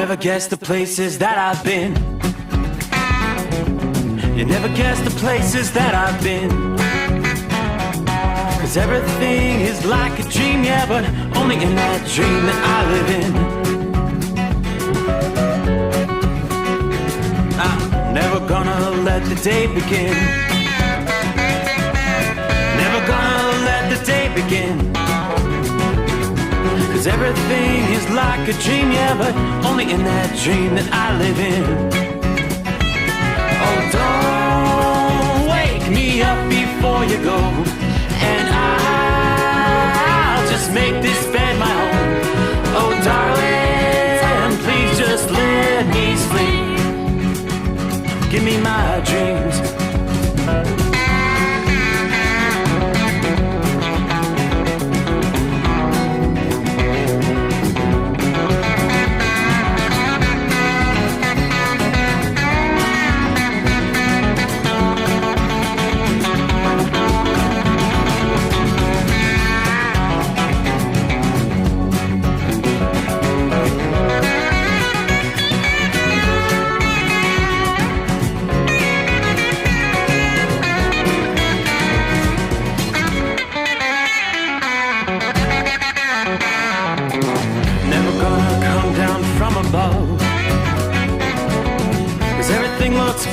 never guess the places that I've been. You never guess the places that I've been. 'Cause everything is like a dream, yeah, but only in that dream that I live in. I'm never gonna let the day begin. Never gonna let the day begin. 'Cause everything is like a dream, yeah, but only in that dream that I live in. Oh, don't wake me up before you go, and I'll just make this bed my home. Oh, darling, please just let me sleep. Give me my dreams.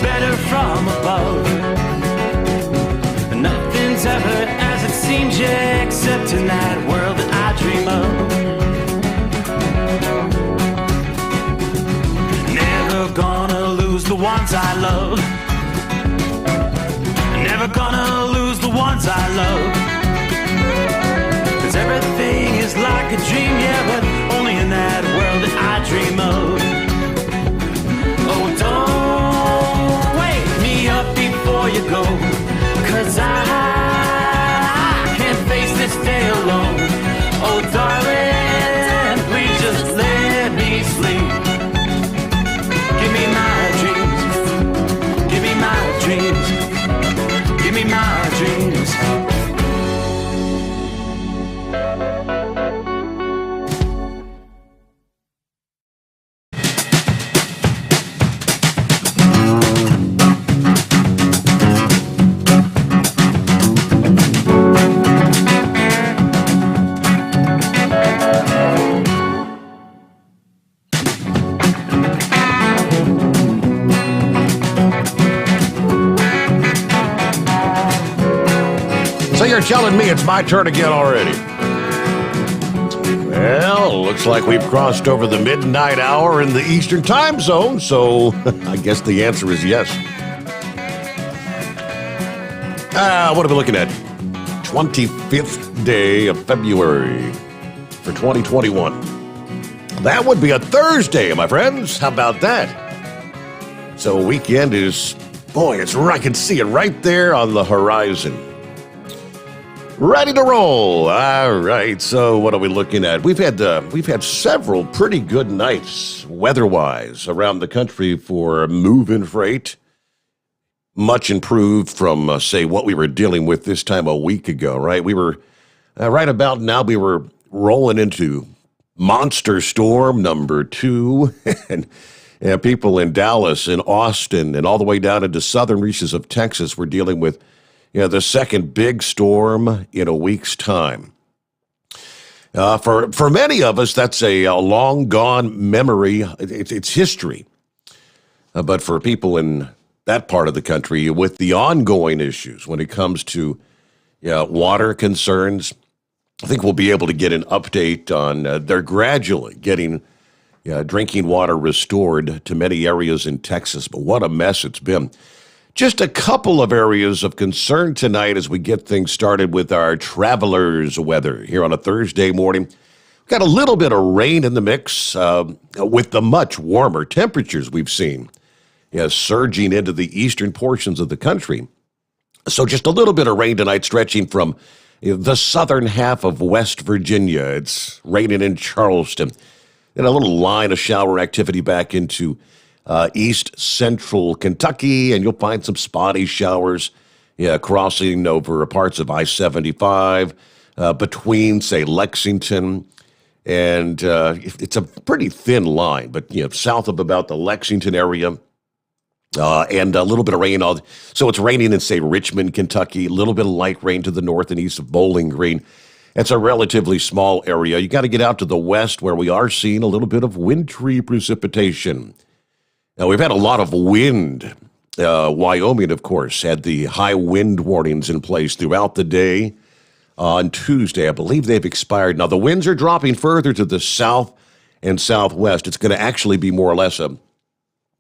Better from above. Nothing's ever as it seems, yeah, except in that world that I dream of. Never gonna lose the ones I love. Never gonna lose the ones I love. 'Cause everything is like a dream, yeah, but only in that world that I dream of. Oh, don't up before you go, 'cause I can't face this day alone. Oh, darling, please just let me sleep. Give me my dreams. Give me my dreams. Give me my dreams. You're telling me it's my turn again already. Well, looks like we've crossed over the midnight hour in the Eastern time zone, so I guess the answer is yes. What are we looking at? 25th day of February for 2021. That would be a Thursday, my friends. How about that? So weekend is, boy, I can see it right there on the horizon. Ready to roll. All right. So what are we looking at? We've had several pretty good nights weather-wise around the country for move-in freight. Much improved from, say, what we were dealing with this time a week ago, right? We were, right about now, we were rolling into monster storm number 2. And people in Dallas and Austin and all the way down into southern reaches of Texas were dealing with the second big storm in a week's time. For many of us, that's a long gone memory. It's history. But for people in that part of the country with the ongoing issues when it comes to water concerns, I think we'll be able to get an update on they're gradually getting drinking water restored to many areas in Texas. But what a mess it's been. Just a couple of areas of concern tonight as we get things started with our traveler's weather here on a Thursday morning. We've got a little bit of rain in the mix with the much warmer temperatures we've seen surging into the eastern portions of the country. So just a little bit of rain tonight stretching from the southern half of West Virginia. It's raining in Charleston. And a little line of shower activity back into east central Kentucky, and you'll find some spotty showers crossing over parts of I-75 between, say, Lexington And it's a pretty thin line, but south of about the Lexington area, and a little bit of rain. So it's raining in, say, Richmond, Kentucky, a little bit of light rain to the north and east of Bowling Green. It's a relatively small area. You got to get out to the west where we are seeing a little bit of wintry precipitation. Now, we've had a lot of wind. Wyoming, of course, had the high wind warnings in place throughout the day. On Tuesday, I believe they've expired. Now, the winds are dropping further to the south and southwest. It's going to actually be more or less a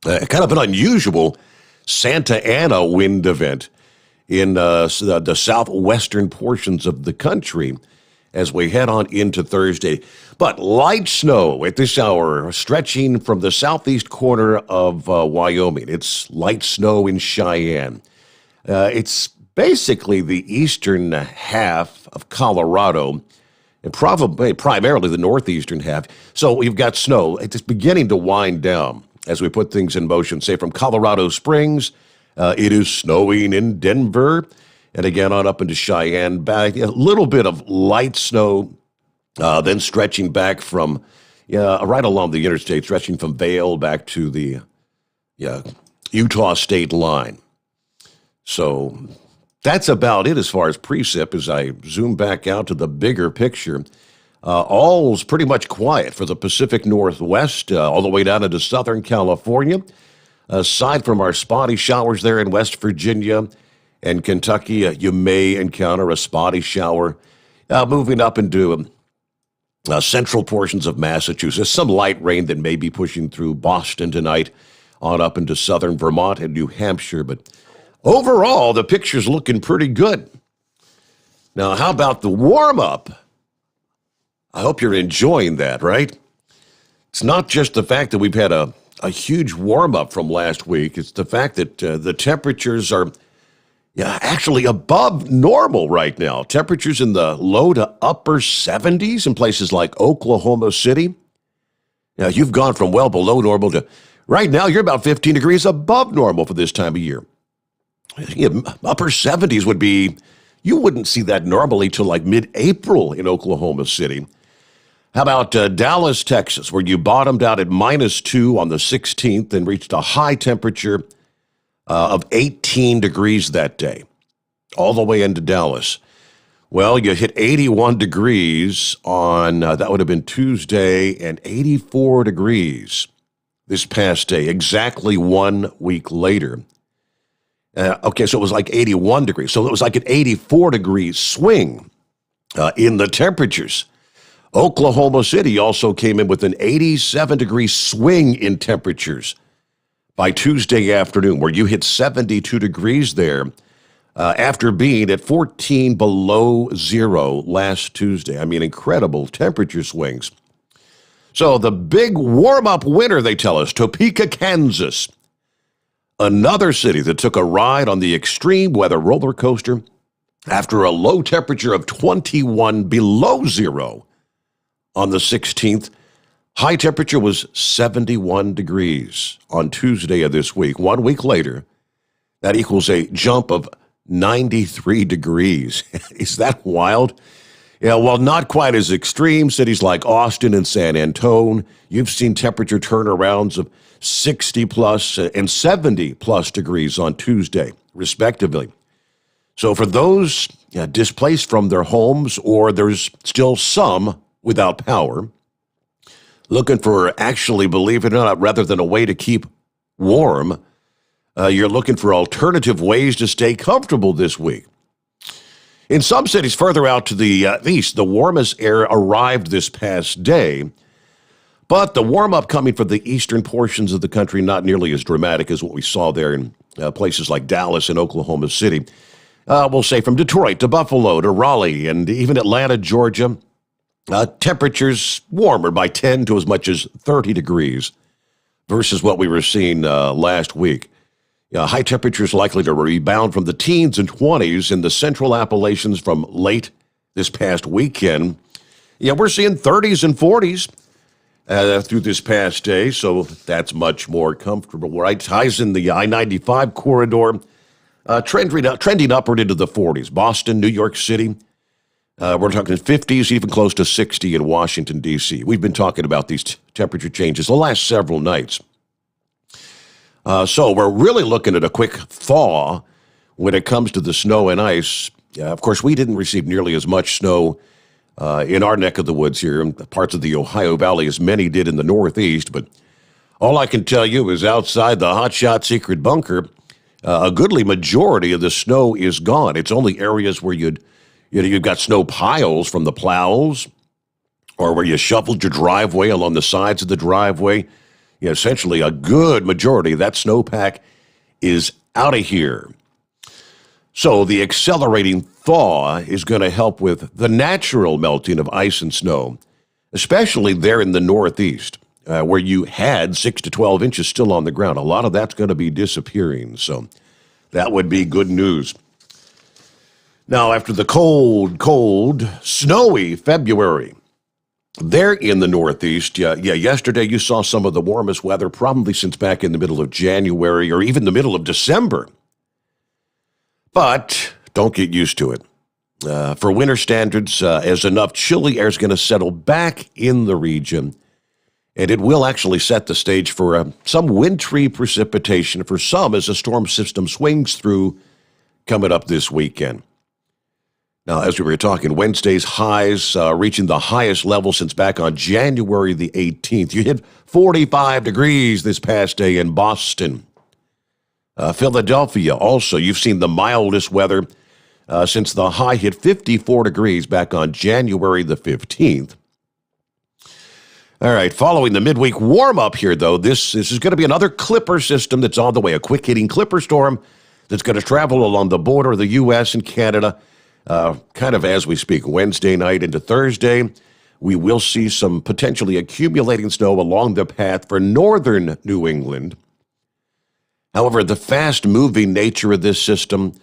kind of an unusual Santa Ana wind event in the southwestern portions of the country as we head on into Thursday. But light snow at this hour, stretching from the southeast corner of Wyoming. It's light snow in Cheyenne. It's basically the eastern half of Colorado, and probably primarily the northeastern half. So we've got snow. It's beginning to wind down as we put things in motion. Say from Colorado Springs, it is snowing in Denver, and again on up into Cheyenne. Back a little bit of light snow, then stretching back from right along the interstate, stretching from Vail back to the Utah state line. So that's about it as far as precip. As I zoom back out to the bigger picture, all's pretty much quiet for the Pacific Northwest, all the way down into Southern California. Aside from our spotty showers there in West Virginia and Kentucky, you may encounter a spotty shower moving up into central portions of Massachusetts. Some light rain that may be pushing through Boston tonight on up into southern Vermont and New Hampshire. But overall, the picture's looking pretty good. Now, how about the warm-up? I hope you're enjoying that, right? It's not just the fact that we've had a huge warm-up from last week. It's the fact that the temperatures are actually above normal right now. Temperatures in the low to upper 70s in places like Oklahoma City. Now, you've gone from well below normal to right now you're about 15 degrees above normal for this time of year. Upper 70s would be, you wouldn't see that normally till like mid-April in Oklahoma City. How about Dallas, Texas, where you bottomed out at -2 on the 16th and reached a high temperature of 18 degrees that day, all the way into Dallas. Well, you hit 81 degrees on, that would have been Tuesday, and 84 degrees this past day, exactly 1 week later. Okay, so it was like 81 degrees. So it was like an 84 degrees swing in the temperatures. Oklahoma City also came in with an 87-degree swing in temperatures by Tuesday afternoon, where you hit 72 degrees there after being at 14 below zero last Tuesday. I mean, incredible temperature swings. So the big warm-up winner, they tell us, Topeka, Kansas. Another city that took a ride on the extreme weather roller coaster after a low temperature of 21 below zero on the 16th. High temperature was 71 degrees on Tuesday of this week. 1 week later, that equals a jump of 93 degrees. Is that wild? Yeah, well, not quite as extreme. Cities like Austin and San Antonio, you've seen temperature turnarounds of 60 plus and 70 plus degrees on Tuesday, respectively. So for those displaced from their homes, or there's still some without power, looking for actually, believe it or not, rather than a way to keep warm, you're looking for alternative ways to stay comfortable this week. In some cities further out to the east, the warmest air arrived this past day, but the warm-up coming from the eastern portions of the country, not nearly as dramatic as what we saw there in places like Dallas and Oklahoma City. We'll say from Detroit to Buffalo to Raleigh and even Atlanta, Georgia, temperatures warmer by 10 to as much as 30 degrees versus what we were seeing last week. High temperatures likely to rebound from the teens and 20s in the central Appalachians from late this past weekend. We're seeing 30s and 40s through this past day, so that's much more comfortable, right? Highs in the I-95 corridor, trending upward into the 40s. Boston, New York City, We're talking 50s, even close to 60 in Washington, D.C. We've been talking about these temperature changes the last several nights. So we're really looking at a quick thaw when it comes to the snow and ice. Of course, we didn't receive nearly as much snow in our neck of the woods here, in parts of the Ohio Valley, as many did in the Northeast. But all I can tell you is outside the hotshot secret bunker, a goodly majority of the snow is gone. It's only areas where you've got snow piles from the plows, or where you shoveled your driveway along the sides of the driveway. Essentially, a good majority of that snowpack is out of here. So the accelerating thaw is going to help with the natural melting of ice and snow, especially there in the Northeast, where you had 6 to 12 inches still on the ground. A lot of that's going to be disappearing, so that would be good news. Now, after the cold, snowy February, there in the Northeast, yesterday you saw some of the warmest weather probably since back in the middle of January or even the middle of December. But don't get used to it. For winter standards, as enough chilly air is going to settle back in the region, and it will actually set the stage for some wintry precipitation for some as the storm system swings through coming up this weekend. Now, as we were talking, Wednesday's highs reaching the highest level since back on January the 18th. You hit 45 degrees this past day in Boston. Philadelphia also, you've seen the mildest weather since the high hit 54 degrees back on January the 15th. All right, following the midweek warm-up here, though, this is going to be another clipper system that's on the way, a quick-hitting clipper storm that's going to travel along the border of the U.S. and Canada. Kind of as we speak, Wednesday night into Thursday, we will see some potentially accumulating snow along the path for northern New England. However, the fast-moving nature of this system,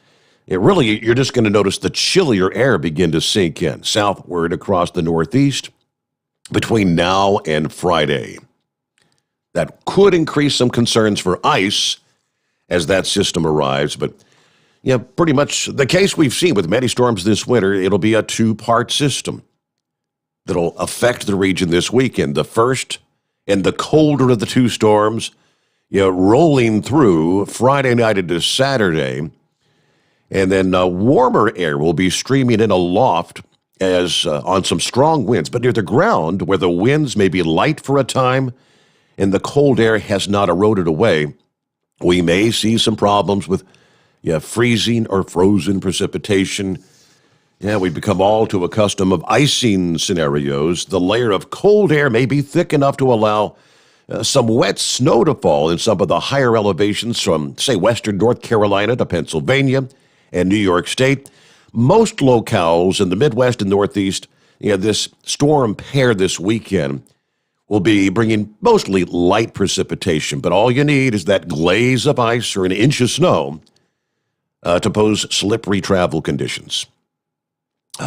you're just going to notice the chillier air begin to sink in southward across the Northeast between now and Friday. That could increase some concerns for ice as that system arrives, but pretty much the case we've seen with many storms this winter. It'll be a two-part system that'll affect the region this weekend. The first and the colder of the two storms, rolling through Friday night into Saturday. And then warmer air will be streaming in aloft as on some strong winds, but near the ground where the winds may be light for a time and the cold air has not eroded away, we may see some problems with freezing or frozen precipitation. We've become all too accustomed of icing scenarios. The layer of cold air may be thick enough to allow some wet snow to fall in some of the higher elevations from, say, western North Carolina to Pennsylvania and New York State. Most locales in the Midwest and Northeast, this storm pair this weekend will be bringing mostly light precipitation, but all you need is that glaze of ice or an inch of snow to pose slippery travel conditions.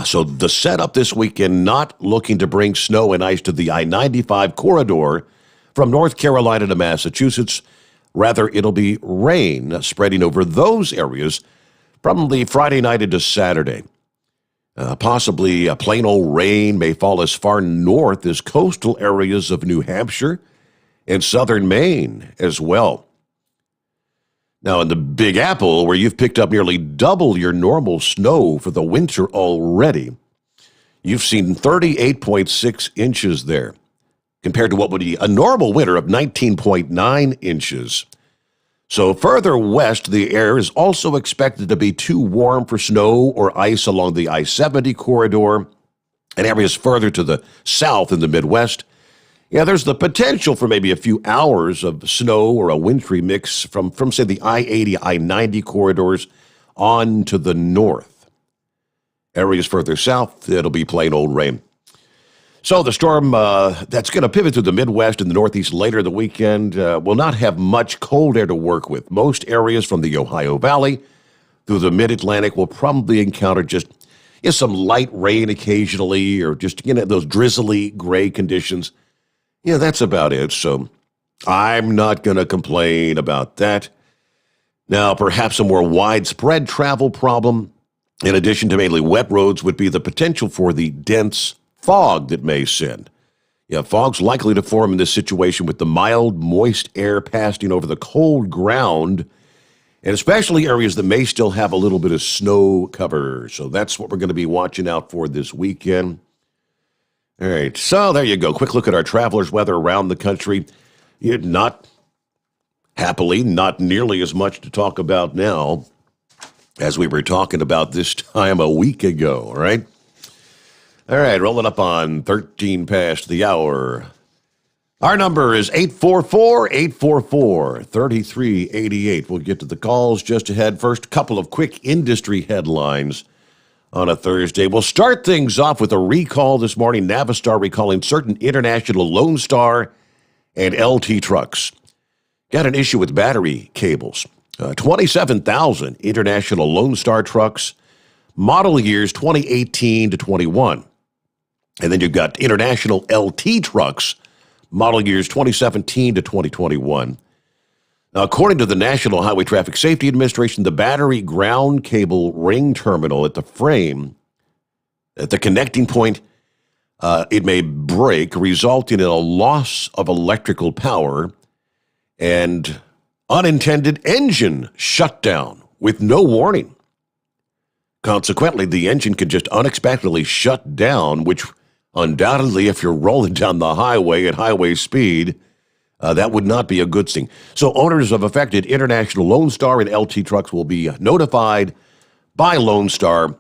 So the setup this weekend, not looking to bring snow and ice to the I-95 corridor from North Carolina to Massachusetts. Rather, it'll be rain spreading over those areas probably Friday night into Saturday. Possibly plain old rain may fall as far north as coastal areas of New Hampshire and southern Maine as well. Now, in the Big Apple, where you've picked up nearly double your normal snow for the winter already, you've seen 38.6 inches there, compared to what would be a normal winter of 19.9 inches. So further west, the air is also expected to be too warm for snow or ice along the I-70 corridor, and areas further to the south in the Midwest. There's the potential for maybe a few hours of snow or a wintry mix from say, the I-80, I-90 corridors on to the north. Areas further south, it'll be plain old rain. So the storm that's going to pivot through the Midwest and the Northeast later in the weekend will not have much cold air to work with. Most areas from the Ohio Valley through the Mid-Atlantic will probably encounter just some light rain occasionally or just those drizzly gray conditions. That's about it. So I'm not going to complain about that. Now, perhaps a more widespread travel problem In addition to mainly wet roads would be the potential for the dense fog that may send. Yeah, fog's likely to form in this situation with the mild, moist air passing over the cold ground, and especially areas that may still have a little bit of snow cover. So that's what we're going to be watching out for this weekend. All right, so there you go. Quick look at our travelers' weather around the country. Not nearly as much to talk about now as we were talking about this time a week ago, all right? All right, rolling up on 13 past the hour. Our number is 844-844-3388. We'll get to the calls just ahead. First, a couple of quick industry headlines on a Thursday. We'll start things off with a recall this morning. Navistar recalling certain International Lone Star and LT trucks. Got an issue with battery cables. 27,000 International Lone Star trucks, model years 2018 to 21. And then you've got International LT trucks, model years 2017 to 2021. Now, according to the National Highway Traffic Safety Administration, the battery ground cable ring terminal at the frame, at the connecting point, it may break, resulting in a loss of electrical power and unintended engine shutdown with no warning. Consequently, the engine can just unexpectedly shut down, which undoubtedly, if you're rolling down the highway at highway speed, that would not be a good thing. So owners of affected International Lone Star and LT trucks will be notified by Lone Star.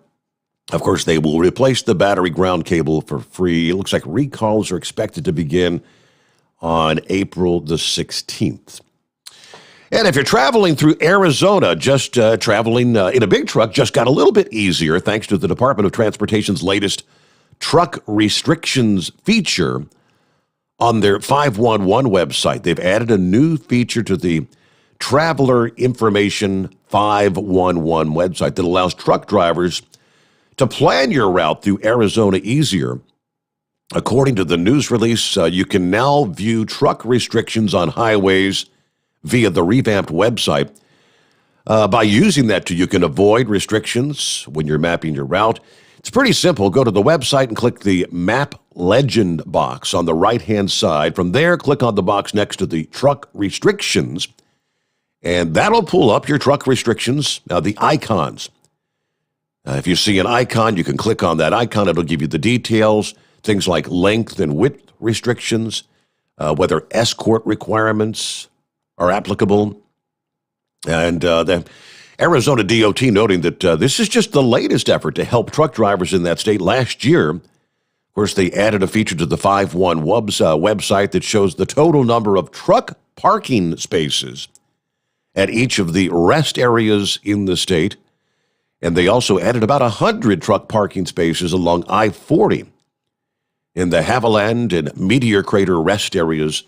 Of course, they will replace the battery ground cable for free. It looks like recalls are expected to begin on April the 16th. And if you're traveling through Arizona, just traveling in a big truck just got a little bit easier thanks to the Department of Transportation's latest truck restrictions feature on their 511 website. They've added a new feature to the Traveler Information 511 website that allows truck drivers to plan your route through Arizona easier. According to the news release, you can now view truck restrictions on highways via the revamped website. By using that, you can avoid restrictions when you're mapping your route. It's pretty simple. Go to the website and click the Map Legend box on the right-hand side. From there, click on the box next to the truck restrictions, and that'll pull up your truck restrictions, the icons. If you see an icon, you can click on that icon. It'll give you the details, things like length and width restrictions, whether escort requirements are applicable, and the Arizona DOT noting that this is just the latest effort to help truck drivers in that state. Last year, of course, they added a feature to the 511 website that shows the total number of truck parking spaces at each of the rest areas in the state. And they also added about 100 truck parking spaces along I-40 in the Haviland and Meteor Crater rest areas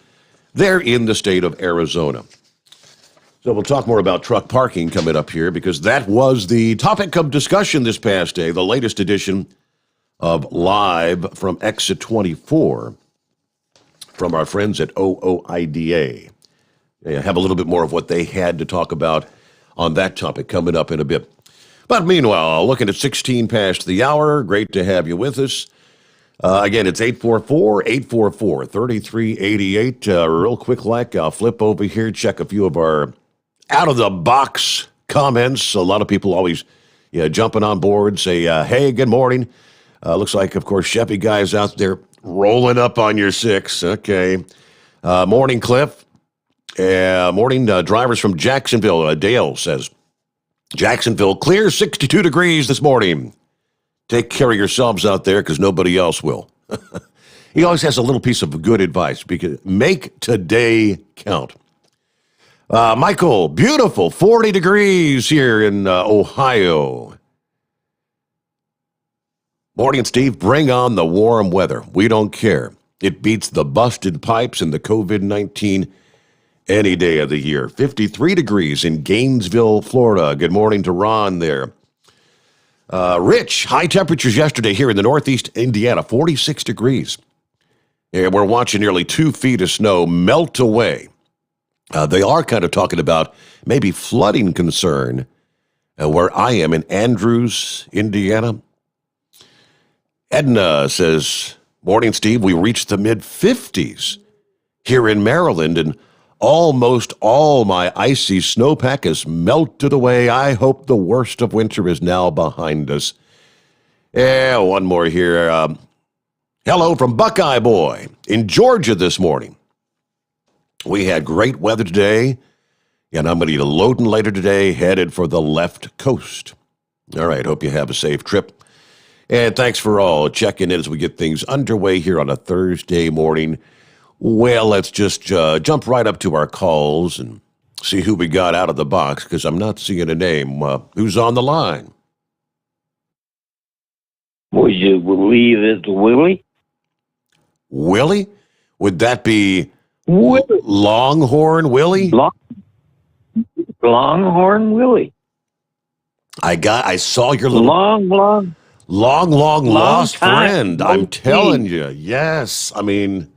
there in the state of Arizona. So we'll talk more about truck parking coming up here because that was the topic of discussion this past day, the latest edition of Live from Exit 24 from our friends at OOIDA. Have a little bit more of what they had to talk about on that topic coming up in a bit. But meanwhile, looking at 16 past the hour, great to have you with us. Again, it's 844-844-3388. Real quick I'll flip over here, check a few of our out-of-the-box comments. A lot of people always jumping on board, say, hey, good morning. Looks like, of course, Chevy guys out there rolling up on your six. Okay. Morning, Cliff. Morning, drivers from Jacksonville. Dale says, Jacksonville, clear 62 degrees this morning. Take care of yourselves out there because nobody else will. He always has a little piece of good advice because make today count. Michael, beautiful, 40 degrees here in Ohio. Morning, Steve. Bring on the warm weather. We don't care. It beats the busted pipes and the COVID-19 any day of the year. 53 degrees in Gainesville, Florida. Good morning to Ron there. Rich, high temperatures yesterday here in the northeast Indiana, 46 degrees. And we're watching nearly 2 feet of snow melt away. They are kind of talking about maybe flooding concern where I am in Andrews, Indiana. Edna says, "Morning, Steve. We reached the mid-50s here in Maryland, and almost all my icy snowpack has melted away. I hope the worst of winter is now behind us." Yeah, one more here. Hello from Buckeye Boy in Georgia this morning. We had great weather today, and I'm going to be loading later today, headed for the left coast. All right, hope you have a safe trip. And thanks for all checking in as we get things underway here on a Thursday morning. Well, let's just jump right up to our calls and see who we got out of the box, because I'm not seeing a name. Who's on the line? Would you believe it's Willie? Willie? Would that be Willie. Longhorn Willie? Longhorn Willie. I saw your little Long lost time. friend. I'm telling you, yes. I mean,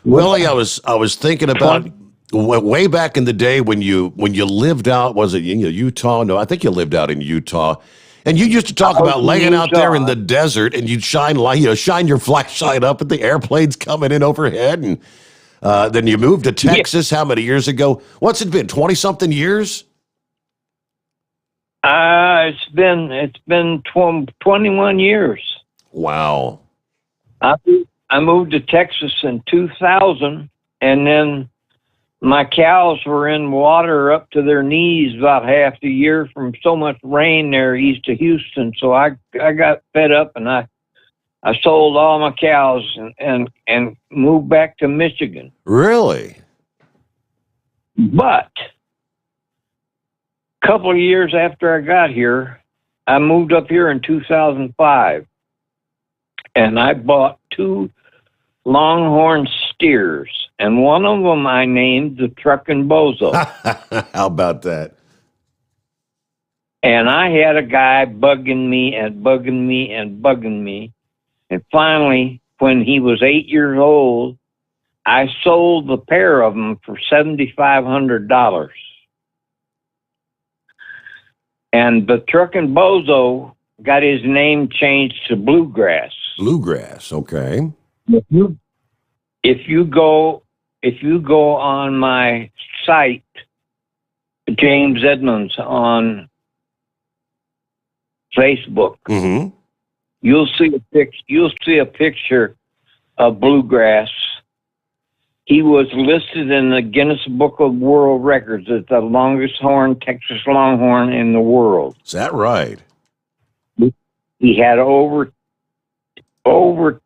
Willie, I was thinking about way back in the day when you lived out. Was it Utah? No, I think you lived out in Utah. And you used to talk about laying out there in the desert, and you'd shine your flashlight up at the airplanes coming in overhead, and then you moved to Texas. Yeah. How many years ago? What's it been? 20-something years? It's been 21 years. Wow. I moved to Texas in 2000, and then my cows were in water up to their knees about half the year from so much rain there east of Houston. So I got fed up, and I sold all my cows and moved back to Michigan. Really? But a couple of years after I got here, I moved up here in 2005, and I bought 2 Longhorn steers, and one of them I named the Truckin' Bozo. How about that? And I had a guy bugging me, and finally, when he was 8 years old, I sold the pair of them for $7,500. And the Truckin' Bozo got his name changed to Bluegrass. Bluegrass, okay. If you go on my site, James Edmonds on Facebook, mm-hmm. you'll see a picture of Bluegrass. He was listed in the Guinness Book of World Records as the longest horn Texas Longhorn in the world. Is that right? He had over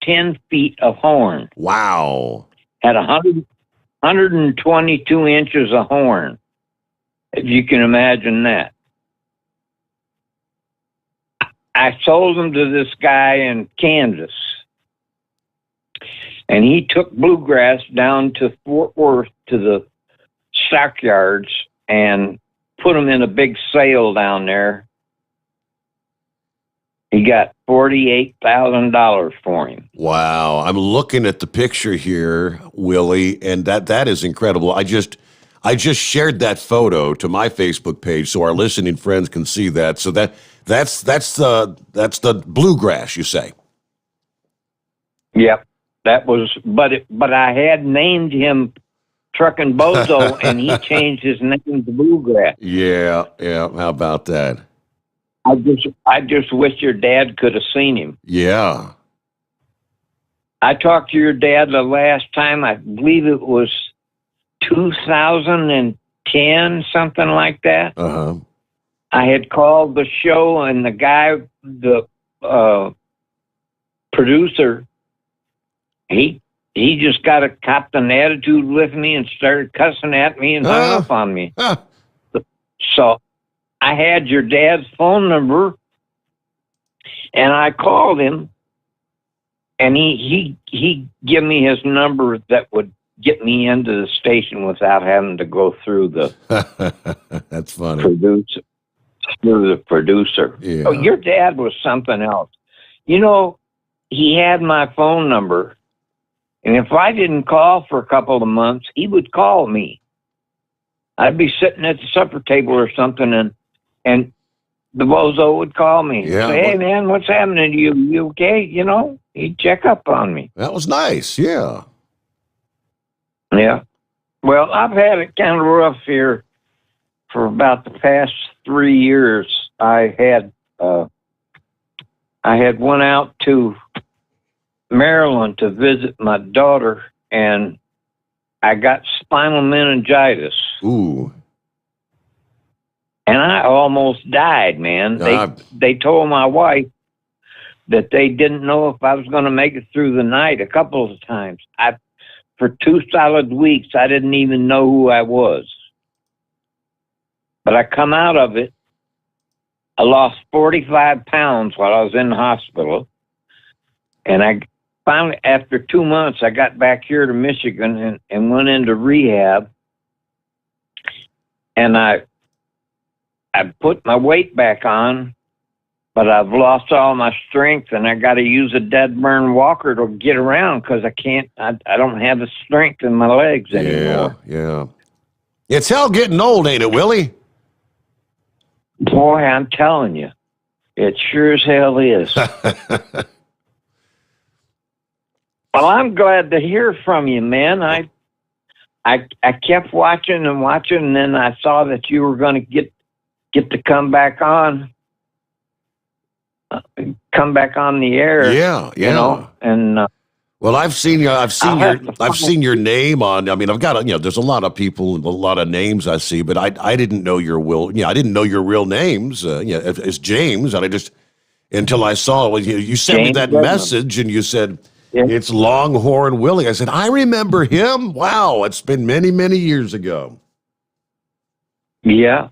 10 feet of horn. Wow. Had 122 inches of horn, if you can imagine that. I sold them to this guy in Kansas, and he took Bluegrass down to Fort Worth to the stockyards and put them in a big sale down there. He got $48,000 for him. Wow. I'm looking at the picture here, Willie, and that is incredible. I just shared that photo to my Facebook page so our listening friends can see that. So that's the Bluegrass, you say? Yep. That was, but I had named him Truckin' Bozo, and he changed his name to Bluegrass. Yeah. How about that? I just wish your dad could have seen him. Yeah. I talked to your dad the last time, I believe it was 2010, something like that. Uh-huh. I had called the show, and the guy, the producer, he just copped an attitude with me and started cussing at me and hung up on me. So I had your dad's phone number, and I called him, and he gave me his number that would get me into the station without having to go through the That's funny. Producer. Yeah. Oh, your dad was something else. You know, he had my phone number, and if I didn't call for a couple of months, he would call me. I'd be sitting at the supper table or something, and the bozo would call me. Yeah, Say, hey, well- man, what's happening to you? You okay? You know, he'd check up on me. That was nice. Yeah. Yeah. Well, I've had it kind of rough here for about the past 3 years. I had went out to Maryland to visit my daughter, and I got spinal meningitis. Ooh. And I almost died, man. They told my wife that they didn't know if I was going to make it through the night a couple of times. For 2 solid weeks, I didn't even know who I was. But I come out of it. I lost 45 pounds while I was in the hospital. And I finally, after 2 months, I got back here to Michigan and went into rehab. And I put my weight back on, but I've lost all my strength, and I got to use a dead burn walker to get around because I don't have the strength in my legs anymore. Yeah. It's hell getting old, ain't it, Willie? Boy, I'm telling you, it sure as hell is. Well, I'm glad to hear from you, man. I kept watching, and then I saw that you were going to get to come back on the air. Yeah. You know, and Well, I've seen your name on. I mean, I've got there's a lot of people, a lot of names I see, but I didn't know your I didn't know your real names. It's James, and I just until I saw you sent me James that Redmond. message, and you said Yeah. it's Longhorn Willie. I said I remember him. Wow, it's been many years ago. yeah,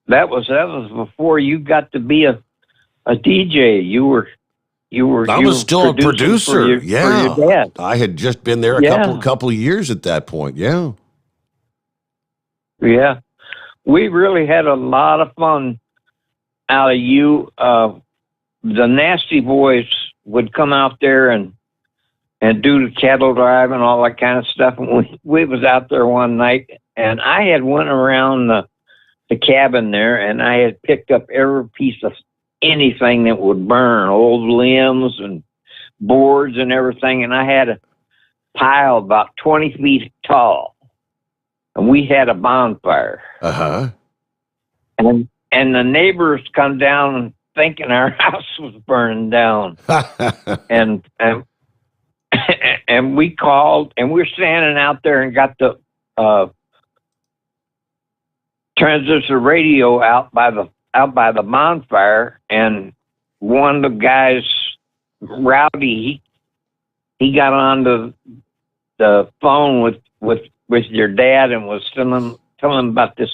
that was before you got to be a DJ. You were. I was still a producing producer. for your dad. I had just been there a couple of years at that point. Yeah. Yeah, we really had a lot of fun out of you. The Nasty Boys would come out there and do the cattle drive and all that kind of stuff. And we was out there one night, and I had went around the cabin there, and I had picked up every piece of anything that would burn, old limbs and boards and everything. And I had a pile about 20 feet tall, and we had a bonfire. Uh-huh. And the neighbors come down thinking our house was burning down. and and we called, and we're standing out there and got the transistor radio out by the bonfire, and one of the guys, Rowdy, he got on the phone with your dad and was telling him about this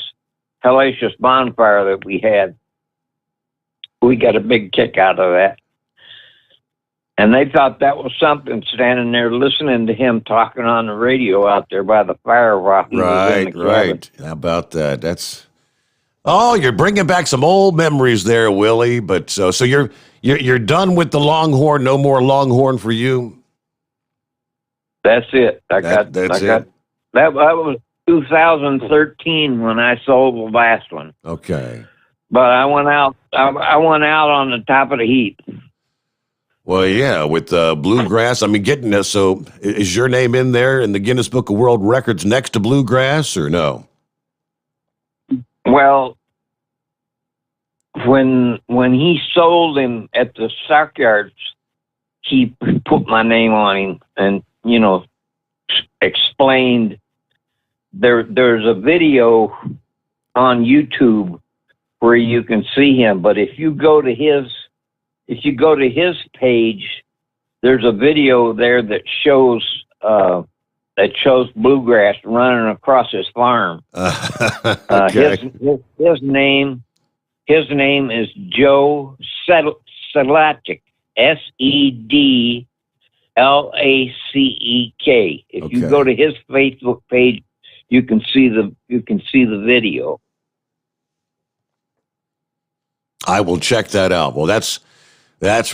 hellacious bonfire that we had. We got a big kick out of that. And they thought that was something, standing there listening to him talking on the radio out there by the fire while he was in the cabin. Right. How about that? Oh, you're bringing back some old memories there, Willie. But so you're done with the Longhorn. No more Longhorn for you. That's it. That's it. That was 2013 when I sold the last one. Okay. But I went out on the top of the heap. Well, yeah, with bluegrass. I mean, getting this. So, is your name in there in the Guinness Book of World Records next to bluegrass, or no? Well, when he sold him at the stockyards, he put my name on him and explained. There's a video on YouTube where you can see him, but if you go to his page, there's a video there that shows bluegrass running across his farm. Okay. His name is Joe Sedlacek, Sedlacek. If you go to his Facebook page, you can see the video. I will check that out. Well, that's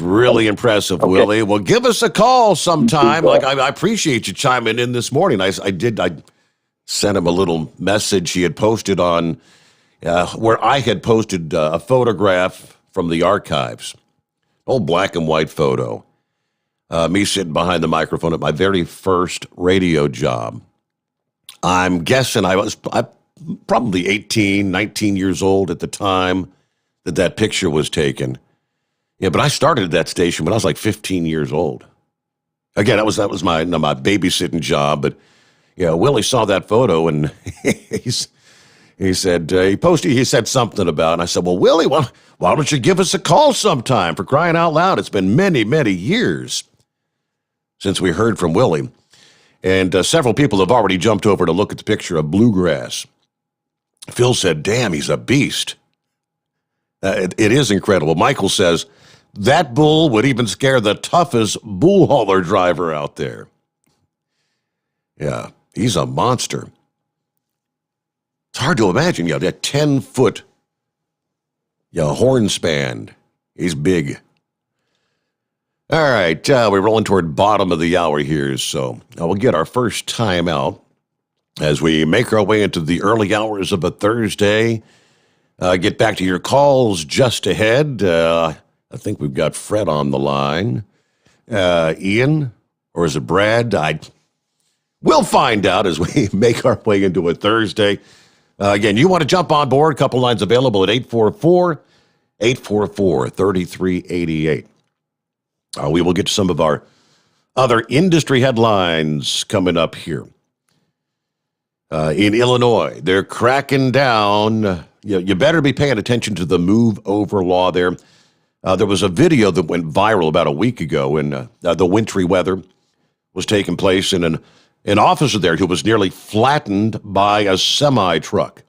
really impressive, Willie. Well, give us a call sometime. Like I appreciate you chiming in this morning. I sent him a little message he had posted on where I had posted a photograph from the archives, old black and white photo, me sitting behind the microphone at my very first radio job. I'm guessing I was probably 18, 19 years old at the time that picture was taken. Yeah, but I started at that station when I was like 15 years old. Again, that was my babysitting job. But yeah, Willie saw that photo and he said he said something about it. And I said, well, Willie, why don't you give us a call sometime, for crying out loud? It's been many, many years since we heard from Willie. And several people have already jumped over to look at the picture of Bluegrass. Phil said, damn, he's a beast. It is incredible. Michael says, that bull would even scare the toughest bull hauler driver out there. Yeah, he's a monster. It's hard to imagine, that 10-foot horn span. He's big. All right, we're rolling toward bottom of the hour here, so we'll get our first time out as we make our way into the early hours of a Thursday. Get back to your calls just ahead. I think we've got Fred on the line. Ian, or is it Brad? We'll find out as we make our way into a Thursday. Again, you want to jump on board, a couple lines available at 844-3388. We will get to some of our other industry headlines coming up here. In Illinois, they're cracking down. You better be paying attention to the move over law there. There was a video that went viral about a week ago when the wintry weather was taking place, and an officer there who was nearly flattened by a semi-truck,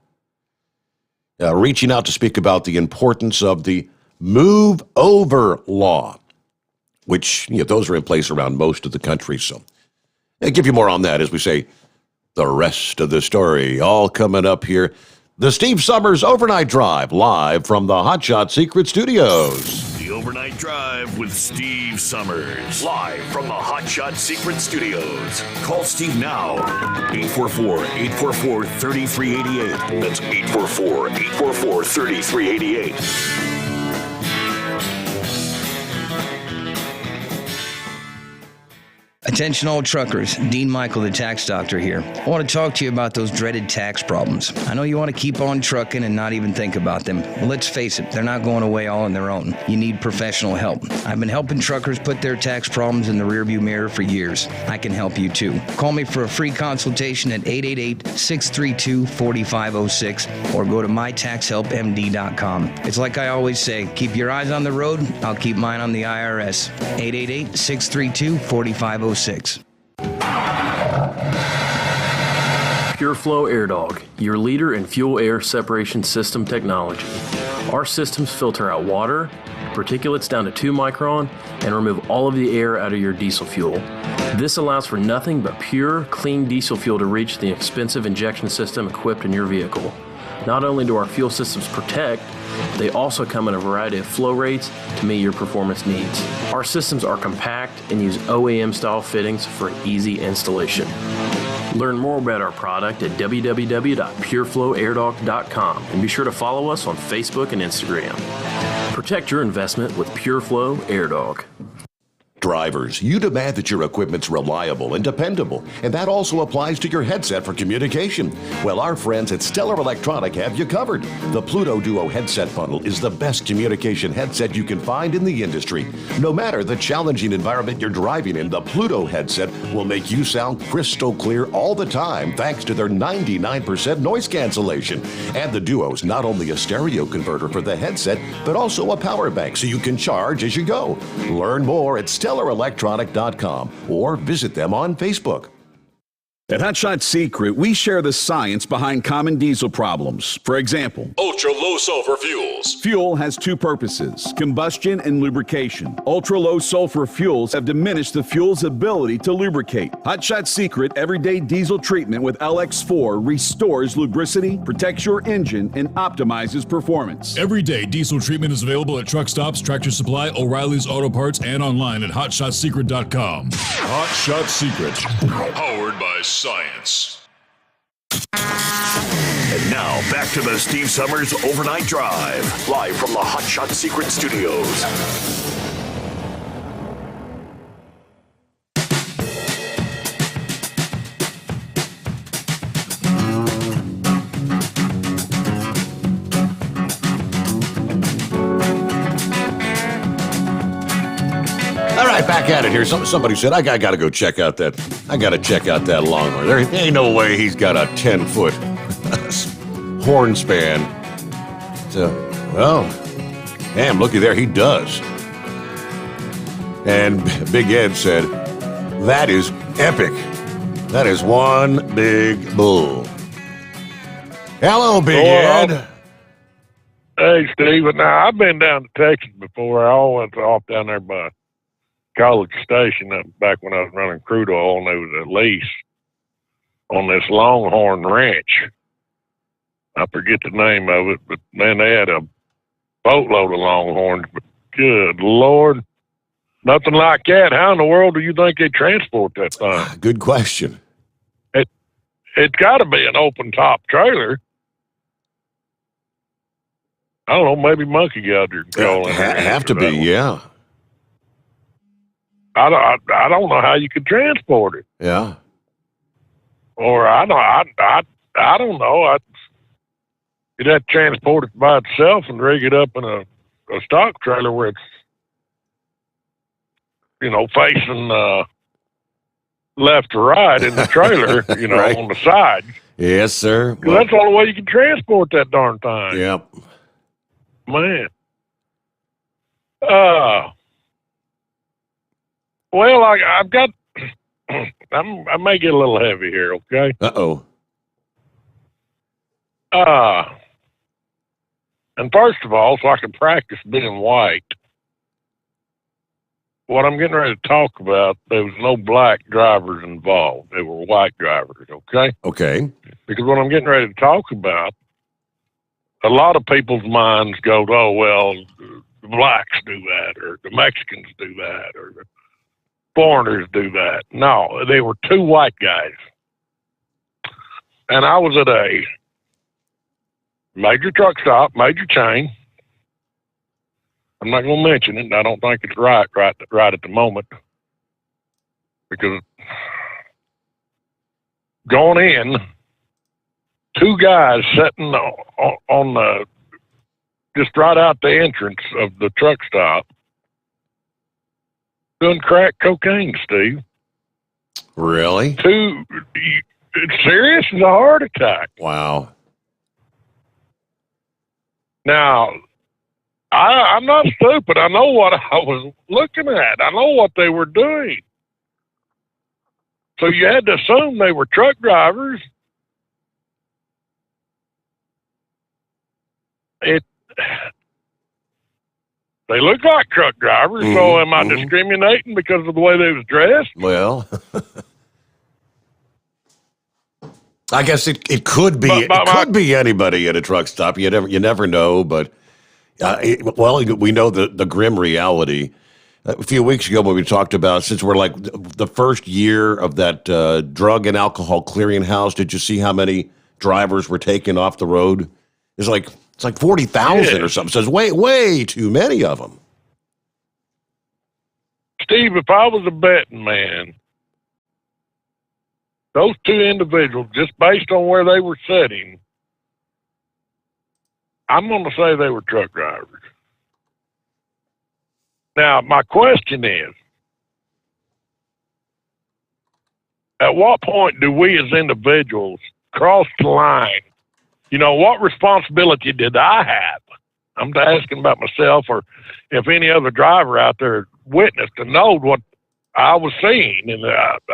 reaching out to speak about the importance of the move over law, which those are in place around most of the country. So I'll give you more on that as we say the rest of the story, all coming up here. The Steve Sommers Overnight Drive, live from the Hotshot Secret Studios. The Overnight Drive with Steve Sommers, live from the Hotshot Secret Studios. Call Steve now, 844-844-3388. That's 844-844-3388. Attention all truckers, Dean Michael, the tax doctor here. I want to talk to you about those dreaded tax problems. I know you want to keep on trucking and not even think about them. Well, let's face it, they're not going away all on their own. You need professional help. I've been helping truckers put their tax problems in the rearview mirror for years. I can help you too. Call me for a free consultation at 888-632-4506 or go to mytaxhelpmd.com. It's like I always say, keep your eyes on the road, I'll keep mine on the IRS. 888-632-4506. PureFlow Air Dog, your leader in fuel air separation system technology. Our systems filter out water, particulates down to 2 micron, and remove all of the air out of your diesel fuel. This allows for nothing but pure, clean diesel fuel to reach the expensive injection system equipped in your vehicle. Not only do our fuel systems protect, they also come in a variety of flow rates to meet your performance needs. Our systems are compact and use OEM-style fittings for easy installation. Learn more about our product at www.pureflowairdog.com and be sure to follow us on Facebook and Instagram. Protect your investment with PureFlow AirDog. Drivers, you demand that your equipment's reliable and dependable, and that also applies to your headset for communication. Well, our friends at Stellar Electronic have you covered. The Pluto Duo headset bundle is the best communication headset you can find in the industry. No matter the challenging environment you're driving in, the Pluto headset will make you sound crystal clear all the time thanks to their 99% noise cancellation. And the Duo's not only a stereo converter for the headset, but also a power bank so you can charge as you go. Learn more at StellarElectronic.com or visit them on Facebook. At Hotshot Secret, we share the science behind common diesel problems. For example, Ultra-low sulfur fuels. fuel has 2 purposes, combustion and lubrication. Ultra-low sulfur fuels have diminished the fuel's ability to lubricate. Hotshot Secret Everyday Diesel Treatment with LX4 restores lubricity, protects your engine, and optimizes performance. Everyday diesel treatment is available at truck stops, Tractor Supply, O'Reilly's Auto Parts, and online at HotShotSecret.com. Hot Shot Secret, powered by science. And now, back to the Steve Summers Overnight Drive, live from the Hot Shot Secret Studios. All right, back at it here. Somebody said, I got to go check out that. I got to check out that longhorn. There ain't no way he's got a 10-foot horn span. So, well, damn, looky there, he does. And Big Ed said, that is epic. That is one big bull. Hello, Big Ed. Hey, Steve. Now, I've been down to Texas before. I went off down there by College Station back when I was running crude oil, and there was a lease on this Longhorn Ranch. I forget the name of it, but man, they had a boatload of Longhorns. But good Lord, nothing like that. How in the world do you think they transport that thing? Good question. It's got to be an open top trailer. I don't know, maybe Monkey Gouger can call in. Have to be, yeah. I don't know how you could transport it. Yeah. Or I don't know. You'd have to transport it by itself and rig it up in a stock trailer where it's, facing left to right in the trailer, Right. on the side. Yes, sir. Well, that's the only way you can transport that darn thing. Yep. Man. Well, I've got. I may get a little heavy here. Okay. Uh-oh. And first of all, so I can practice being white. What I'm getting ready to talk about, there was no black drivers involved. They were white drivers. Okay. Okay. Because what I'm getting ready to talk about, a lot of people's minds go, oh well, the blacks do that, or the Mexicans do that, or the foreigners do that. No, they were two white guys. And I was at a major truck stop, major chain. I'm not going to mention it. I don't think it's right at the moment. Because going in, two guys sitting on the, just right out the entrance of the truck stop, doing crack cocaine, Steve. Really? It's serious as a heart attack. Wow. Now, I'm not stupid. I know what I was looking at. I know what they were doing. So you had to assume they were truck drivers. They look like truck drivers, so am I discriminating because of the way they was dressed? Well, I guess it could be. It could be anybody at a truck stop. You never know. But we know the grim reality. A few weeks ago, when we talked about, since we're like the first year of that drug and alcohol clearinghouse, did you see how many drivers were taken off the road? It's like 40,000 or something. So it's way too many of them. Steve, if I was a betting man, those two individuals, just based on where they were sitting, I'm going to say they were truck drivers. Now, my question is, at what point do we as individuals cross the line? What responsibility did I have? I'm asking about myself, or if any other driver out there witnessed and know what I was seeing. And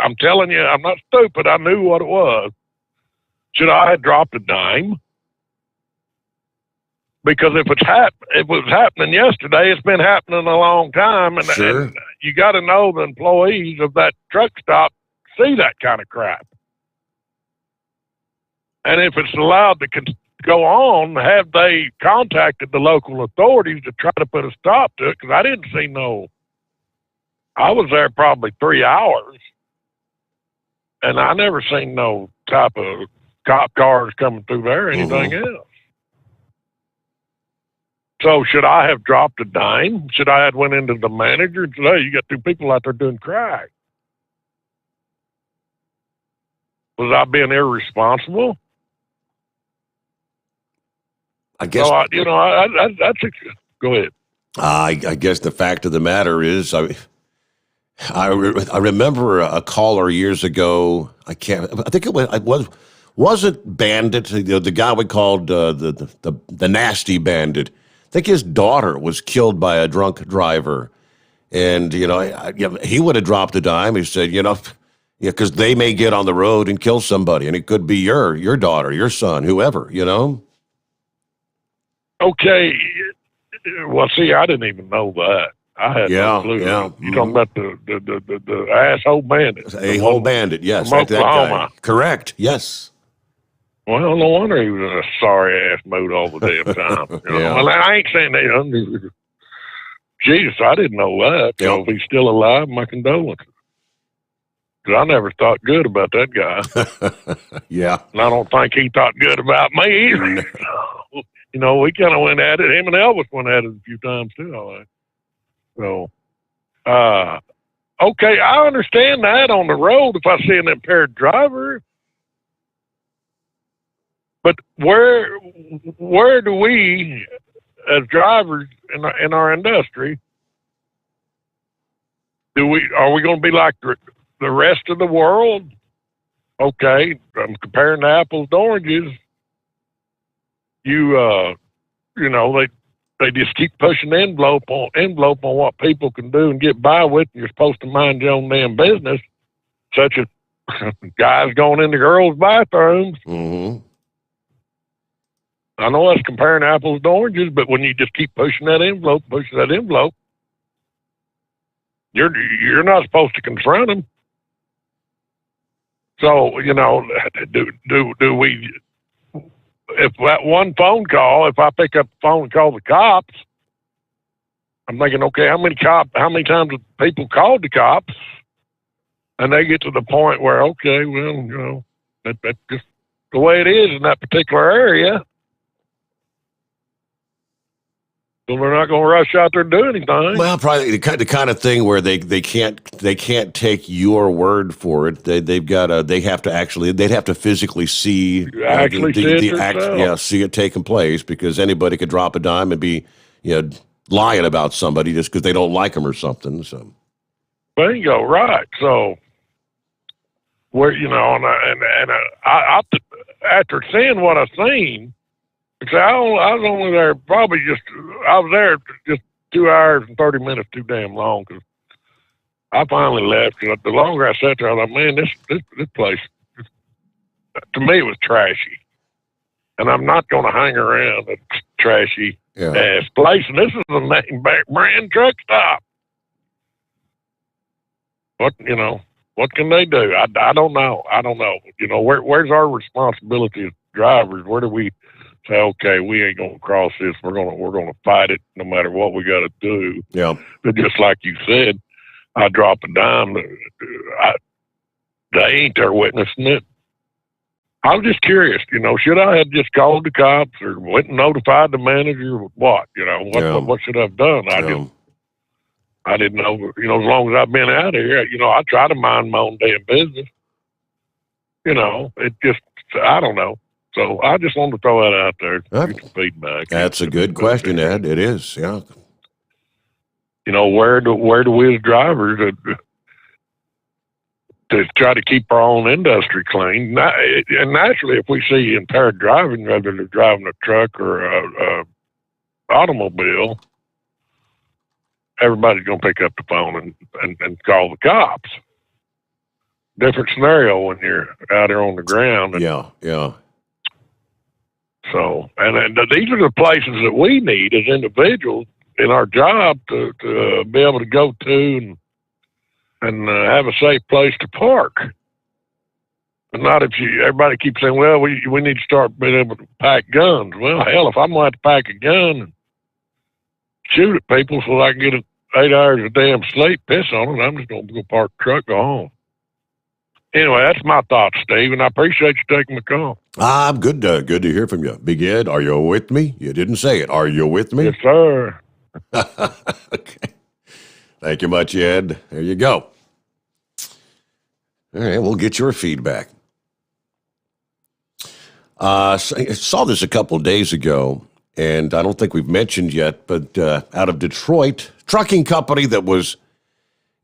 I'm telling you, I'm not stupid. I knew what it was. Should I have dropped a dime? Because if it was happening yesterday, it's been happening a long time, and, Sure. and you got to know the employees of that truck stop see that kind of crap. And if it's allowed to go on, have they contacted the local authorities to try to put a stop to it? Because I didn't see I was there probably 3 hours, and I never seen no type of cop cars coming through there or anything else. So should I have dropped a dime? Should I have went into the manager and said, hey, you got 2 people out there doing crack? Was I being irresponsible? I guess. So, go ahead. I guess the fact of the matter is, I remember a caller years ago. I think it wasn't Bandit, the guy we called the nasty Bandit. I think his daughter was killed by a drunk driver, and he would have dropped a dime. He said, because they may get on the road and kill somebody, and it could be your daughter, your son, whoever. Okay. Well, see, I didn't even know that. I had no clue. Yeah. You talking about the asshole bandit? A-hole bandit, yes. From That guy. Oklahoma. Correct, yes. Well, no wonder he was in a sorry-ass mood all the damn time. Yeah. Well, I ain't saying that. Jesus, I didn't know that. So if he's still alive, my condolences. Because I never thought good about that guy. Yeah. And I don't think he thought good about me either. We kind of went at it. Him and Elvis went at it a few times, too. All right. So, okay, I understand that on the road if I see an impaired driver. But where do we, as drivers in our industry, are we going to be like the rest of the world? Okay, I'm comparing apples to oranges. They just keep pushing the envelope on what people can do and get by with. And you're supposed to mind your own damn business, such as guys going into girls' bathrooms. Mm-hmm. I know that's comparing apples to oranges, but when you just keep pushing that envelope, you're not supposed to confront them. So do we? If that one phone call, if I pick up the phone and call the cops, I'm thinking, okay, how many times have people called the cops, and they get to the point where, okay, well, that's just the way it is in that particular area. So they're not going to rush out there and do anything. Well, probably the kind of thing where they can't take your word for it. They'd have to physically see see it taking place, because anybody could drop a dime and be lying about somebody just because they don't like them or something. So bingo, right? So where I after seeing what I seen. I was only there I was there just 2 hours and 30 minutes too damn long, because I finally left. Cause the longer I sat there, I was like, man, this place, to me, it was trashy. And I'm not going to hang around a trashy ass place. And this is a name brand truck stop. What can they do? I don't know. Where's our responsibility as drivers? Where do we say, okay, we ain't gonna cross this. We're gonna fight it no matter what we got to do. Yeah. But just like you said, I drop a dime. They ain't there witnessing it. I was just curious. Should I have just called the cops or went and notified the manager? What? What should I have done? I didn't know. As long as I've been out here, I try to mind my own damn business. It just, I don't know. So I just wanted to throw that out there. Get some feedback. That's a good question, Ed. It is, yeah. Where do we as drivers to try to keep our own industry clean? And naturally, if we see impaired driving, whether they're driving a truck or a automobile, everybody's going to pick up the phone and call the cops. Different scenario when you're out there on the ground. Yeah. So, and these are the places that we need as individuals in our job to be able to go to and have a safe place to park. And not everybody keeps saying, well, we need to start being able to pack guns. Well, hell, if I'm going to have to pack a gun and shoot at people so I can get 8 hours of damn sleep, piss on it, I'm just going to go park the truck, go home. Anyway, that's my thoughts, Steve, and I appreciate you taking the call. I'm good. Good to hear from you. Big Ed, are you with me? You didn't say it. Are you with me? Yes, sir. Okay. Thank you much, Ed. There you go. All right, we'll get your feedback. I saw this a couple of days ago, and I don't think we've mentioned yet, but out of Detroit, trucking company that was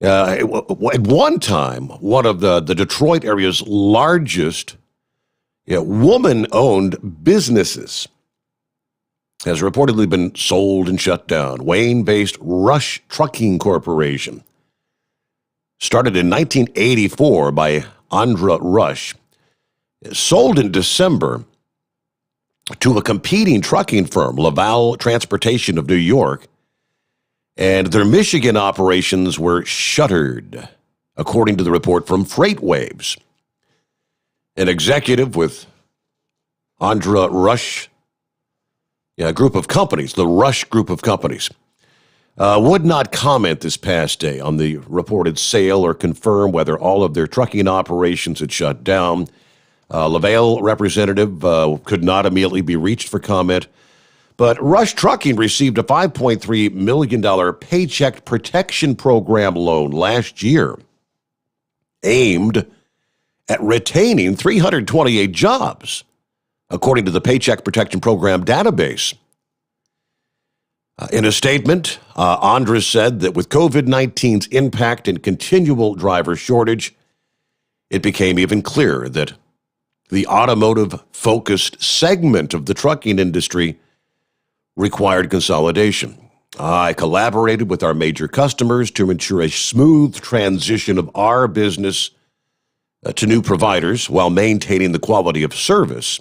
at one time one of the Detroit area's largest woman-owned businesses has reportedly been sold and shut down. Wayne-based Rush Trucking Corporation, started in 1984 by Andra Rush, sold in December to a competing trucking firm, Laval Transportation of New York, and their Michigan operations were shuttered, according to the report from FreightWaves. An executive with Andra Rush, group of companies, the Rush Group of Companies, would not comment this past day on the reported sale or confirm whether all of their trucking operations had shut down. Laval representative could not immediately be reached for comment, but Rush Trucking received a $5.3 million Paycheck Protection Program loan last year, aimed at retaining 328 jobs, according to the Paycheck Protection Program database. In a statement, Andres said that with COVID-19's impact and continual driver shortage, it became even clearer that the automotive-focused segment of the trucking industry required consolidation. I collaborated with our major customers to ensure a smooth transition of our business to new providers while maintaining the quality of service.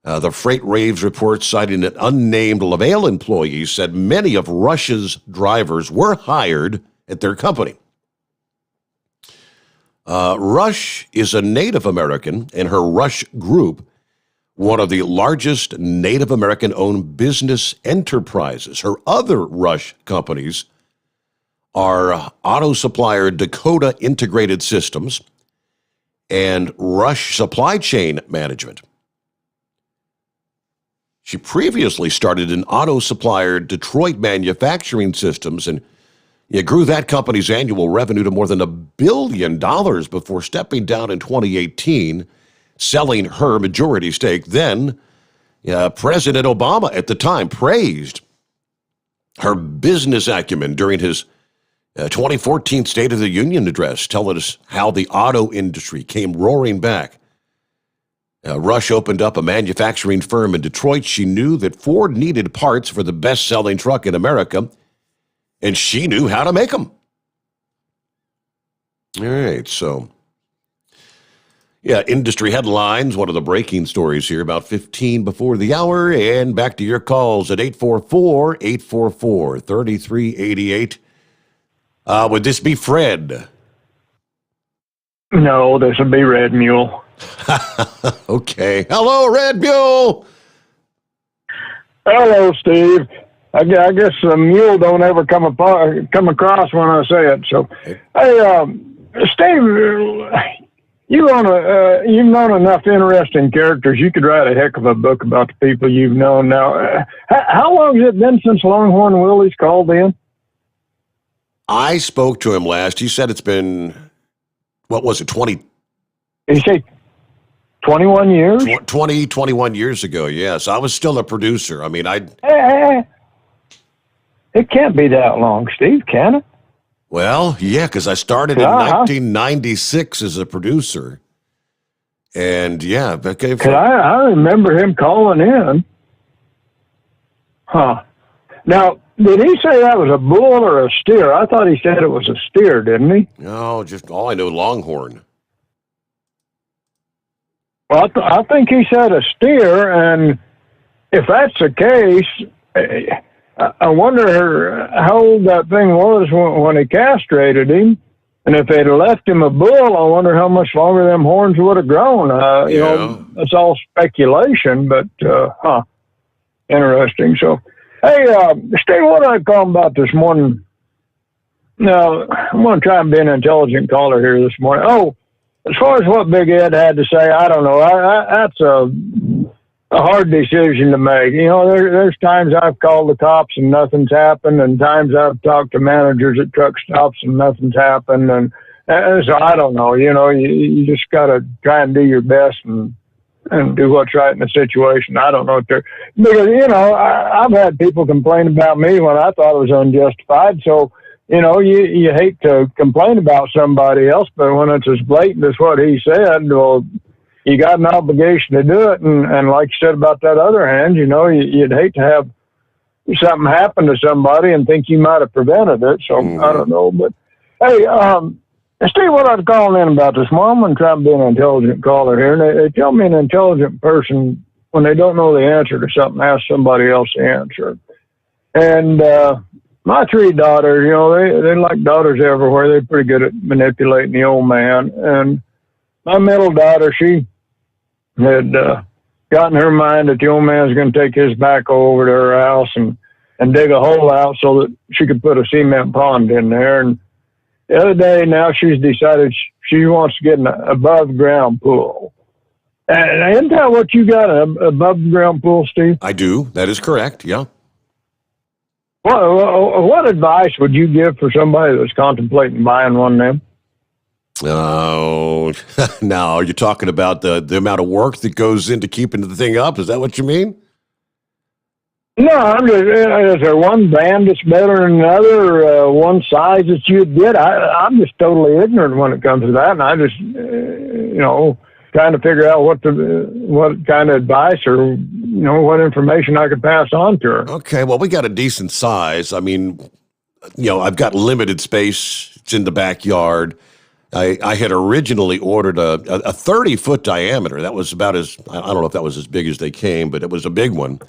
The FreightWaves report, citing an unnamed Laval employee, said many of Rush's drivers were hired at their company. Rush is a Native American, and her Rush Group, one of the largest Native American-owned business enterprises. Her other Rush companies are auto supplier Dakota Integrated Systems and Rush Supply Chain Management. She previously started an auto supplier Detroit Manufacturing Systems and grew that company's annual revenue to more than $1 billion before stepping down in 2018, selling her majority stake. Then, President Obama at the time praised her business acumen during his 2014 State of the Union address, telling us how the auto industry came roaring back. Rush opened up a manufacturing firm in Detroit. She knew that Ford needed parts for the best-selling truck in America, and she knew how to make them. All right, so, industry headlines, one of the breaking stories here, about 15 before the hour, and back to your calls at 844-844-3388. Would this be Fred? No, this would be Red Mule. Okay. Hello, Red Mule. Hello, Steve. I guess the mule don't ever come across when I say it. So, hey, Steve, you've known enough interesting characters. You could write a heck of a book about the people you've known. Now, how long has it been since Longhorn Willie's called in? I spoke to him last. He said it's been, what was it, 20? Did he say 21 years? 21 years ago, yes. I was still a producer. I mean, it can't be that long, Steve, can it? Well, yeah, because I started in 1996 as a producer. And, yeah. Because I remember him calling in. Huh. Now, did he say that was a bull or a steer? I thought he said it was a steer, didn't he? No, just all I know, Longhorn. Well, I think he said a steer, and if that's the case, I wonder how old that thing was when he castrated him. And if they'd left him a bull, I wonder how much longer them horns would have grown. You know, it's all speculation, but, interesting. So, hey, Steve, what did I call about this morning? Now, I'm going to try and be an intelligent caller here this morning. Oh, as far as what Big Ed had to say, I don't know. That's a hard decision to make. You know, there's times I've called the cops and nothing's happened, and times I've talked to managers at truck stops and nothing's happened. And so I don't know. You know, you just got to try and do your best and do what's right in the situation. I don't know if they're, because, you know, I've had people complain about me when I thought it was unjustified. So, you know, you hate to complain about somebody else, but when it's as blatant as what he said, well, you got an obligation to do it. And like you said about that other hand, you know, you'd hate to have something happen to somebody and think you might have prevented it. So I don't know. But hey, Steve, what I was calling in about this morning, I'm going to try to be an intelligent caller here. And they tell me an intelligent person, when they don't know the answer to something, ask somebody else the answer. And my 3 daughters, you know, they like daughters everywhere. They're pretty good at manipulating the old man. And my middle daughter, she had gotten her mind that the old man was going to take his backhoe over to her house and dig a hole out so that she could put a cement pond in there. And the other day now she's decided she wants to get an above ground pool. And isn't that what you got, an above ground pool, Steve? I do. That is correct. Yeah. What advice would you give for somebody that's contemplating buying one of them? Oh, now you're talking about the amount of work that goes into keeping the thing up. Is that what you mean? No, I'm just, is there one brand that's better than another, one size that you'd get? I'm just totally ignorant when it comes to that, and I just, you know, trying to figure out what kind of advice or, you know, what information I could pass on to her. Okay, well, we got a decent size. I mean, you know, I've got limited space. It's in the backyard. I had originally ordered a 30-foot diameter. That was about as, I don't know if that was as big as they came, but it was a big one.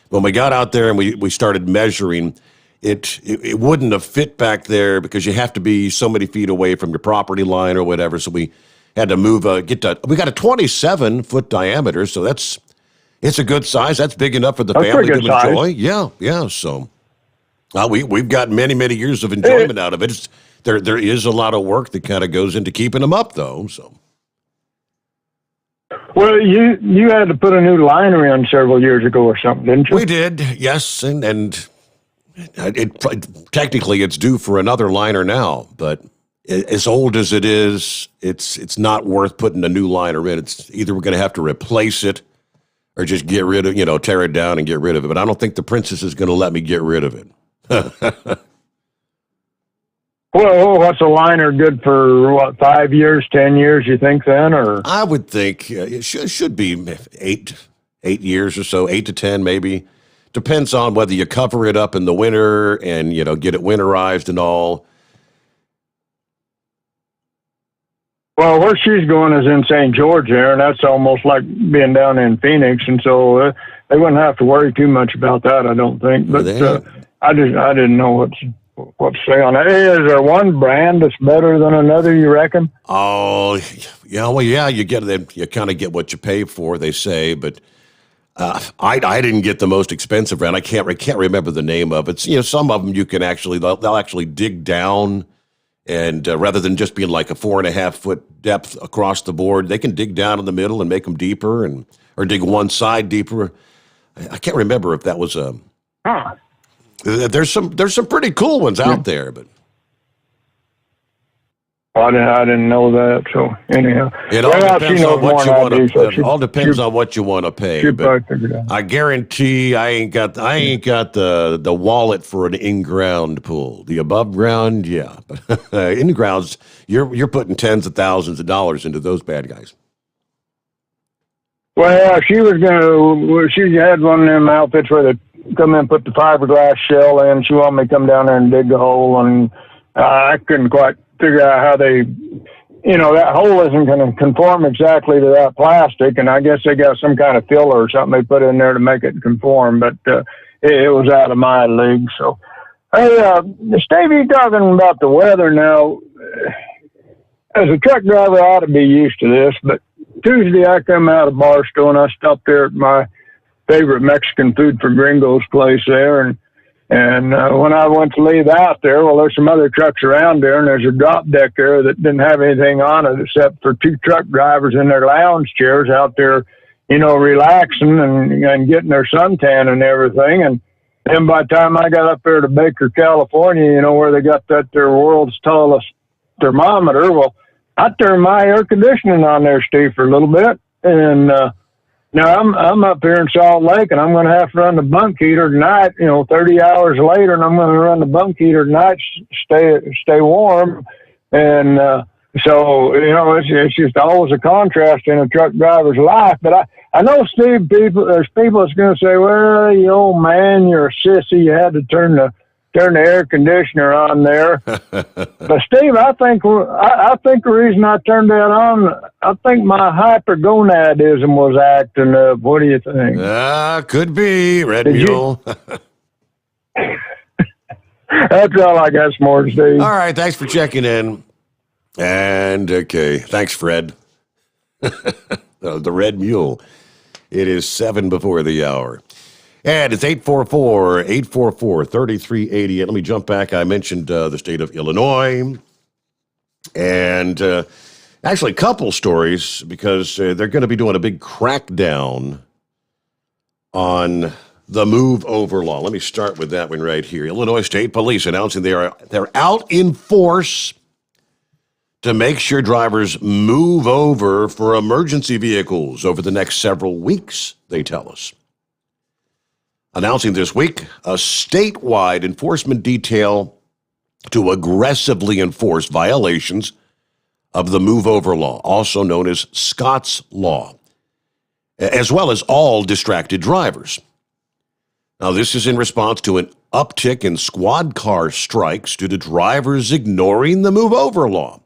When we got out there and we started measuring, it wouldn't have fit back there because you have to be so many feet away from your property line or whatever. So we had to move, we got a 27-foot diameter, so it's a good size. That's big enough for the family to enjoy. Yeah. So we've got many, many years of enjoyment out of it. There is a lot of work that kind of goes into keeping them up, though. So. Well, you had to put a new liner in several years ago or something, didn't you? We did, yes, and technically it's due for another liner now, but as old as it is, it's not worth putting a new liner in. It's either we're going to have to replace it or just get rid of, you know, tear it down and get rid of it. But I don't think the princess is going to let me get rid of it. Well, what's a liner good for, 5 years, 10 years, you think then? Or I would think it should be 8 years or so, 8 to 10 maybe. Depends on whether you cover it up in the winter and, you know, get it winterized and all. Well, where she's going is in St. George there, and that's almost like being down in Phoenix, and so they wouldn't have to worry too much about that, I don't think. But I didn't know what to say on that. Hey, is there one brand that's better than another, you reckon? Oh, yeah. Well, yeah, you kind of get what you pay for, they say. But I didn't get the most expensive brand. I can't remember the name of it. You know, some of them you can they'll actually dig down, and rather than just being like a 4.5 foot depth across the board, they can dig down in the middle and make them deeper, or dig one side deeper. I can't remember if that was a. There's some pretty cool ones out there, but I didn't know that. So anyhow, it all depends on what you want to. It all depends on what you want to pay. But I guarantee I ain't got the wallet for an in-ground pool. The above ground, yeah, but in grounds, you're putting tens of thousands of dollars into those bad guys. Well, she had one of them outfits where they come in and put the fiberglass shell in. She wanted me to come down there and dig the hole, and I couldn't quite figure out how they, you know, that hole isn't going to conform exactly to that plastic, and I guess they got some kind of filler or something they put in there to make it conform, but it was out of my league. So, hey, Stevie, talking about the weather now, as a truck driver, I ought to be used to this, but Tuesday I come out of Barstow and I stopped there at my favorite Mexican food for gringos place there, and And when I went to leave out there, well, there's some other trucks around there, and there's a drop deck there that didn't have anything on it except for two truck drivers in their lounge chairs out there, relaxing and getting their suntan and everything. And then by the time I got up there to Baker, California, where they got that their world's tallest thermometer, well, I turned my air conditioning on there, Steve, for a little bit. And now I'm up here in Salt Lake, and I'm going to have to run the bunk heater tonight, 30 hours later, and I'm going to run the bunk heater tonight, stay warm. And so, it's just always a contrast in a truck driver's life. But I know, Steve, there's people that's going to say, well, you old man, you're a sissy. You had to turn the air conditioner on there. But Steve, I think the reason I turned that on, I think my hypergonadism was acting up. What do you think? Could be, Red Mule. That's all I got, Smart Steve. All right, thanks for checking in. And, okay, thanks, Fred. The Red Mule. It is 7 before the hour. And it's 844-844-3380. Let me jump back. I mentioned the state of Illinois. And actually, a couple stories, because they're going to be doing a big crackdown on the move over law. Let me start with that one right here. Illinois State Police announcing they're out in force to make sure drivers move over for emergency vehicles over the next several weeks, they tell us. Announcing this week a statewide enforcement detail to aggressively enforce violations of the move over law, also known as Scott's Law, as well as all distracted drivers. Now, this is in response to an uptick in squad car strikes due to drivers ignoring the move over law.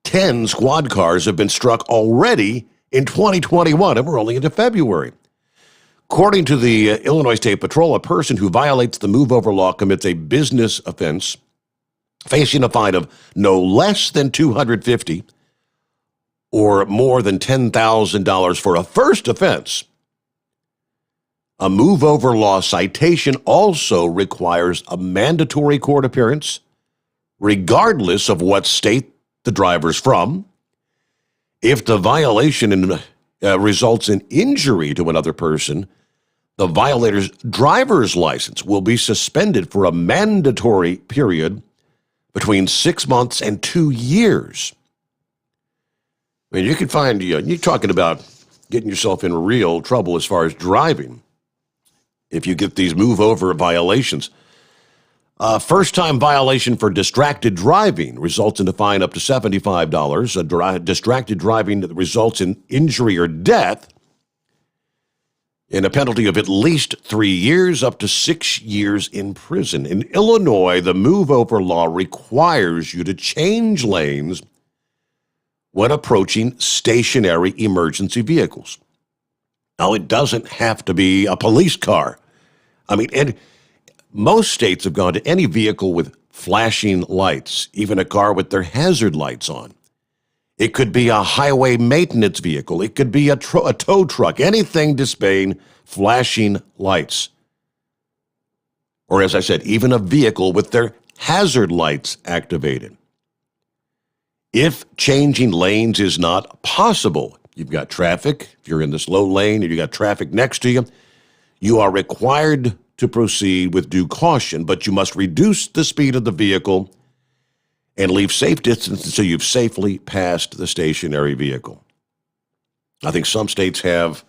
10 squad cars have been struck already in 2021, and we're only into February. According to the Illinois State Patrol, a person who violates the move over law commits a business offense, facing a fine of no less than $250 or more than $10,000 for a first offense. A move over law citation also requires a mandatory court appearance, regardless of what state the driver's from. If the violation results in injury to another person, the violator's driver's license will be suspended for a mandatory period between 6 months and 2 years. I mean, you can find, you're talking about getting yourself in real trouble as far as driving if you get these move over violations. First-time violation for distracted driving results in a fine up to $75. Distracted driving that results in injury or death in a penalty of at least 3 years up to 6 years in prison. In Illinois, the move over law requires you to change lanes when approaching stationary emergency vehicles. Now, it doesn't have to be a police car. I mean, and most states have gone to any vehicle with flashing lights, even a car with their hazard lights on. It could be a highway maintenance vehicle. It could be a tow truck, anything displaying flashing lights. Or, as I said, even a vehicle with their hazard lights activated. If changing lanes is not possible, you've got traffic, if you're in the slow lane and you got traffic next to you, you are required to proceed with due caution, but you must reduce the speed of the vehicle and leave safe distance until you've safely passed the stationary vehicle. I think some states have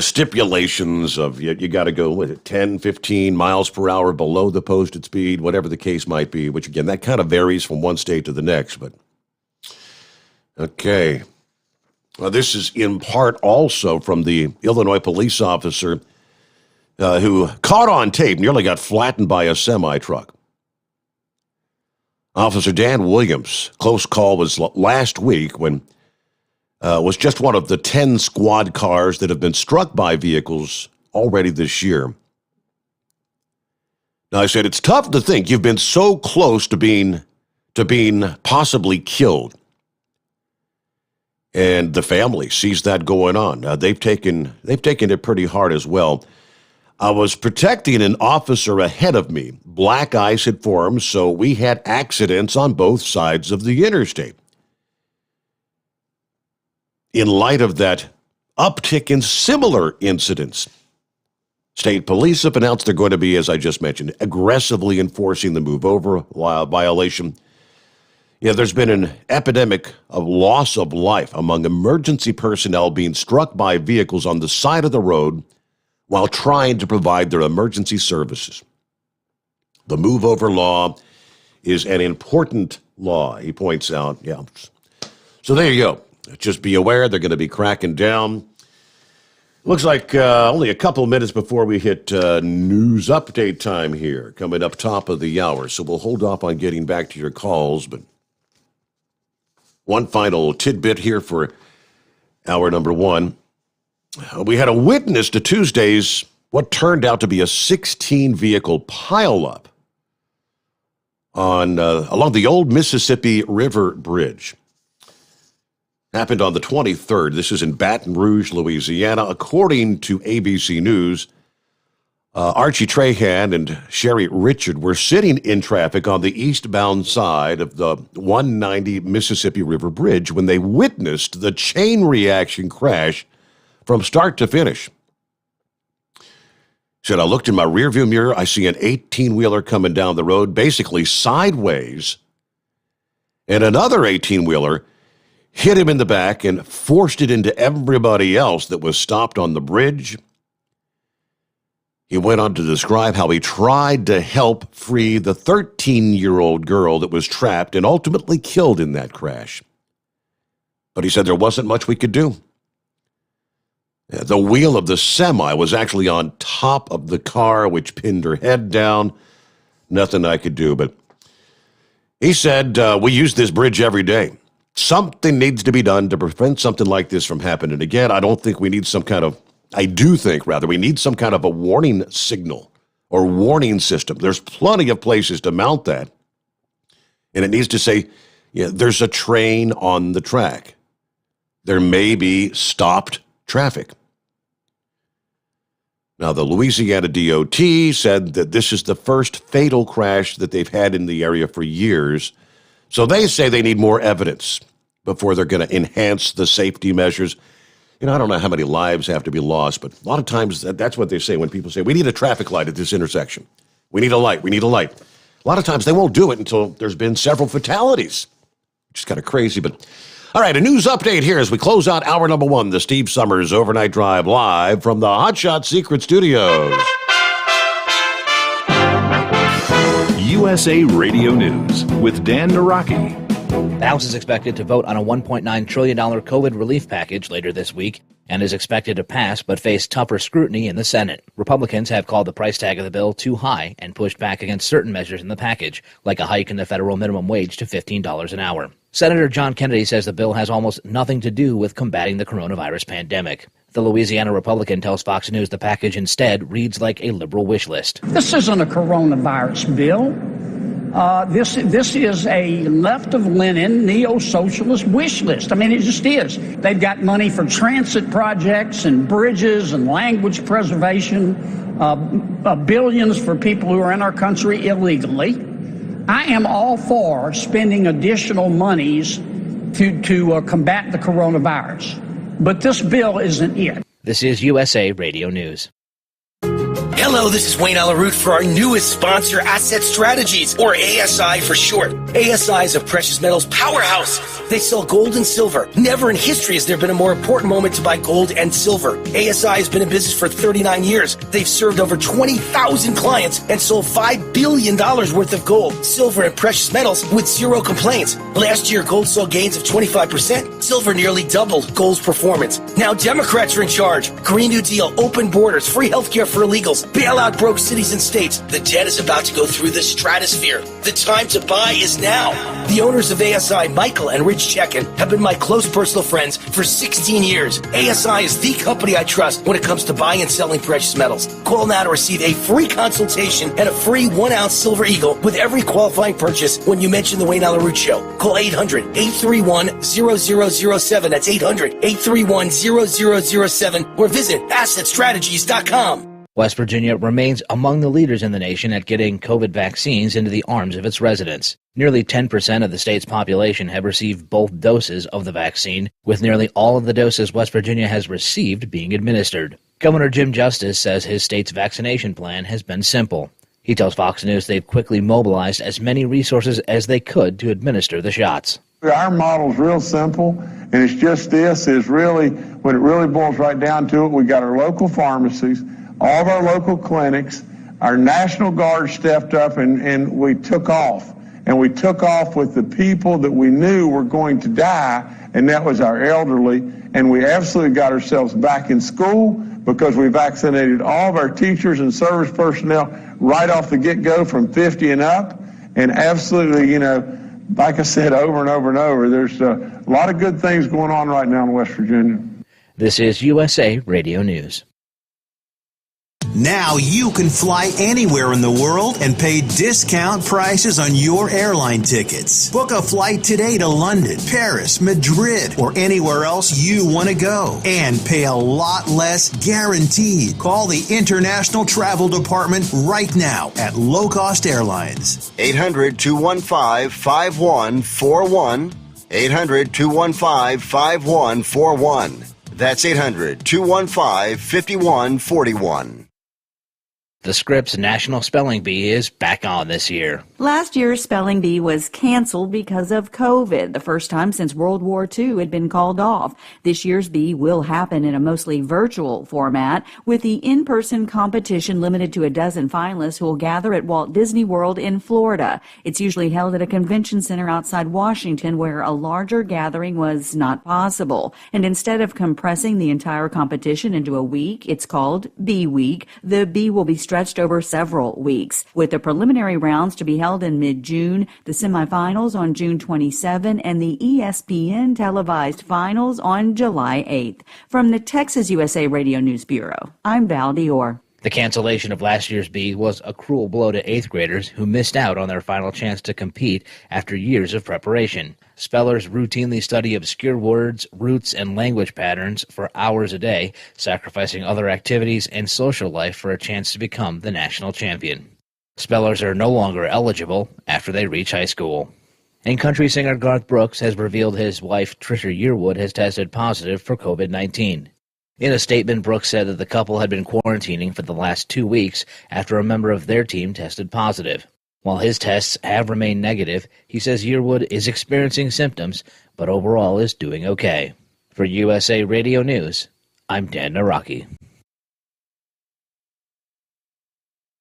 stipulations of you got to go with 10, 15 miles per hour below the posted speed, whatever the case might be, which again, that kind of varies from one state to the next. But okay. Well, this is in part also from the Illinois police officer who caught on tape, nearly got flattened by a semi-truck. Officer Dan Williams, close call was last week when was just one of the 10 squad cars that have been struck by vehicles already this year. Now, I said, it's tough to think you've been so close to being possibly killed. And the family sees that going on. They've taken it pretty hard as well. I was protecting an officer ahead of me. Black ice had formed, so we had accidents on both sides of the interstate. In light of that uptick in similar incidents, state police have announced they're going to be, as I just mentioned, aggressively enforcing the move over violation. Yeah, there's been an epidemic of loss of life among emergency personnel being struck by vehicles on the side of the road while trying to provide their emergency services. The move over law is an important law, he points out. Yeah. So there you go. Just be aware they're going to be cracking down. Looks like only a couple minutes before we hit news update time here, coming up top of the hour. So we'll hold off on getting back to your calls. But one final tidbit here for hour number one. We had a witness to Tuesday's what turned out to be a 16-vehicle pileup on along the old Mississippi River Bridge. Happened on the 23rd. This is in Baton Rouge, Louisiana. According to ABC News, Archie Trahan and Sherry Richard were sitting in traffic on the eastbound side of the 190 Mississippi River Bridge when they witnessed the chain reaction crash from start to finish. Said, I looked in my rearview mirror. I see an 18-wheeler coming down the road, basically sideways, and another 18-wheeler hit him in the back and forced it into everybody else that was stopped on the bridge. He went on to describe how he tried to help free the 13-year-old girl that was trapped and ultimately killed in that crash. But he said there wasn't much we could do. The wheel of the semi was actually on top of the car, which pinned her head down. Nothing I could do. But he said, we use this bridge every day. Something needs to be done to prevent something like this from happening again. I do think we need some kind of a warning signal or warning system. There's plenty of places to mount that. And it needs to say, yeah, there's a train on the track. There may be stopped traffic. Now, the Louisiana DOT said that this is the first fatal crash that they've had in the area for years. So they say they need more evidence before they're going to enhance the safety measures. You know, I don't know how many lives have to be lost, but a lot of times that's what they say when people say, we need a traffic light at this intersection. We need a light. We need a light. A lot of times they won't do it until there's been several fatalities, which is kind of crazy. But all right, a news update here as we close out hour number one, the Steve Sommers Overnight Drive live from the Hot Shot Secret Studios. USA Radio News with Dan Naraki. The House is expected to vote on a $1.9 trillion COVID relief package later this week and is expected to pass but face tougher scrutiny in the Senate. Republicans have called the price tag of the bill too high and pushed back against certain measures in the package, like a hike in the federal minimum wage to $15 an hour. Senator John Kennedy says the bill has almost nothing to do with combating the coronavirus pandemic. The Louisiana Republican tells Fox News the package instead reads like a liberal wish list. This isn't a coronavirus bill. This is a left of Lenin neo-socialist wish list. I mean, it just is. They've got money for transit projects and bridges and language preservation, billions for people who are in our country illegally. I am all for spending additional monies to combat the coronavirus, but this bill isn't it. This is USA Radio News. Hello, this is Wayne Alaroot for our newest sponsor, Asset Strategies, or ASI for short. ASI is a precious metals powerhouse. They sell gold and silver. Never in history has there been a more important moment to buy gold and silver. ASI has been in business for 39 years. They've served over 20,000 clients and sold $5 billion worth of gold, silver, and precious metals with zero complaints. Last year, gold saw gains of 25%. Silver nearly doubled gold's performance. Now Democrats are in charge. Green New Deal, open borders, free healthcare for illegals, bailout broke cities and states. The debt is about to go through the stratosphere. The time to buy is now. The owners of ASI, Michael and Rich Chekin, have been my close personal friends for 16 years. ASI is the company I trust when it comes to buying and selling precious metals. Call now to receive a free consultation and a free 1-ounce silver eagle with every qualifying purchase when you mention the Wayne Alaroot Show. Call 800-831-0007. That's 800-831-0007 or visit AssetStrategies.com. West Virginia remains among the leaders in the nation at getting COVID vaccines into the arms of its residents. Nearly 10% of the state's population have received both doses of the vaccine, with nearly all of the doses West Virginia has received being administered. Governor Jim Justice says his state's vaccination plan has been simple. He tells Fox News they've quickly mobilized as many resources as they could to administer the shots. Our model's real simple, and it's just this, is really, when it really boils right down to it, we got our local pharmacies, all of our local clinics, our National Guard stepped up, and we took off. And we took off with the people that we knew were going to die, and that was our elderly. And we absolutely got ourselves back in school because we vaccinated all of our teachers and service personnel right off the get-go from 50 and up. And absolutely, like I said over and over and over, there's a lot of good things going on right now in West Virginia. This is USA Radio News. Now you can fly anywhere in the world and pay discount prices on your airline tickets. Book a flight today to London, Paris, Madrid, or anywhere else you want to go and pay a lot less guaranteed. Call the International Travel Department right now at Low Cost Airlines. 800-215-5141. 800-215-5141. That's 800-215-5141. The Scripps National Spelling Bee is back on this year. Last year's Spelling Bee was canceled because of COVID, the first time since World War II had been called off. This year's bee will happen in a mostly virtual format, with the in-person competition limited to a dozen finalists who will gather at Walt Disney World in Florida. It's usually held at a convention center outside Washington, where a larger gathering was not possible. And instead of compressing the entire competition into a week, it's called Bee Week. The bee will be stretched over several weeks, with the preliminary rounds to be held in mid-June, the semifinals on June 27, and the ESPN televised finals on July 8th. From the Texas USA Radio News Bureau, I'm Val Dior. The cancellation of last year's bee was a cruel blow to 8th graders who missed out on their final chance to compete after years of preparation. Spellers routinely study obscure words, roots, and language patterns for hours a day, sacrificing other activities and social life for a chance to become the national champion. Spellers are no longer eligible after they reach high school. And country singer Garth Brooks has revealed his wife Trisha Yearwood has tested positive for COVID-19. In a statement, Brooks said that the couple had been quarantining for the last 2 weeks after a member of their team tested positive. While his tests have remained negative, he says Yearwood is experiencing symptoms, but overall is doing okay. For USA Radio News, I'm Dan Naraki.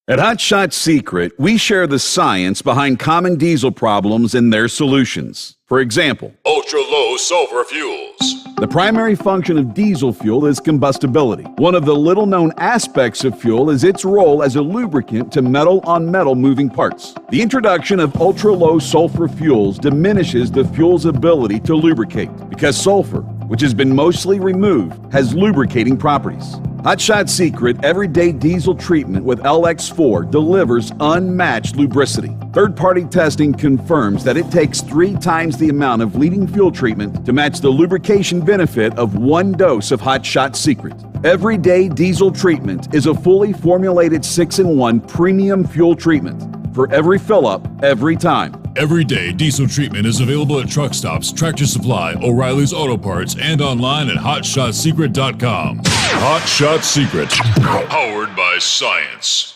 At Hot Shot Secret, we share the science behind common diesel problems and their solutions. For example, ultra-low sulfur fuels. The primary function of diesel fuel is combustibility. One of the little-known aspects of fuel is its role as a lubricant to metal-on-metal moving parts. The introduction of ultra-low sulfur fuels diminishes the fuel's ability to lubricate because sulfur, which has been mostly removed, has lubricating properties. Hot Shot Secret Everyday Diesel Treatment with LX4 delivers unmatched lubricity. Third-party testing confirms that it takes 3 times the amount of leading fuel treatment to match the lubrication benefit of 1 dose of Hot Shot Secret. Everyday Diesel Treatment is a fully formulated 6-in-1 premium fuel treatment for every fill-up, every time. Everyday Diesel Treatment is available at truck stops, Tractor Supply, O'Reilly's Auto Parts, and online at HotShotSecret.com. Hot Shot Secret, powered by science.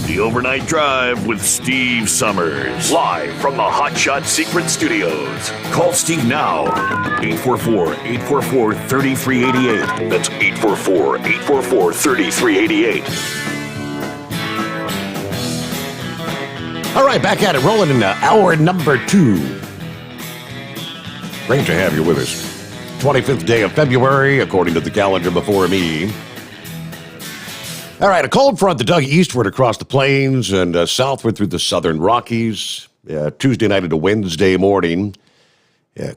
The Overnight Drive with Steve Summers. Live from the Hot Shot Secret Studios. Call Steve now. 844-844-3388. That's 844-844-3388. All right, back at it, rolling into hour number 2. Great to have you with us. 25th day of February, according to the calendar before me. All right, a cold front that dug eastward across the plains and southward through the southern Rockies. Tuesday night into Wednesday morning.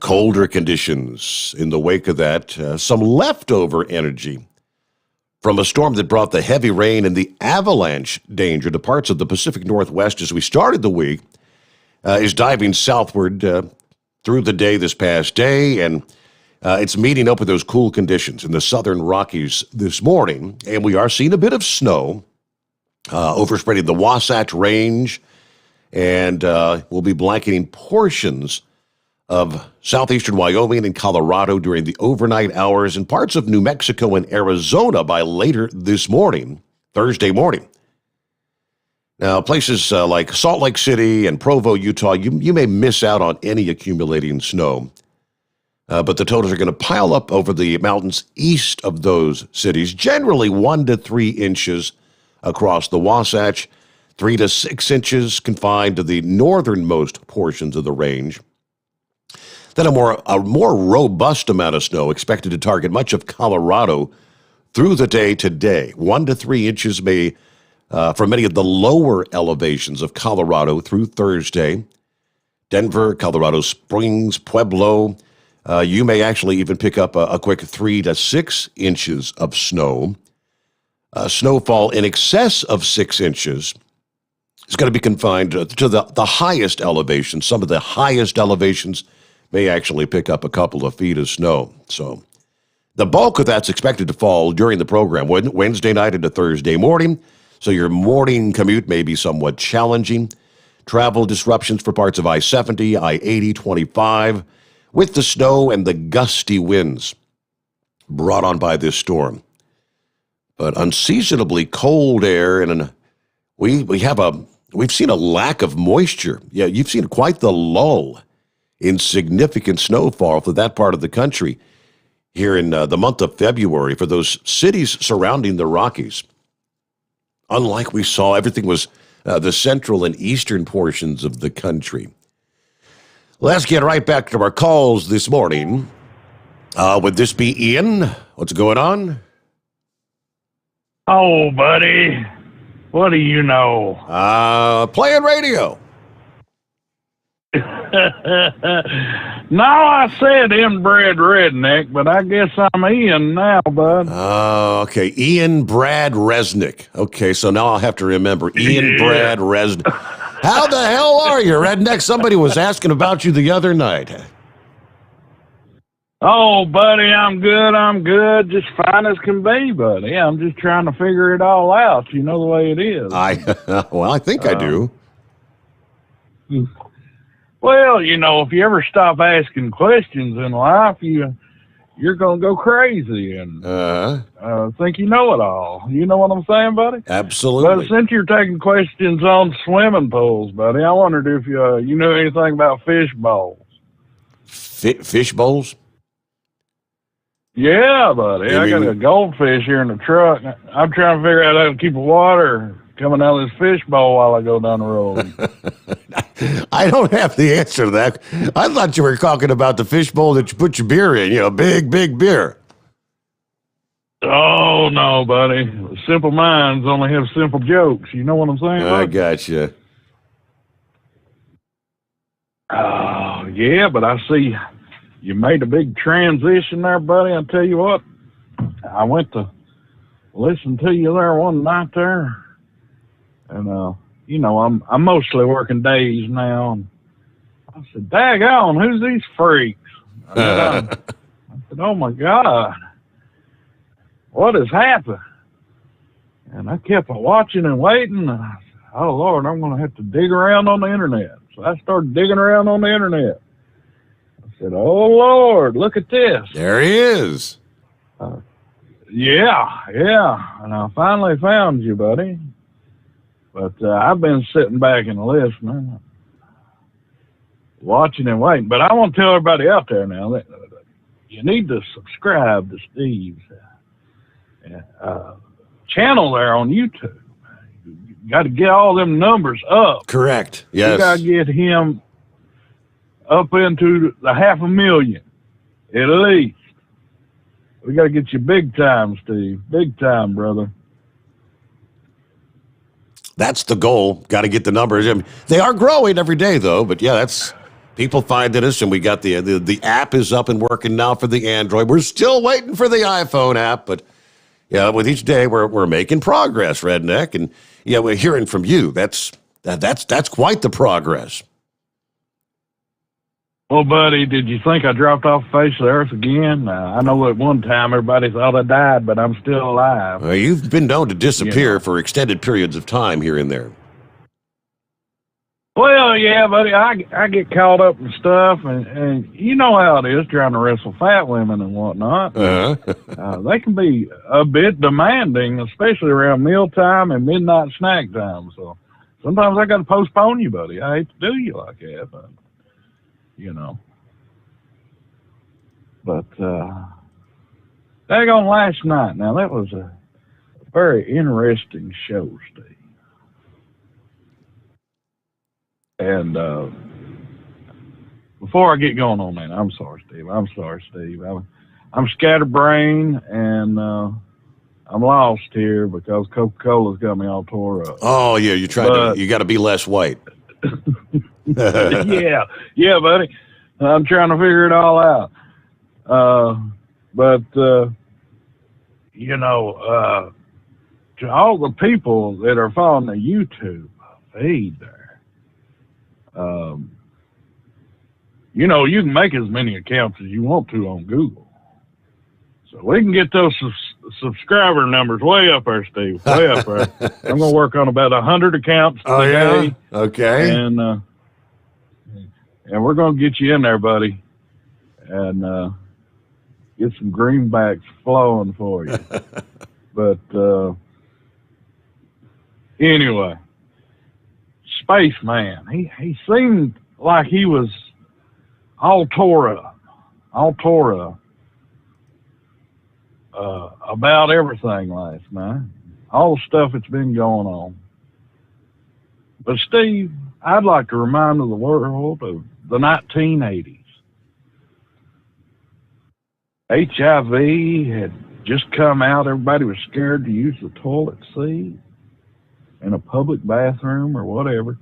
Colder conditions in the wake of that. Some leftover energy from a storm that brought the heavy rain and the avalanche danger to parts of the Pacific Northwest as we started the week, is diving southward through the day this past day. And It's meeting up with those cool conditions in the southern Rockies this morning, and we are seeing a bit of snow overspreading the Wasatch Range, and we'll be blanketing portions of southeastern Wyoming and Colorado during the overnight hours and parts of New Mexico and Arizona by later this morning, Thursday morning. Now, places like Salt Lake City and Provo, Utah, you may miss out on any accumulating snow, but the totals are going to pile up over the mountains east of those cities, generally 1 to 3 inches across the Wasatch, 3 to 6 inches confined to the northernmost portions of the range. Then a more robust amount of snow expected to target much of Colorado through the day today. 1 to 3 inches may for many of the lower elevations of Colorado through Thursday. Denver, Colorado Springs, Pueblo, you may actually even pick up a quick 3 to 6 inches of snow. Snowfall in excess of 6 inches is going to be confined to the highest elevations. Some of the highest elevations may actually pick up a couple of feet of snow. So the bulk of that's expected to fall during the program, Wednesday night into Thursday morning. So your morning commute may be somewhat challenging. Travel disruptions for parts of I-70, I-80, 25, with the snow and the gusty winds brought on by this storm. But unseasonably cold air, and we've seen a lack of moisture. Yeah, you've seen quite the lull in significant snowfall for that part of the country here in the month of February for those cities surrounding the Rockies. Unlike we saw, everything was the central and eastern portions of the country. Let's get right back to our calls this morning. Would this be Ian? What's going on? Oh, buddy, what do you know? Playing radio. No, I said inbred redneck, but I guess I'm Ian now, bud. Okay, Ian Brad Resnick. Okay, so now I'll have to remember Ian Brad Resnick. How the hell are you, redneck? Somebody was asking about you the other night. Oh, buddy, I'm good. Just fine as can be, buddy. I'm just trying to figure it all out. You know the way it is. I think I do. Well, you know, if you ever stop asking questions in life, you're going to go crazy and think you know it all. You know what I'm saying, buddy? Absolutely. But since you're taking questions on swimming pools, buddy, I wondered if you knew anything about fish bowls. Fish bowls? Yeah, buddy. I got a goldfish here in the truck. I'm trying to figure out how to keep the water coming out of this fish bowl while I go down the road. I don't have the answer to that. I thought you were talking about the fish bowl that you put your beer in, big beer. Oh, no, buddy. Simple minds only have simple jokes. You know what I'm saying? I gotcha. Oh, yeah, but I see you made a big transition there, buddy. I'll tell you what, I went to listen to you there one night there, and, you know, I'm mostly working days now. And I said, daggone, who's these freaks? I said, oh, my God, what has happened? And I kept watching and waiting. And I said, oh, Lord, I'm going to have to dig around on the internet. So I started digging around on the internet. I said, oh, Lord, look at this. There he is. Yeah. And I finally found you, buddy. But I've been sitting back and listening, watching and waiting. But I want to tell everybody out there now that you need to subscribe to Steve's channel there on YouTube. You got to get all them numbers up. Correct. Yes. You got to get him up into the 500,000 at least. We got to get you big time, Steve. Big time, brother. That's the goal. Got to get the numbers. I mean, they are growing every day, though. But yeah, that's people finding us, and we got the app is up and working now for the Android. We're still waiting for the iPhone app, but yeah, with each day we're making progress, redneck, and yeah, we're hearing from you. That's quite the progress. Well, buddy, did you think I dropped off the face of the earth again? I know at one time everybody thought I died, but I'm still alive. You've been known to disappear for extended periods of time here and there. Well, yeah, buddy, I get caught up in stuff, and you know how it is trying to wrestle fat women and whatnot. They can be a bit demanding, especially around mealtime and midnight snack time. So sometimes I got to postpone you, buddy. I hate to do you like that, but, you know. But, daggone last night, now that was a very interesting show, Steve. And before I get going on that, I'm sorry, Steve. I'm scatterbrained, and I'm lost here because Coca-Cola's got me all tore up. Oh, yeah, you got to be less white. yeah, buddy. I'm trying to figure it all out. To all the people that are following the YouTube feed there, you can make as many accounts as you want to on Google. So we can get those subscriber numbers way up there, Steve. Way up there. I'm going to work on about 100 accounts today. Yeah? Okay. And we're going to get you in there, buddy. And get some greenbacks flowing for you. But anyway, Spaceman, he seemed like he was all tore up about everything last night, all the stuff that's been going on. But Steve, I'd like to remind the world of the 1980s. HIV had just come out. Everybody was scared to use the toilet seat in a public bathroom or whatever.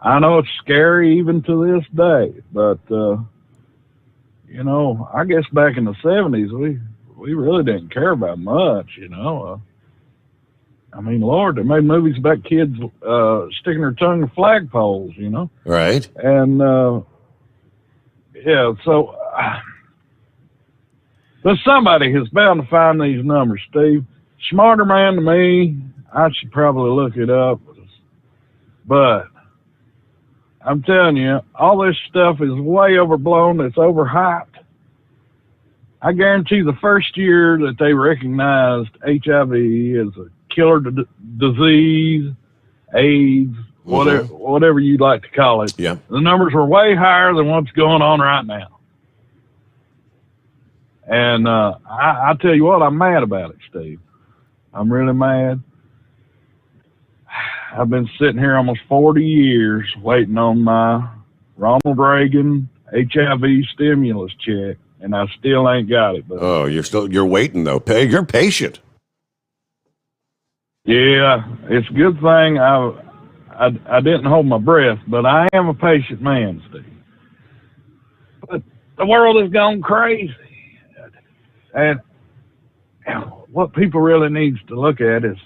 I know it's scary even to this day, but, I guess back in the 70s, we really didn't care about much, I mean, Lord, they made movies about kids sticking their tongue in flagpoles, Right. And, but somebody is bound to find these numbers, Steve. Smarter man than me, I should probably look it up. But I'm telling you, all this stuff is way overblown. It's overhyped. I guarantee the first year that they recognized HIV as a killer disease, AIDS, whatever you'd like to call it, yeah, the numbers were way higher than what's going on right now. And I tell you what, I'm mad about it, Steve. I'm really mad. I've been sitting here almost 40 years waiting on my Ronald Reagan HIV stimulus check, and I still ain't got it. But you're waiting though. You're patient. Yeah, it's a good thing I didn't hold my breath, but I am a patient man, Steve. But the world has gone crazy. And what people really needs to look at is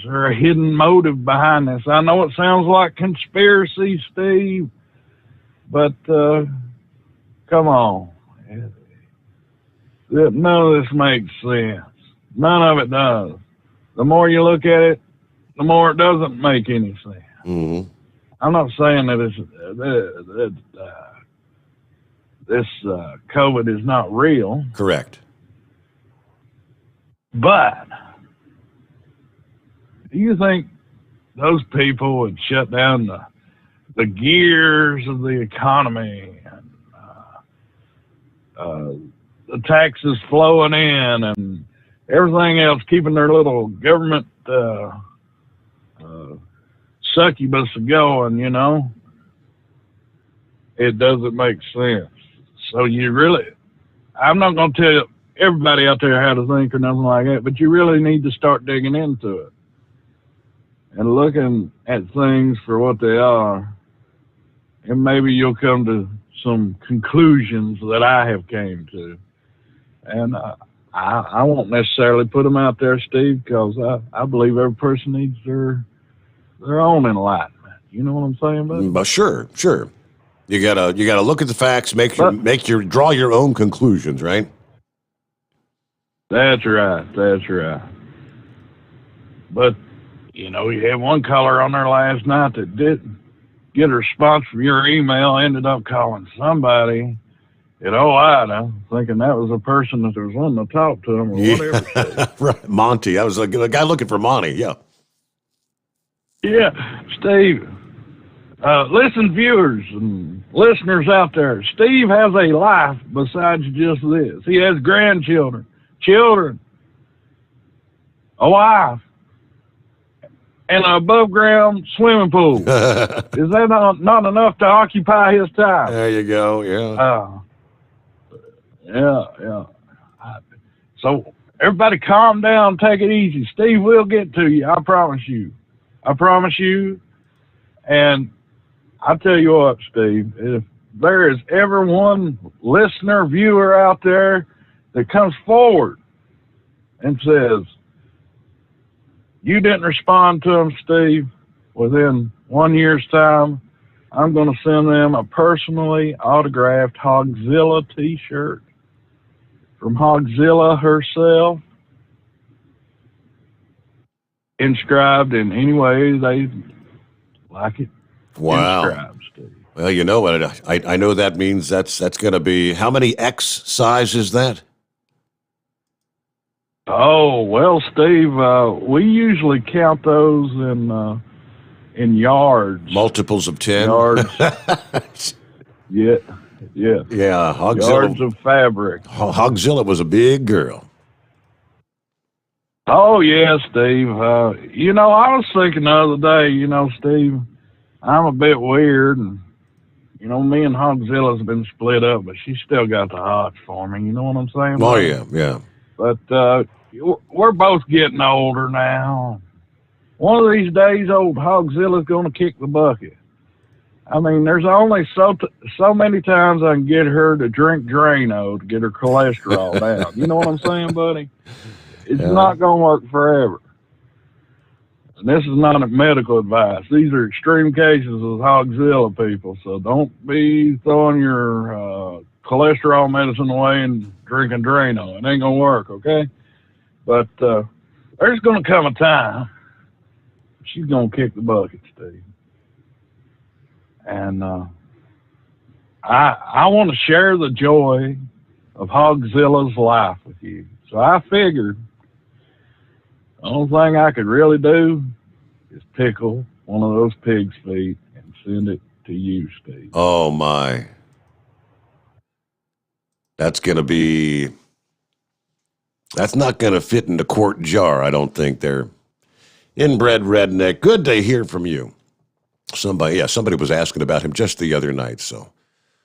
there a hidden motive behind this? I know it sounds like conspiracy, Steve, but come on. None of this makes sense. None of it does. The more you look at it, the more it doesn't make any sense. Mm-hmm. I'm not saying that this COVID is not real. Correct. But do you think those people would shut down the gears of the economy and the taxes flowing in and everything else, keeping their little government succubus going, It doesn't make sense. So I'm not going to tell everybody out there how to think or nothing like that, but you really need to start digging into it and looking at things for what they are, and maybe you'll come to some conclusions that I have came to. And I won't necessarily put them out there, Steve, because I believe every person needs their own enlightenment. You know what I'm saying, buddy? Sure. You gotta look at the facts, draw your own conclusions, right? That's right. That's right. But, you had one caller on there last night that didn't get a response from your email, ended up calling somebody at OIDA, thinking that was a person that was wanting to talk to him or whatever. Right. Monty. I was a guy looking for Monty, yeah. Yeah, Steve. Listen, viewers and listeners out there, Steve has a life besides just this. He has grandchildren, children, a wife, and an above-ground swimming pool. Is that not enough to occupy his time? There you go, yeah. Yeah. So, everybody calm down, take it easy. Steve will get to you, I promise you. And I tell you what, Steve, if there is ever one listener, viewer out there that comes forward and says, you didn't respond to them, Steve, within 1 year's time, I'm going to send them a personally autographed Hogzilla t-shirt from Hogzilla herself, inscribed in any way they like it. Wow. Inscribed, Steve. Well, you know what? I know that means that's going to be, how many X size is that? Oh, well, Steve, we usually count those in yards. Multiples of 10? Yards. Yeah. Yeah, Hogzilla. Yards of fabric. Hogzilla was a big girl. Oh, yeah, Steve. I was thinking the other day, Steve, I'm a bit weird, and, me and Hogzilla's been split up, but she still got the hots for me. You know what I'm saying? Oh, yeah. But we're both getting older now. One of these days, old Hogzilla's going to kick the bucket. I mean, there's only so many times I can get her to drink Drano to get her cholesterol down. You know what I'm saying, buddy? It's not going to work forever. And this is not a medical advice. These are extreme cases of Hogzilla, people. So don't be throwing your cholesterol medicine away and drinking Drano. It ain't going to work, okay? But there's going to come a time she's going to kick the bucket, Steve. And I want to share the joy of Hogzilla's life with you. So I figured the only thing I could really do is tickle one of those pig's feet and send it to you, Steve. Oh, my. That's not going to fit in the quart jar, I don't think. They're inbred redneck. Good to hear from you. Somebody was asking about him just the other night. So,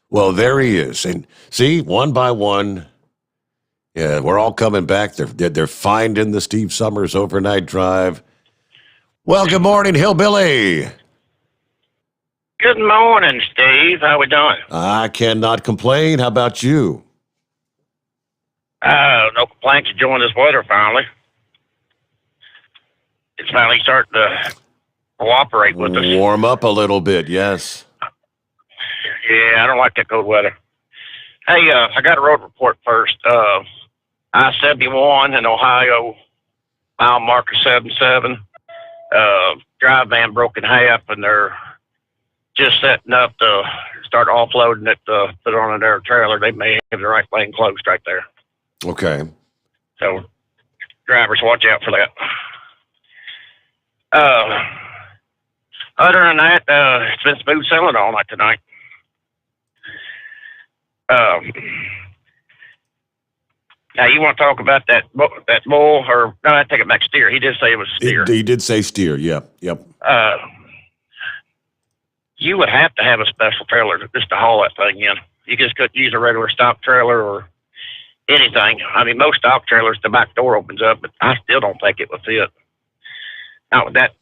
well, there he is. And see, one by one, yeah, we're all coming back. They're finding the Steve Sommers overnight drive. Well, good morning, Hillbilly. Good morning, Steve. How we doing? I cannot complain. How about you? No complaints. Enjoying this weather finally. It's finally starting to cooperate with us. Warm up a little bit, yes. Yeah, I don't like that cold weather. Hey, I got a road report first. I-71 in Ohio, mile marker 77. Drive van broke in half, and they're just setting up to start offloading it to put it on their trailer. They may have the right lane closed right there. Okay. So, drivers, watch out for that. Other than that, it's been smooth sailing all night tonight. Now, you want to talk about that bull, or no? I take it back. Steer. He did say it was steer. He did say steer. Yeah. Yep. You would have to have a special trailer just to haul that thing in. You just couldn't use a regular stock trailer or anything. I mean, most stock trailers, the back door opens up, but I still don't think it would fit. Now, that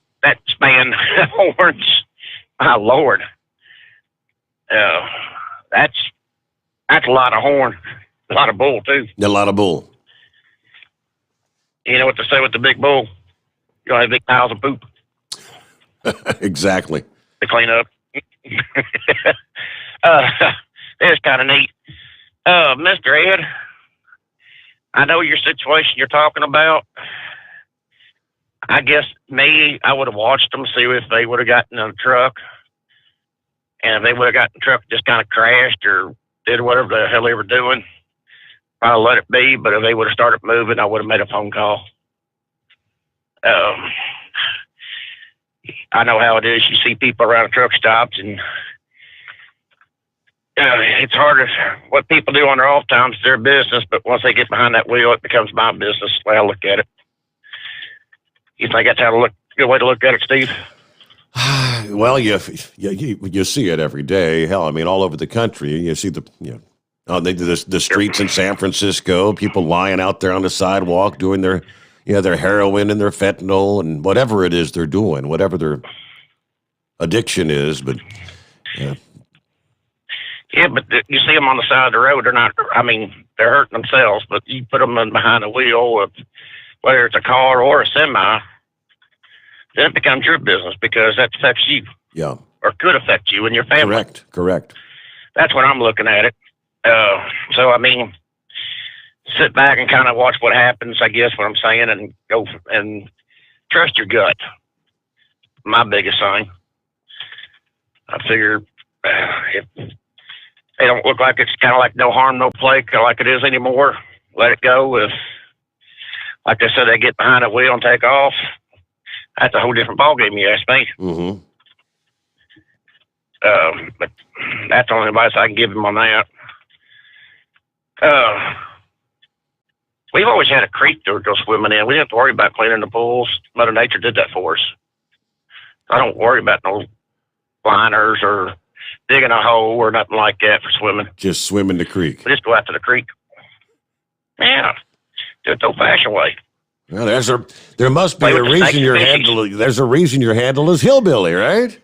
span horns, my Lord, that's a lot of horn, a lot of bull too. A lot of bull. You know what they say with the big bull? You have big piles of poop. Exactly. To clean up. it's kind of neat. Mr. Ed, I know your situation you're talking about. I guess I would have watched them, see if they would have gotten in a truck. And if they would have gotten in the truck, just kind of crashed or did whatever the hell they were doing, I'd let it be. But if they would have started moving, I would have made a phone call. I know how it is. You see people around truck stops, and it's hard to, what people do on their off times is their business, but once they get behind that wheel, it becomes my business, the way I look at it. You think that's good way to look at it, Steve? Well, you see it every day. Hell, I mean, all over the country, you see the streets in San Francisco, people lying out there on the sidewalk doing their heroin and their fentanyl and whatever it is they're doing, whatever their addiction is. But yeah, but you see them on the side of the road. They're not. I mean, they're hurting themselves. But you put them in behind the wheel of whether it's a car or a semi, then it becomes your business because that affects you. Yeah. Or could affect you and your family. Correct. That's when I'm looking at it. So, I mean, sit back and kind of watch what happens, I guess what I'm saying, and go and trust your gut. My biggest thing. I figure if they don't look like it's kind of like no harm, no play, like it is anymore, let it go. If, like they said, they get behind a wheel and take off, that's a whole different ballgame, you ask me. Mm-hmm. But that's the only advice I can give him on that. We've always had a creek to go swimming in. We didn't have to worry about cleaning the pools. Mother Nature did that for us. I don't worry about no liners or digging a hole or nothing like that for swimming. Just swim in the creek. We just go out to the creek. Yeah, do it the old-fashioned way. Well, there must be a reason your handle. There's a reason your handle is Hillbilly, right?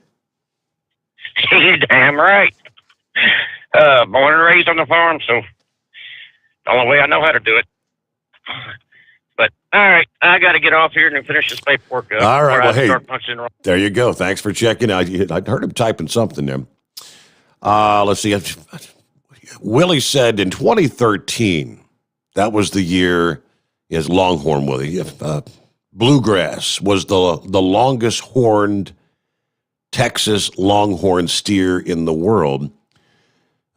You're damn right. Born and raised on the farm, so the only way I know how to do it. But all right, I got to get off here and finish this paperwork up. All right, well, hey, there you go. go. Thanks for checking out. I heard him typing something there. Let's see. Willie said in 2013, that was the year. Is Longhorn Willie. Bluegrass was the longest horned Texas Longhorn steer in the world,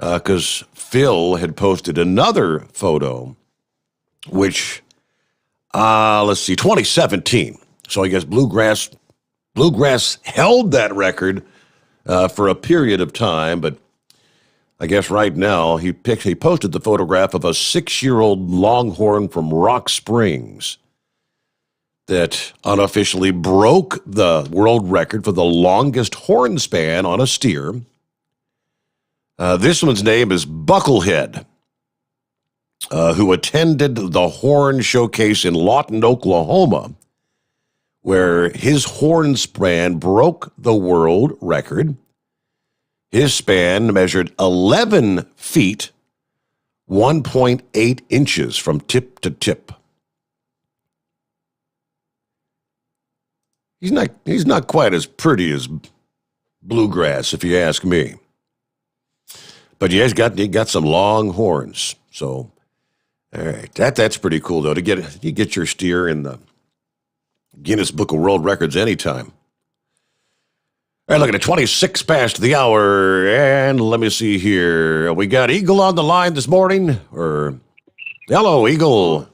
because Phil had posted another photo, which, let's see, 2017. So I guess Bluegrass held that record for a period of time, but I guess right now he posted the photograph of a 6-year-old Longhorn from Rock Springs that unofficially broke the world record for the longest horn span on a steer. This one's name is Bucklehead, who attended the horn showcase in Lawton, Oklahoma, where his horn span broke the world record. His span measured 11 feet, 1.8 inches from tip to tip. He's not quite as pretty as Bluegrass, if you ask me. But yeah, he got some long horns. So, all right, that's pretty cool though. You get your steer in the Guinness Book of World Records anytime. All right, look at it, 26 past the hour, and let me see here. We got Eagle on the line this morning, or hello, Eagle.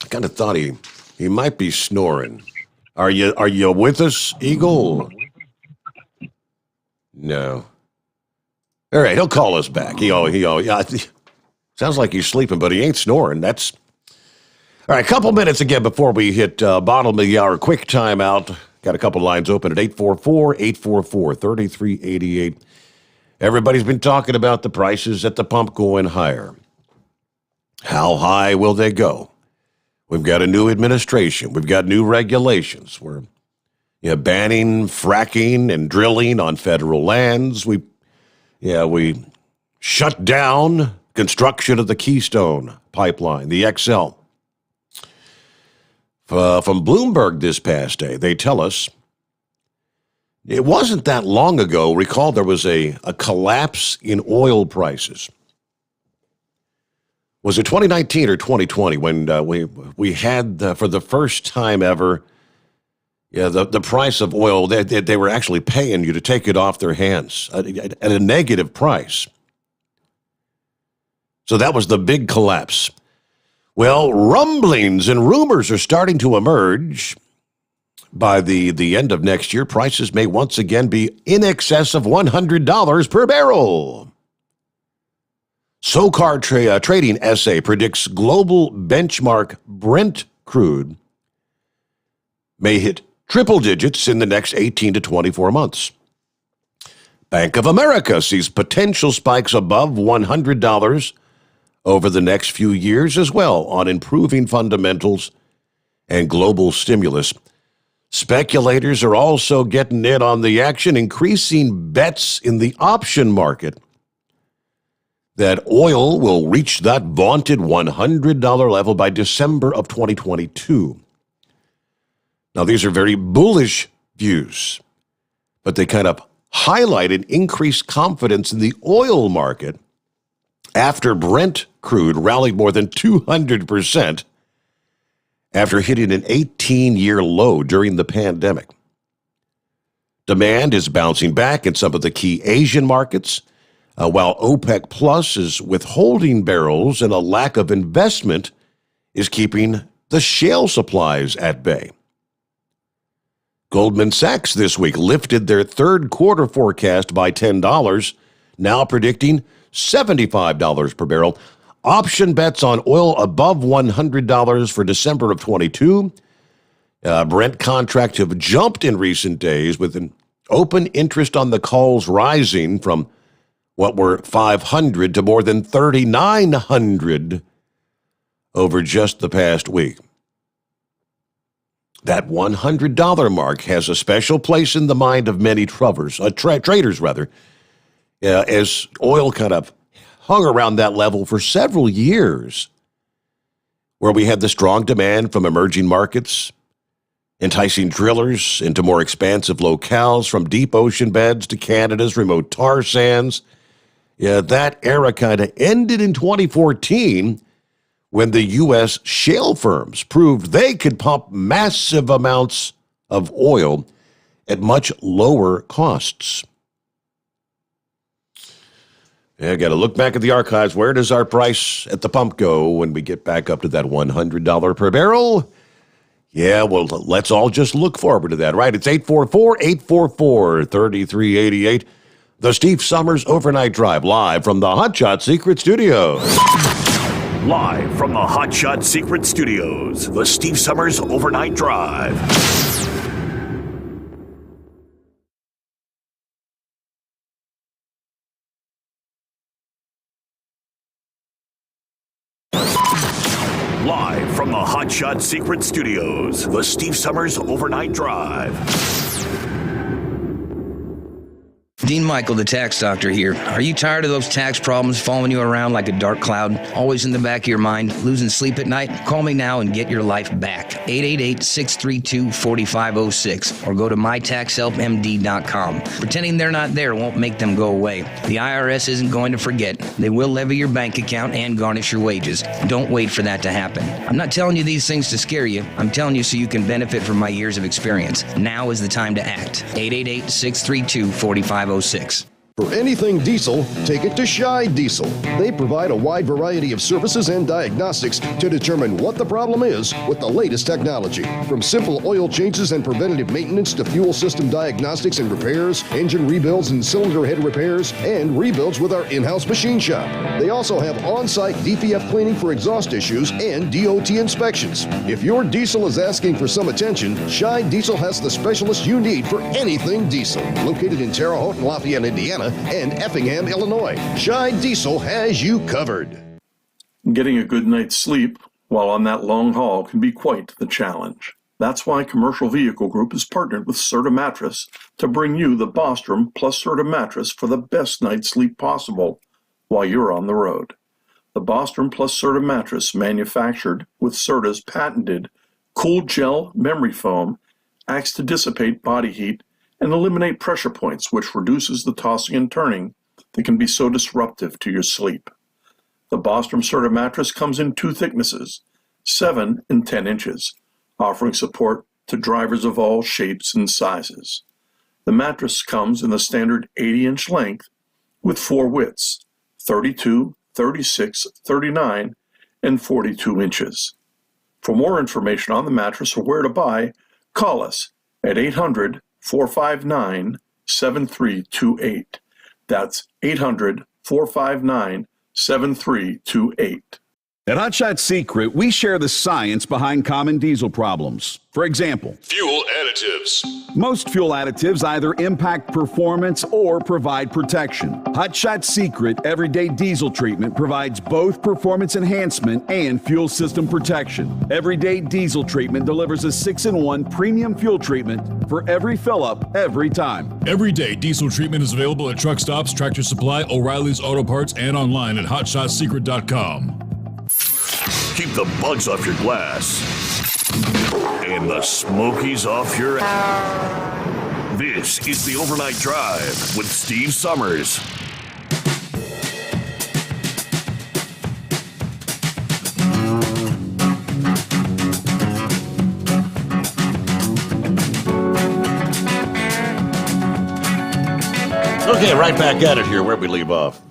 I kind of thought he might be snoring. Are you with us, Eagle? No. All right, he'll call us back. He sounds like he's sleeping, but he ain't snoring. That's all right. A couple minutes again before we hit bottom of the hour. Quick timeout. Got a couple lines open at 844-844-3388. Everybody's been talking about the prices at the pump going higher. How high will they go? We've got a new administration. We've got new regulations. We're banning fracking and drilling on federal lands. We shut down construction of the Keystone pipeline, the XL. From Bloomberg this past day, they tell us It wasn't that long ago. Recall there was a collapse in oil prices. Was it 2019 or 2020 when we had, for the first time ever, the price of oil, they were actually paying you to take it off their hands at a negative price. So that was the big collapse. Well, rumblings and rumors are starting to emerge. By the end of next year, prices may once again be in excess of $100 per barrel. SoCar Trading SA predicts global benchmark Brent crude may hit triple digits in the next 18 to 24 months. Bank of America sees potential spikes above $100 over the next few years as well on improving fundamentals and global stimulus. Speculators are also getting in on the action, increasing bets in the option market that oil will reach that vaunted $100 level by December of 2022. Now, these are very bullish views, but they kind of highlighted increased confidence in the oil market after Brent crude rallied more than 200% after hitting an 18-year low during the pandemic. Demand is bouncing back in some of the key Asian markets, while OPEC Plus is withholding barrels and a lack of investment is keeping the shale supplies at bay. Goldman Sachs this week lifted their third quarter forecast by $10, now predicting $75 per barrel. Option bets on oil above $100 for December of 22. Brent contracts have jumped in recent days with an open interest on the calls rising from what were 500 to more than 3,900 over just the past week. That $100 mark has a special place in the mind of many traders, as oil kind of hung around that level for several years, where we had the strong demand from emerging markets, enticing drillers into more expansive locales from deep ocean beds to Canada's remote tar sands. That era kind of ended in 2014 when the U.S. shale firms proved they could pump massive amounts of oil at much lower costs. Yeah, got to look back at the archives. Where does our price at the pump go when we get back up to that $100 per barrel? Yeah, well, let's all just look forward to that, right? It's 844-844-3388. The Steve Sommers Overnight Drive, live from the Hotshot Secret Studios. Live from the Hotshot Secret Studios, the Steve Sommers Overnight Drive. Live from the Hotshot Secret Studios, the Steve Sommers Overnight Drive. Dean Michael, the tax doctor here. Are you tired of those tax problems following you around like a dark cloud, always in the back of your mind, losing sleep at night? Call me now and get your life back. 888-632-4506 or go to mytaxhelpmd.com. Pretending they're not there won't make them go away. The IRS isn't going to forget. They will levy your bank account and garnish your wages. Don't wait for that to happen. I'm not telling you these things to scare you. I'm telling you so you can benefit from my years of experience. Now is the time to act. 888-632-4506. For anything diesel, take it to Shy Diesel. They provide a wide variety of services and diagnostics to determine what the problem is with the latest technology. From simple oil changes and preventative maintenance to fuel system diagnostics and repairs, engine rebuilds and cylinder head repairs, and rebuilds with our in-house machine shop. They also have on-site DPF cleaning for exhaust issues and DOT inspections. If your diesel is asking for some attention, Shy Diesel has the specialist you need for anything diesel. Located in Terre Haute and Lafayette, Indiana, and Effingham, Illinois. Shy Diesel has you covered. Getting a good night's sleep while on that long haul can be quite the challenge. That's why Commercial Vehicle Group has partnered with Serta Mattress to bring you the Bostrom plus Serta mattress for the best night's sleep possible while you're on the road. The Bostrom plus Serta mattress, manufactured with Serta's patented Cool Gel Memory Foam, acts to dissipate body heat and eliminate pressure points, which reduces the tossing and turning that can be so disruptive to your sleep. The Bostrom Serta mattress comes in 2 thicknesses, 7 and 10 inches, offering support to drivers of all shapes and sizes. The mattress comes in the standard 80-inch length with 4 widths, 32, 36, 39, and 42 inches. For more information on the mattress or where to buy, call us at 800-459-7328. That's 800-459-7328. At Hotshot Secret, we share the science behind common diesel problems. For example, Fuel additives. most fuel additives either impact performance or provide protection. Hotshot Secret Everyday Diesel Treatment provides both performance enhancement and fuel system protection. Everyday Diesel Treatment delivers a 6-in-1 premium fuel treatment for every fill-up, every time. Everyday diesel treatment is available at truck stops, Tractor Supply, O'Reilly's Auto Parts, and online at hotshotsecret.com. Keep the bugs off your glass and the smokies off your ass. This is the Overnight Drive with Steve Sommers. Okay, right back at it here. Where'd we leave off?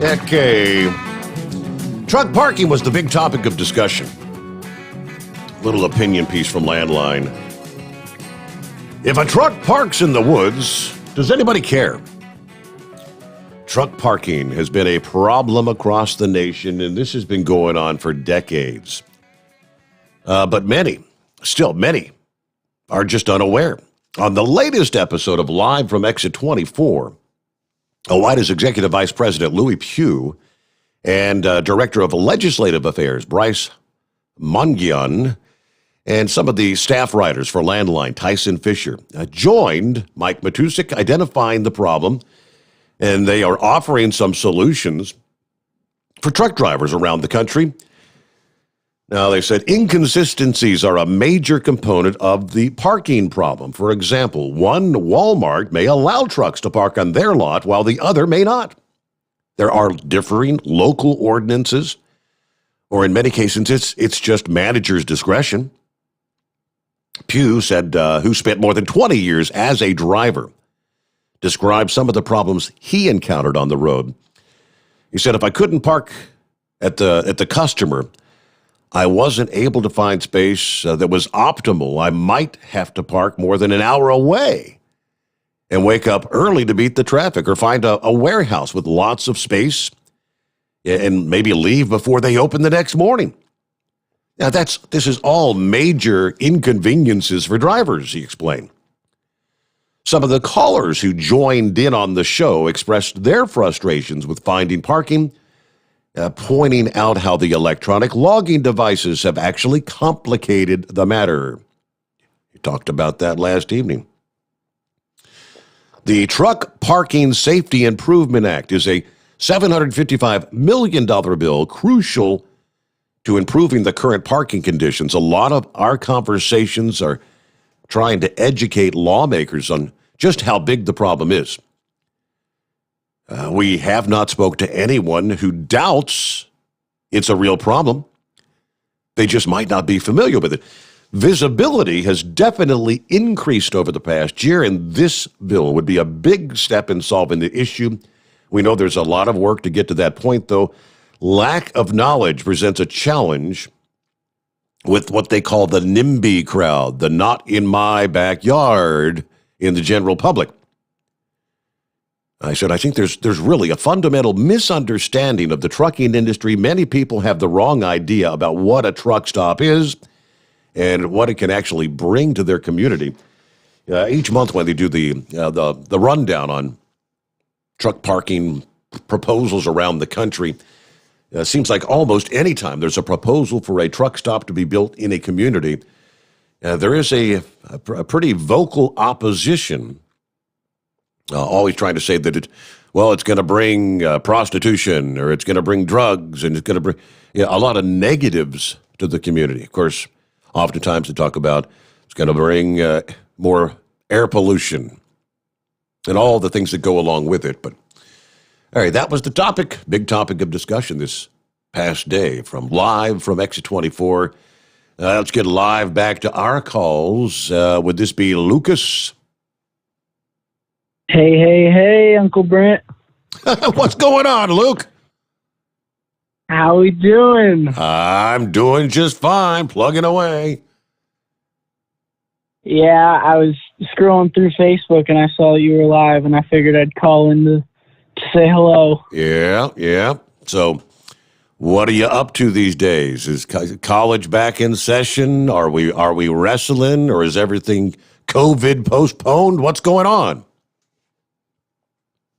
Okay. Truck parking was the big topic of discussion. Little opinion piece from Landline. If a truck parks in the woods, does anybody care? Truck parking has been a problem across the nation, and this has been going on for decades. But many, are just unaware. On the latest episode of Live from Exit 24, OOIDA's Executive Vice President Louis Pugh and Director of Legislative Affairs Bryce Mongyan and some of the staff writers for Landline, Tyson Fisher, joined Mike Matusik identifying the problem, and they are offering some solutions for truck drivers around the country. Now, they said inconsistencies are a major component of the parking problem. For example, one Walmart may allow trucks to park on their lot while the other may not. There are differing local ordinances, or in many cases, it's just manager's discretion. Pugh said, who spent more than 20 years as a driver, described some of the problems he encountered on the road. He said, if I couldn't park at the customer, I wasn't able to find space that was optimal. I might have to park more than an hour away and wake up early to beat the traffic, or find a warehouse with lots of space and maybe leave before they open the next morning. Now, this is all major inconveniences for drivers, he explained. Some of the callers who joined in on the show expressed their frustrations with finding parking, pointing out how the electronic logging devices have actually complicated the matter. He talked about that last evening. The Truck Parking Safety Improvement Act is a $755 million bill crucial to improving the current parking conditions. A lot of our conversations are trying to educate lawmakers on just how big the problem is. We have not spoke to anyone who doubts it's a real problem. They just might not be familiar with it. Visibility has definitely increased over the past year, and this bill would be a big step in solving the issue. We know there's a lot of work to get to that point, though. Lack of knowledge presents a challenge with what they call the NIMBY crowd, the not in my backyard in the general public. I said, I think there's really a fundamental misunderstanding of the trucking industry. Many people have the wrong idea about what a truck stop is and what it can actually bring to their community. Each month when they do the rundown on truck parking proposals around the country, seems like almost any time there's a proposal for a truck stop to be built in a community, there is a pretty vocal opposition, always trying to say that it's going to bring prostitution, or it's going to bring drugs, and it's going to bring a lot of negatives to the community. Of course, oftentimes they talk about it's going to bring more air pollution, and all the things that go along with it. But all right, that was the topic, big topic of discussion this past day from Exit 24. Let's get live back to our calls. Would this be Lucas? Hey, Uncle Brent. What's going on, Luke? How we doing? I'm doing just fine, plugging away. Yeah, I was scrolling through Facebook and I saw you were live, and I figured I'd call in to say hello. Yeah. So, what are you up to these days? Is college back in session? Are we wrestling, or is everything COVID postponed? What's going on?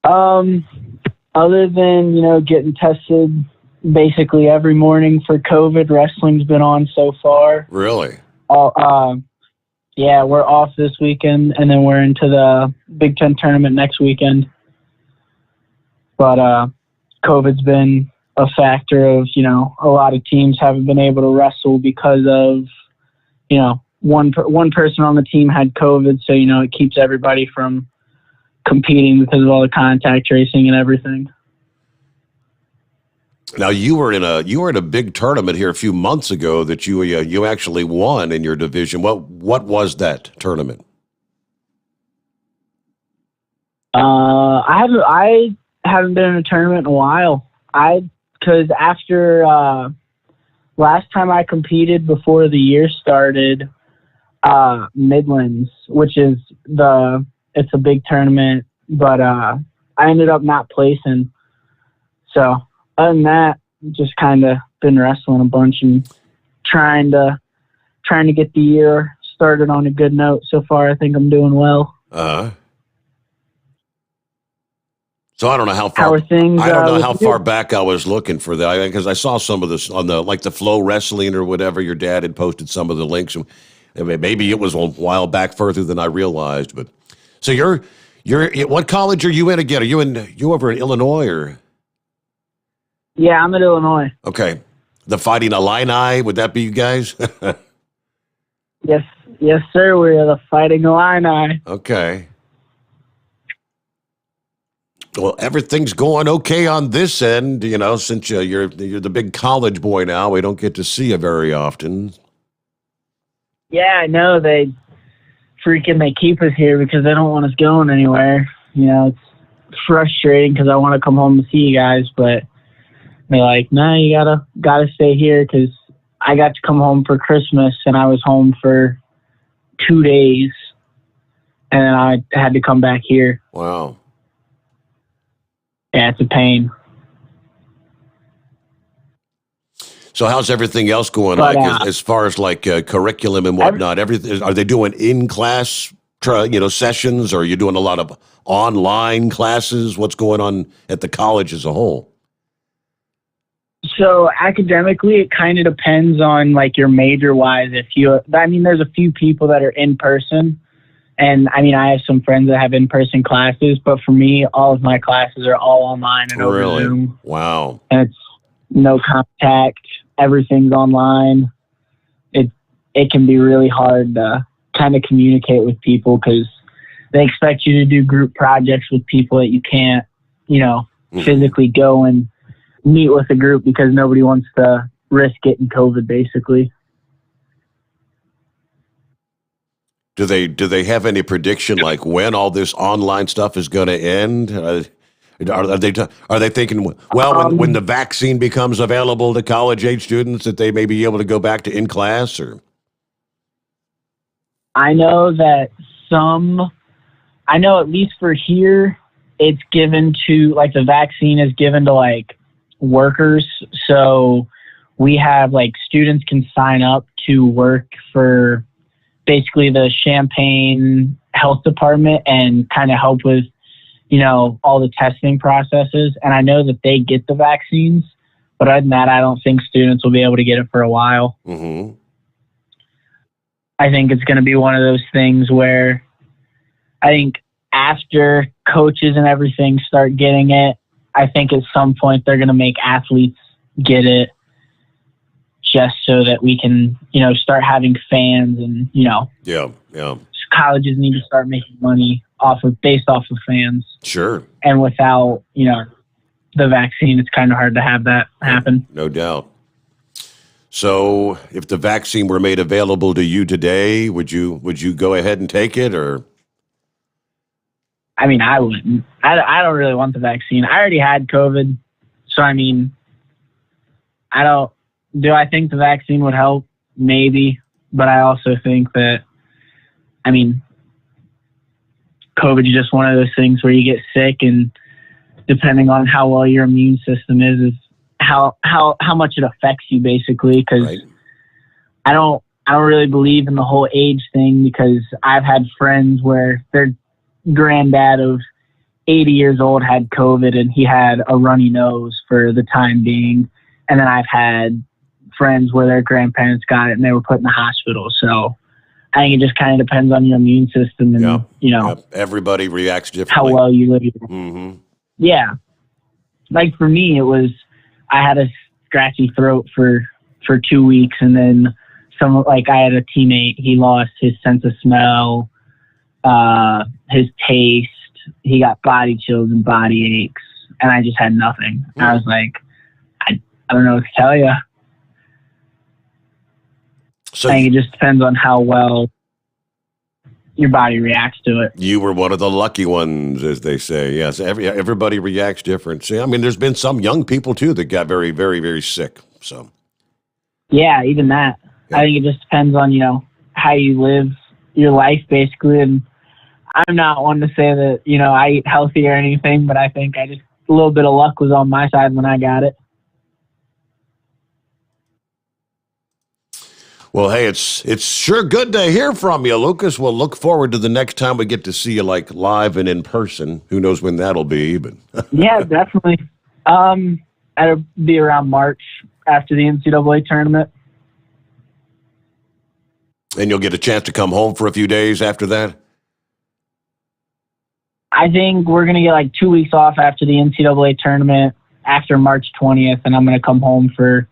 Other than, getting tested basically every morning for COVID, wrestling's been on so far. Really? Yeah, we're off this weekend, and then we're into the Big Ten tournament next weekend. But COVID's been a factor of, a lot of teams haven't been able to wrestle because of, one person on the team had COVID, so, it keeps everybody from competing because of all the contact tracing and everything. Now you were in a big tournament here a few months ago that you actually won in your division. What was that tournament? I haven't been in a tournament in a while. Because after last time I competed before the year started, Midlands, which is it's a big tournament, but I ended up not placing. So other than that, just kind of been wrestling a bunch and trying to get the year started on a good note. So far, I think I'm doing well. So I don't know how far. How are things? I don't know how far back I was looking for that, because I saw some of this on the Flow Wrestling or whatever. Your dad had posted some of the links. Maybe it was a while back further than I realized. But so you're what college are you in again? Are you over in Illinois or? Yeah, I'm in Illinois. Okay, the Fighting Illini, would that be you guys? Yes, sir. We're the Fighting Illini. Okay. Well, everything's going okay on this end, since you're the big college boy now. We don't get to see you very often. Yeah, I know. They keep us here because they don't want us going anywhere. It's frustrating because I want to come home to see you guys, but they're like, no, you gotta stay here, because I got to come home for Christmas and I was home for 2 days, and then I had to come back here. Wow. Yeah, it's a pain. So how's everything else going on as far as curriculum and whatnot? Everything, are they doing in-class sessions, or are you doing a lot of online classes? What's going on at the college as a whole? So academically, it kind of depends on your major-wise. There's a few people that are in person. And I have some friends that have in-person classes, but for me, all of my classes are all online and over Zoom. Wow. And it's no contact. Everything's online. It can be really hard to kind of communicate with people because they expect you to do group projects with people that you can't, physically go and meet with a group because nobody wants to risk getting COVID, basically. Do they have any prediction when all this online stuff is going to end? Are they thinking, when the vaccine becomes available to college age students, that they may be able to go back to in class? Or I know that at least for here, it's given to the vaccine is given to workers. So we have students can sign up to work for basically the Champaign Health Department and kind of help with, all the testing processes. And I know that they get the vaccines, but other than that, I don't think students will be able to get it for a while. Mm-hmm. I think it's going to be one of those things where I think after coaches and everything start getting it, I think at some point they're going to make athletes get it just so that we can, start having fans and, Yeah. colleges need to start making money based off of fans. Sure. And without, the vaccine, it's kind of hard to have that happen. No doubt. So if the vaccine were made available to you today, would you go ahead and take it, or? I mean, I wouldn't. I don't really want the vaccine. I already had COVID. So, I mean, do I think the vaccine would help? Maybe. But I also think that, COVID is just one of those things where you get sick, and depending on how well your immune system is how much it affects you, basically. Because I don't really believe in the whole age thing, because I've had friends where their granddad of 80 years old had COVID and he had a runny nose for the time being. And then I've had friends where their grandparents got it and they were put in the hospital. So I think it just kind of depends on your immune system and, everybody reacts differently. how well you live. Mm-hmm. Yeah. Like for me, I had a scratchy throat for 2 weeks, and then I had a teammate, he lost his sense of smell, his taste, he got body chills and body aches, and I just had nothing. I was like, I don't know what to tell you. So I think it just depends on how well your body reacts to it. You were one of the lucky ones, as they say. Yes, everybody reacts different. See, I mean, there's been some young people, too, that got very, very, very sick. So, yeah, even that. Yeah. I think it just depends on, how you live your life, basically. And I'm not one to say that, I eat healthy or anything, but I think a little bit of luck was on my side when I got it. Well, hey, it's sure good to hear from you, Lucas. We'll look forward to the next time we get to see you live and in person. Who knows when that'll be? But yeah, definitely. It'll be around March after the NCAA tournament. And you'll get a chance to come home for a few days after that? I think we're going to get 2 weeks off after the NCAA tournament after March 20th, and I'm going to come home for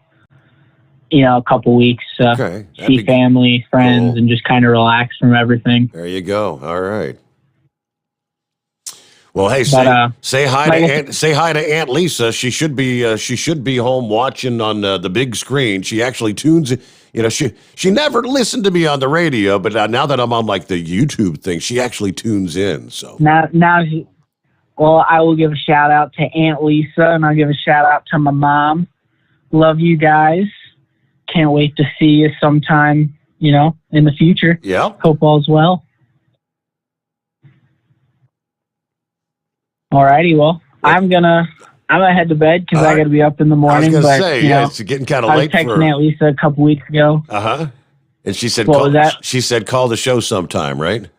a couple weeks, see family, friends, and just kind of relax from everything. There you go. All right. Well, hey, say hi to Aunt Lisa. She should be home watching on the big screen. She actually tunes. She never listened to me on the radio, but now that I'm on the YouTube thing, she actually tunes in. So now, I will give a shout out to Aunt Lisa, and I'll give a shout out to my mom. Love you guys. Can't wait to see you sometime, in the future. Yeah. Hope all's well. All righty. Well, I'm gonna head to bed because I got to be up in the morning. I was gonna say, it's getting kind of late. I was texting Aunt Lisa a couple weeks ago. And she said, What was that? She said, call the show sometime, right?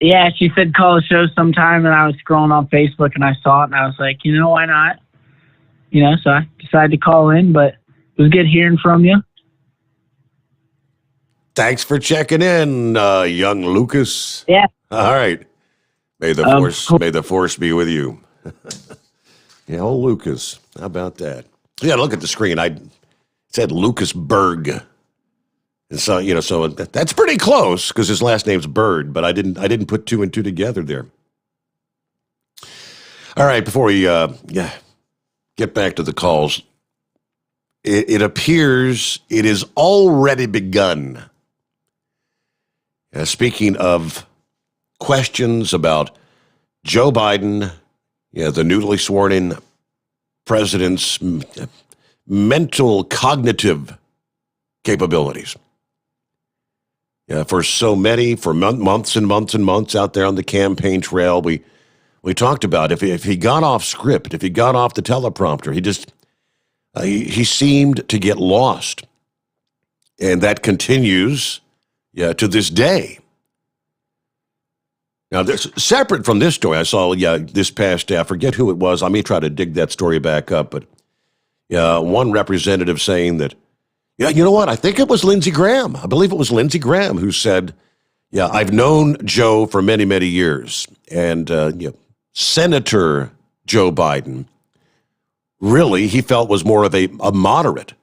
Yeah, she said call the show sometime, and I was scrolling on Facebook and I saw it, and I was like, why not? So I decided to call in, but it was good hearing from you. Thanks for checking in, young Lucas. Yeah. All right. May the force be with you. Yeah, old Lucas. How about that? Yeah, look at the screen. It said Lucas Berg. And so, so that's pretty close because his last name's Bird, but I didn't put two and two together there. All right, before we get back to the calls, it appears it has already begun. Speaking of questions about Joe Biden, the newly sworn-in president's mental cognitive capabilities. For so many, for months and months and months out there on the campaign trail, we talked about if he got off script, if he got off the teleprompter, he seemed to get lost. And that continues to this day. Now, separate from this story, I saw this past day, I forget who it was. I may try to dig that story back up, but one representative saying that, you know what? I think it was Lindsey Graham. I believe it was Lindsey Graham who said, I've known Joe for many, many years. And Senator Joe Biden, really, he felt was more of a moderate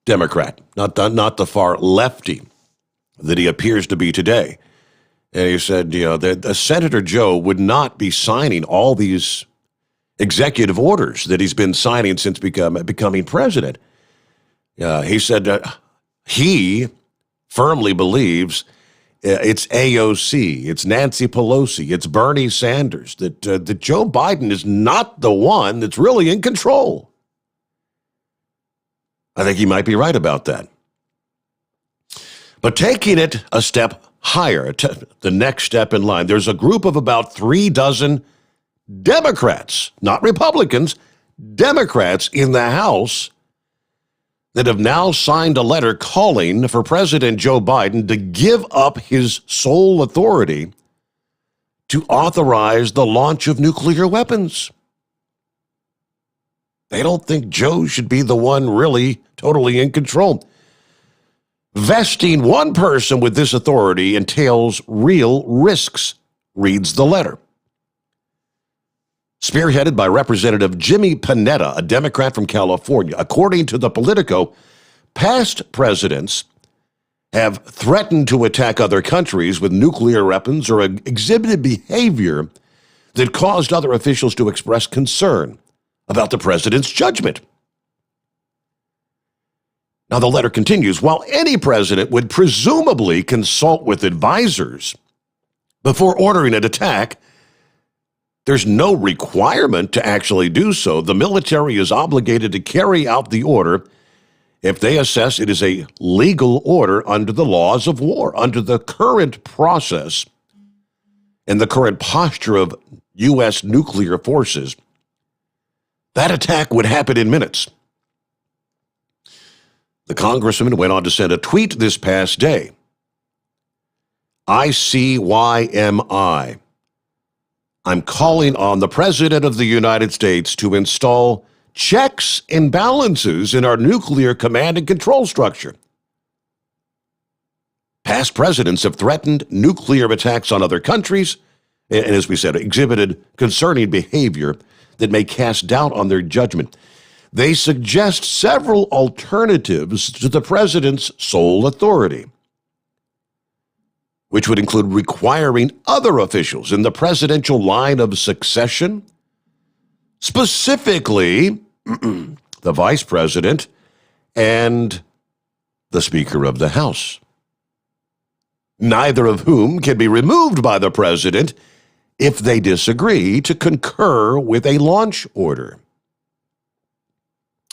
Democrat, not the far lefty that he appears to be today. And he said, that Senator Joe would not be signing all these executive orders that he's been signing since becoming president. He said he firmly believes it's AOC, it's Nancy Pelosi, it's Bernie Sanders, that Joe Biden is not the one that's really in control. I think he might be right about that. But taking it a step higher, the next step in line, there's a group of about 36 Democrats, not Republicans, Democrats in the House that have now signed a letter calling for President Joe Biden to give up his sole authority to authorize the launch of nuclear weapons. They don't think Joe should be the one really totally in control. Vesting one person with this authority entails real risks, reads the letter. Spearheaded by Representative Jimmy Panetta, a Democrat from California. According to the Politico, past presidents have threatened to attack other countries with nuclear weapons or exhibited behavior that caused other officials to express concern about the president's judgment. Now, the letter continues, while any president would presumably consult with advisors before ordering an attack, there's no requirement to actually do so. The military is obligated to carry out the order if they assess it is a legal order under the laws of war. Under the current process and the current posture of U.S. nuclear forces, that attack would happen in minutes. The congressman went on to send a tweet this past day. ICYMI. I'm calling on the President of the United States to install checks and balances in our nuclear command and control structure. Past presidents have threatened nuclear attacks on other countries, and as we said, exhibited concerning behavior that may cast doubt on their judgment. They suggest several alternatives to the president's sole authority, which would include requiring other officials in the presidential line of succession, specifically the vice president and the Speaker of the House, neither of whom can be removed by the president if they disagree to concur with a launch order.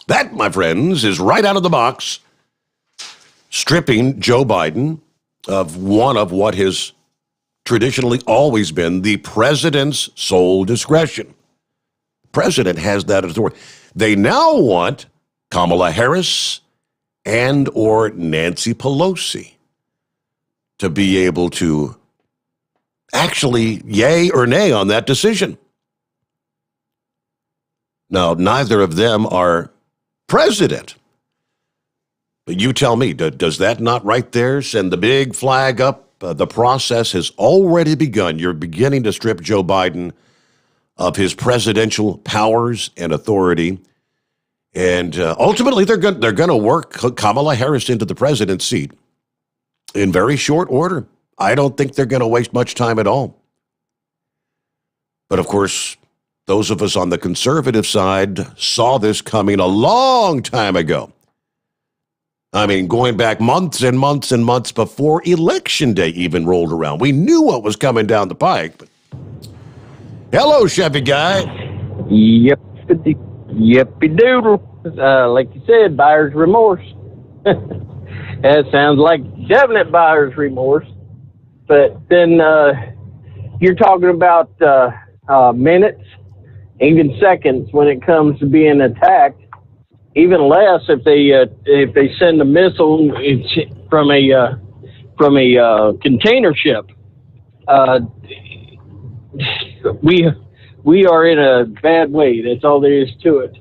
That, my friends, is right out of the box, stripping Joe Biden of one of what has traditionally always been the president's sole discretion. The president has that authority. They now want Kamala Harris and or Nancy Pelosi to be able to actually yay or nay on that decision. Now, neither of them are president. But you tell me, does that not right there send the big flag up? The process has already begun. You're beginning to strip Joe Biden of his presidential powers and authority. And ultimately, they're going to work Kamala Harris into the president's seat in very short order. I don't think they're going to waste much time at all. But of course, those of us on the conservative side saw this coming a long time ago. I mean, going back months and months and months before Election Day even rolled around. We knew what was coming down the pike. But hello, Chevy guy. Yippee doodle. Like you said, buyer's remorse. That sounds like definite buyer's remorse. But then you're talking about minutes, even seconds when it comes to being attacked. Even less if they send a missile from a container ship. We are in a bad way. That's all there is to it.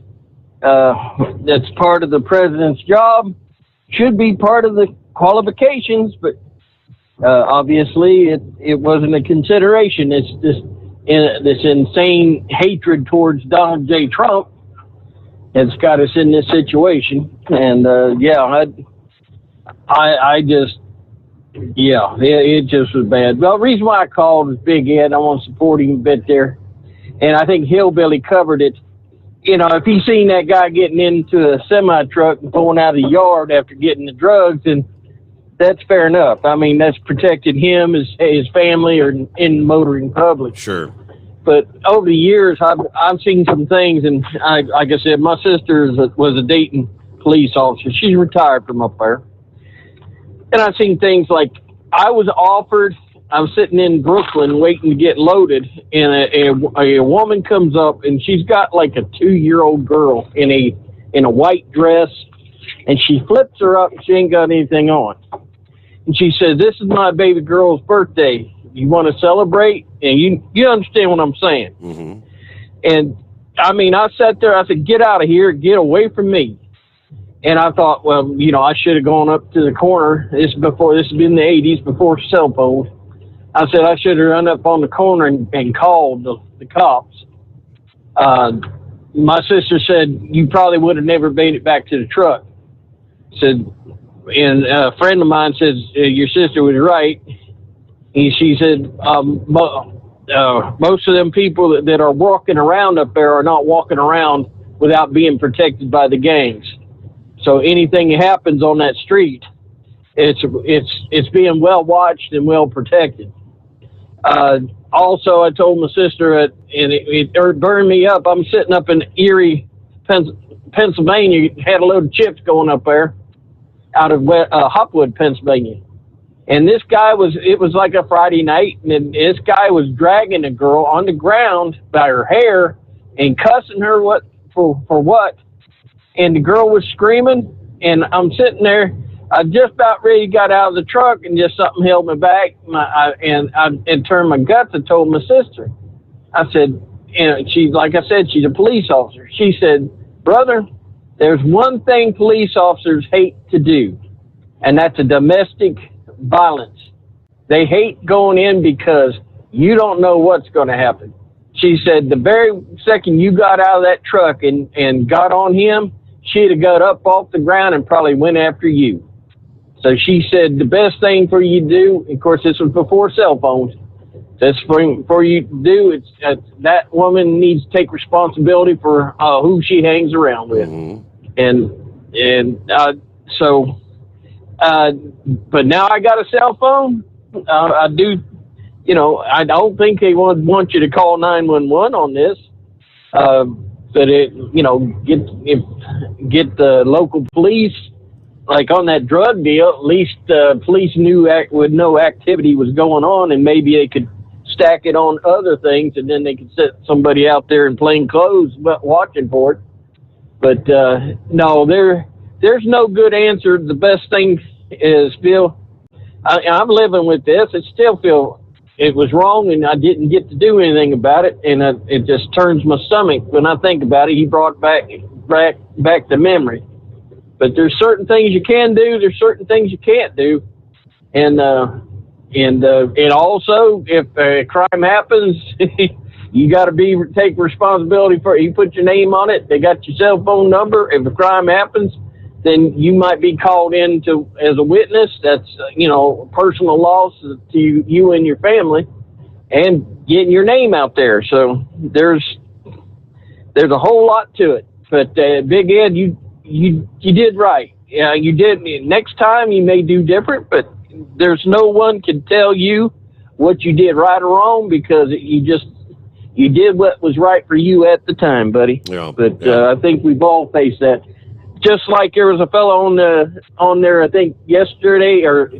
That's part of the president's job. Should be part of the qualifications, but obviously it wasn't a consideration. It's just this insane hatred towards Donald J. Trump has got us in this situation. And I just Yeah, it just was bad. Well, the reason why I called was Big Ed. I want to support him a bit there. And I think Hillbilly covered it. You know, if he seen that guy getting into a semi-truck and pulling out of the yard after getting the drugs, then that's fair enough. I mean, that's protected him, his family, or in motoring public. Sure. But over the years, I've seen some things, and like I said, my sister was a Dayton police officer. She's retired from up there. And I've seen things like I was sitting in Brooklyn waiting to get loaded, and a woman comes up, and she's got like a 2-year-old girl in a white dress, and she flips her up, and she ain't got anything on. And she said, "This is my baby girl's birthday. You want to celebrate?" And you understand what I'm saying. Mm-hmm. And I mean, I sat there, I said, "Get out of here, get away from me." And I thought, well, you know, I should have gone up to the corner. This has been the 80s, before cell phones. I said I should have run up on the corner and called the cops. My sister said, "You probably would have never made it back to the truck." Said, and a friend of mine says, "Your sister was right." And she said, most of them people that are walking around up there are not walking around without being protected by the gangs. So anything that happens on that street, it's being well watched and well protected. Also, I told my sister, and it burned me up. I'm sitting up in Erie, Pennsylvania, had a load of chips going up there out of Hopwood, Pennsylvania. And this guy it was like a Friday night, and this guy was dragging a girl on the ground by her hair and cussing her for what. And the girl was screaming, and I'm sitting there. I just about ready got out of the truck, and just something held me back. And turned my guts. I told my sister. I said, and like I said, she's a police officer. She said, "Brother, there's one thing police officers hate to do, and that's a domestic violence. They hate going in because you don't know what's going to happen." She said, "The very second you got out of that truck and got on him, she'd have got up off the ground and probably went after you." So she said, the best thing for you to do, of course, this was before cell phones, that's for you to do, that woman needs to take responsibility for who she hangs around with. Mm-hmm. But now I got a cell phone. I do, you know, I don't think they want you to call 911 on this. But get the local police, like on that drug deal, at least police would know activity was going on, and maybe they could stack it on other things, and then they could set somebody out there in plain clothes watching for it. But no, there's no good answer. The best thing is, Phil, I'm living with this. I still feel it was wrong, and I didn't get to do anything about it, and it just turns my stomach when I think about it. He brought back the memory. But there's certain things you can do. There's certain things you can't do, and also if a crime happens, you got to take responsibility for it. You put your name on it. They got your cell phone number. If a crime happens, then you might be called in as a witness. That's personal loss to you and your family, and getting your name out there. So there's a whole lot to it. But Big Ed, you did right. Yeah, you did. Next time you may do different, but there's no one can tell you what you did right or wrong, because you did what was right for you at the time, buddy. Yeah. But I think we've all faced that. Just like there was a fellow on there, I think yesterday or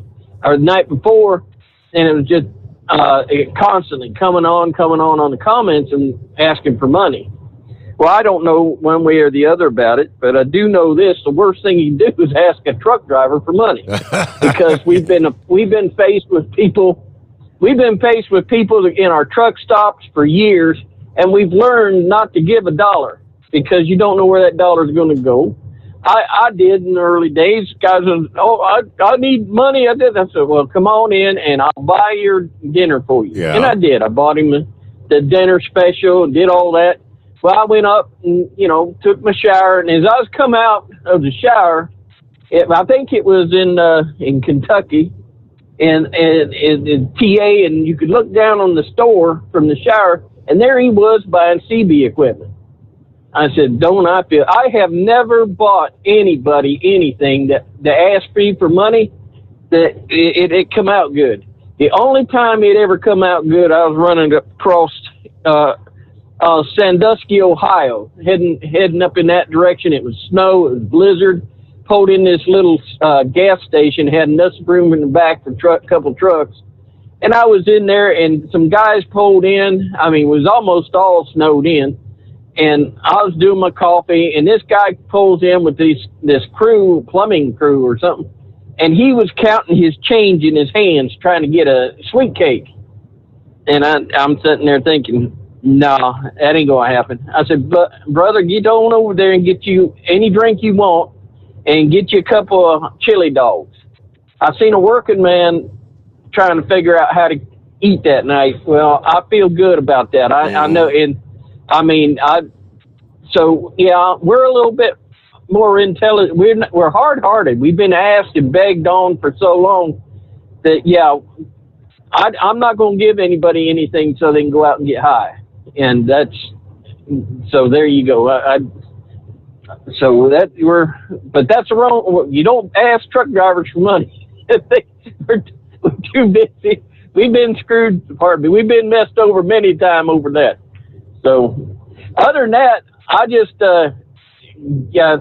the night before, and it was just constantly coming on the comments and asking for money. Well, I don't know one way or the other about it, but I do know this: the worst thing you can do is ask a truck driver for money, because we've been faced with people in our truck stops for years, and we've learned not to give a dollar, because you don't know where that dollar is going to go. I did in the early days. Guys was, I need money. I did. I said, well, come on in and I'll buy your dinner for you. Yeah. And I did. I bought him the dinner special and did all that. Well, I went up and, took my shower. And as I was coming out of the shower, I think it was in Kentucky, and TA, and you could look down on the store from the shower, and there he was buying CB equipment. I said, don't I feel, I have never bought anybody anything that asked me for money that it come out good. The only time it ever come out good, I was running across Sandusky, Ohio, heading up in that direction. It was snow, it was blizzard. Pulled in this little gas station, had enough room in the back for couple trucks. And I was in there, and some guys pulled in. I mean, it was almost all snowed in. And I was doing my coffee, and this guy pulls in with this crew, plumbing crew or something. And he was counting his change in his hands, trying to get a sweet cake. And I'm sitting there thinking, no, that ain't going to happen. I said, but brother, get on over there and get you any drink you want and get you a couple of chili dogs. I seen a working man trying to figure out how to eat that night. Well, I feel good about that. I know. And I mean, so yeah, we're a little bit more intelligent. We're hard-hearted. We've been asked and begged on for so long that, yeah, I'm not going to give anybody anything so they can go out and get high. And so there you go. But that's the wrong, you don't ask truck drivers for money. We're too busy. We've been screwed, pardon me, we've been messed over many times over that. So, other than that, I just,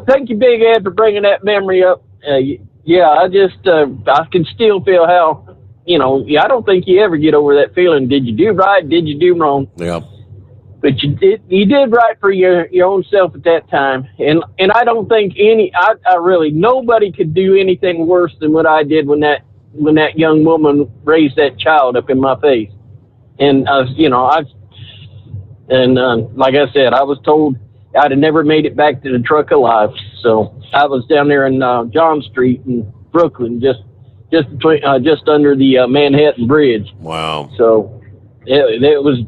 thank you, Big Ed, for bringing that memory up. I can still feel how, I don't think you ever get over that feeling. Did you do right? Did you do wrong? Yeah. But you did right for your own self at that time. And I don't think I really, nobody could do anything worse than what I did when that young woman raised that child up in my face. And, like I said, I was told I'd have never made it back to the truck alive. So I was down there in John Street in Brooklyn, just under the Manhattan Bridge. Wow. So it was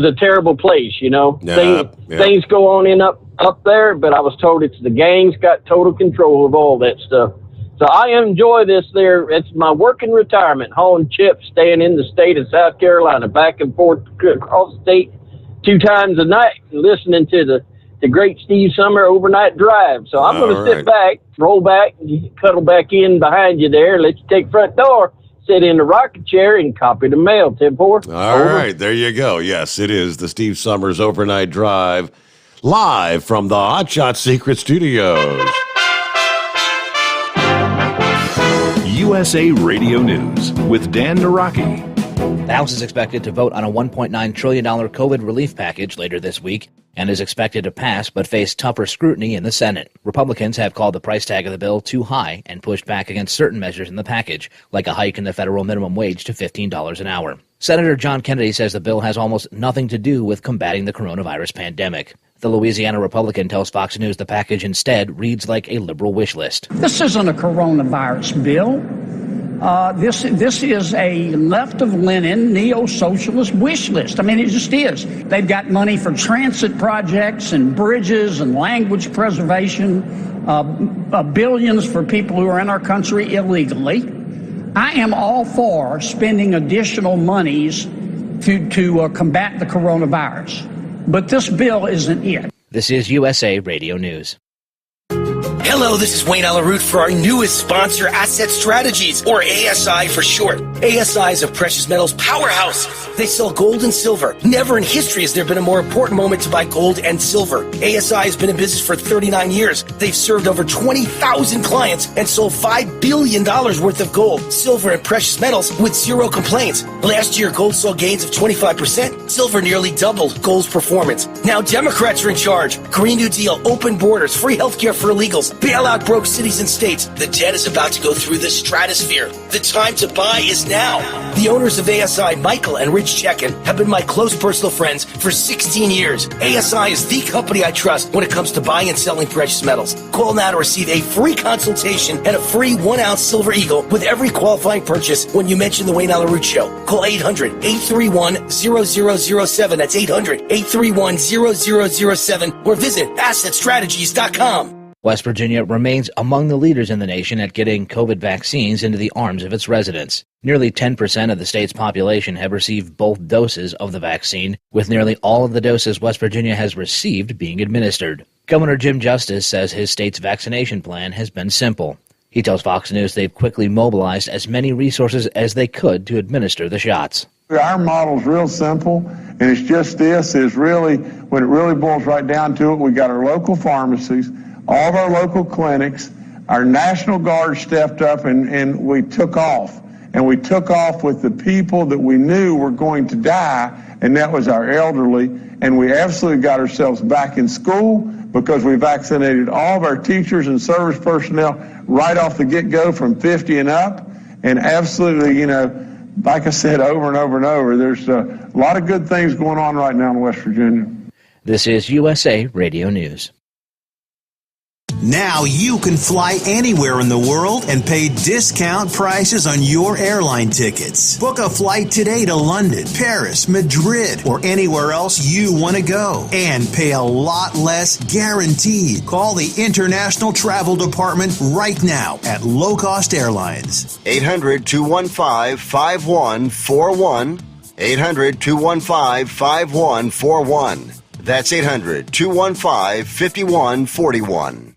a terrible place, Things go on up there, but I was told it's the gangs got total control of all that stuff. So I enjoy this there. It's my working retirement, hauling chips, staying in the state of South Carolina, back and forth across the state 2 times a night, listening to the great Steve Summer overnight drive. So I'm going to sit back, roll back, cuddle back in behind you there, let you take front door, sit in the rocket chair, and copy the mail. 10-4. All right, there you go. Yes, it is the Steve Summers overnight drive, live from the Hot Shot Secret Studios. USA Radio News with Dan Naraki. The House is expected to vote on a $1.9 trillion COVID relief package later this week and is expected to pass but face tougher scrutiny in the Senate. Republicans have called the price tag of the bill too high and pushed back against certain measures in the package, like a hike in the federal minimum wage to $15 an hour. Senator John Kennedy says the bill has almost nothing to do with combating the coronavirus pandemic. The Louisiana Republican tells Fox News the package instead reads like a liberal wish list. This isn't a coronavirus bill. This is a left-of-Lenin neo-socialist wish list. I mean, it just is. They've got money for transit projects and bridges and language preservation, billions for people who are in our country illegally. I am all for spending additional monies to combat the coronavirus, but this bill isn't it. This is USA Radio News. Hello, this is Wayne Alaroot for our newest sponsor, Asset Strategies, or ASI for short. ASI is a precious metals powerhouse. They sell gold and silver. Never in history has there been a more important moment to buy gold and silver. ASI has been in business for 39 years. They've served over 20,000 clients and sold $5 billion worth of gold, silver, and precious metals with zero complaints. Last year, gold saw gains of 25%. Silver nearly doubled gold's performance. Now Democrats are in charge. Green New Deal, open borders, free healthcare for illegals, bailout broke cities and states. The debt is about to go through the stratosphere. The time to buy is now. The owners of ASI, Michael and Rich Chekin, have been my close personal friends for 16 years. ASI is the company I trust when it comes to buying and selling precious metals. Call now to receive a free consultation and a free 1-ounce Silver Eagle with every qualifying purchase when you mention the Wayne Alaroot Show. Call 800-831-0007. That's 800-831-0007 or visit AssetStrategies.com. West Virginia remains among the leaders in the nation at getting COVID vaccines into the arms of its residents. Nearly 10% of the state's population have received both doses of the vaccine, with nearly all of the doses West Virginia has received being administered. Governor Jim Justice says his state's vaccination plan has been simple. He tells Fox News they've quickly mobilized as many resources as they could to administer the shots. Our model's real simple, and it's just this, is really, when it really boils right down to it, we got our local pharmacies, all of our local clinics, our National Guard stepped up, and we took off. And we took off with the people that we knew were going to die, and that was our elderly. And we absolutely got ourselves back in school because we vaccinated all of our teachers and service personnel right off the get-go from 50 and up. And absolutely, like I said over and over and over, there's a lot of good things going on right now in West Virginia. This is USA Radio News. Now you can fly anywhere in the world and pay discount prices on your airline tickets. Book a flight today to London, Paris, Madrid, or anywhere else you want to go. And pay a lot less guaranteed. Call the International Travel Department right now at Low Cost Airlines. 800-215-5141. 800-215-5141. That's 800-215-5141.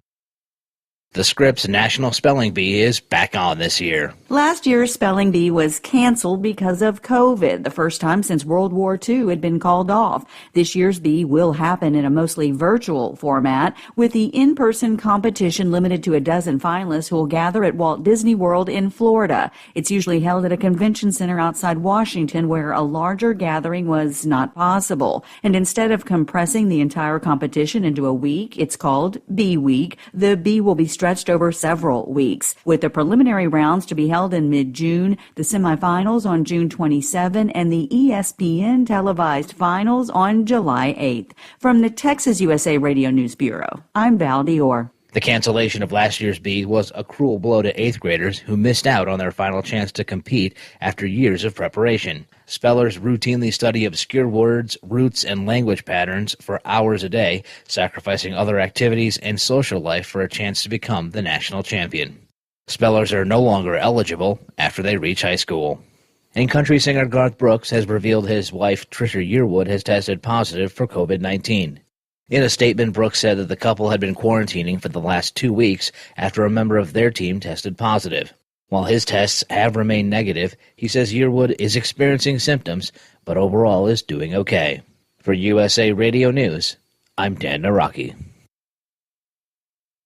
The Scripps National Spelling Bee is back on this year. Last year's spelling bee was canceled because of COVID, the first time since World War II had been called off. This year's bee will happen in a mostly virtual format, with the in-person competition limited to a dozen finalists who will gather at Walt Disney World in Florida. It's usually held at a convention center outside Washington, where a larger gathering was not possible. And instead of compressing the entire competition into a week, it's called Bee Week. The bee will be stretched over several weeks, with the preliminary rounds to be held in mid-June, the semifinals on June 27, and the ESPN televised finals on July 8th. From the Texas USA Radio News Bureau, I'm Val Dior. The cancellation of last year's bee was a cruel blow to 8th graders who missed out on their final chance to compete after years of preparation. Spellers routinely study obscure words, roots, and language patterns for hours a day, sacrificing other activities and social life for a chance to become the national champion. Spellers are no longer eligible after they reach high school. And country singer Garth Brooks has revealed his wife, Trisha Yearwood, has tested positive for COVID-19. In a statement, Brooks said that the couple had been quarantining for the last 2 weeks after a member of their team tested positive. While his tests have remained negative, he says Yearwood is experiencing symptoms, but overall is doing okay. For USA Radio News, I'm Dan Naraki.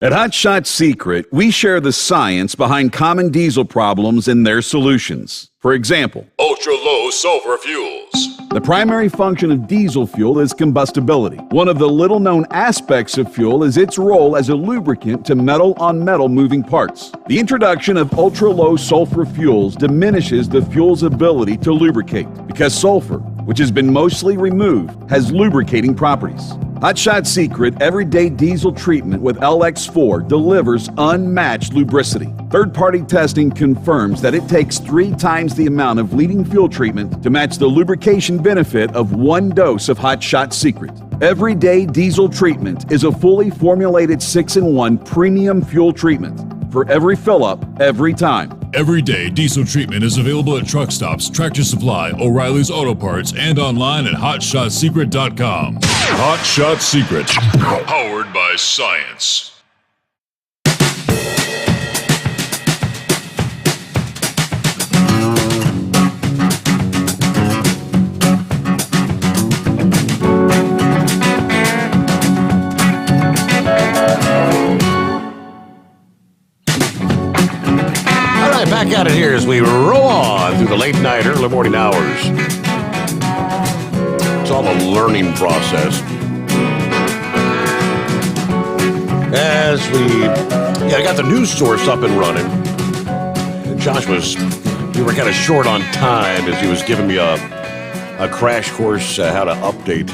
At Hot Shot Secret, we share the science behind common diesel problems and their solutions. For example, ultra-low sulfur fuels. The primary function of diesel fuel is combustibility. One of the little-known aspects of fuel is its role as a lubricant to metal-on-metal moving parts. The introduction of ultra-low sulfur fuels diminishes the fuel's ability to lubricate because sulfur, which has been mostly removed, has lubricating properties. Hot Shot Secret Everyday Diesel Treatment with LX4 delivers unmatched lubricity. Third-party testing confirms that it takes 3 times the amount of leading fuel treatment to match the lubrication benefit of 1 dose of Hot Shot Secret. Everyday Diesel Treatment is a fully formulated 6-in-1 premium fuel treatment for every fill-up, every time. Everyday Diesel Treatment is available at truck stops, Tractor Supply, O'Reilly's Auto Parts, and online at HotShotSecret.com. Hot Shot Secret, powered by science. Back at it here as we roll on through the late night, early morning hours. It's all a learning process. As I got the news source up and running. We were kind of short on time as he was giving me a crash course how to update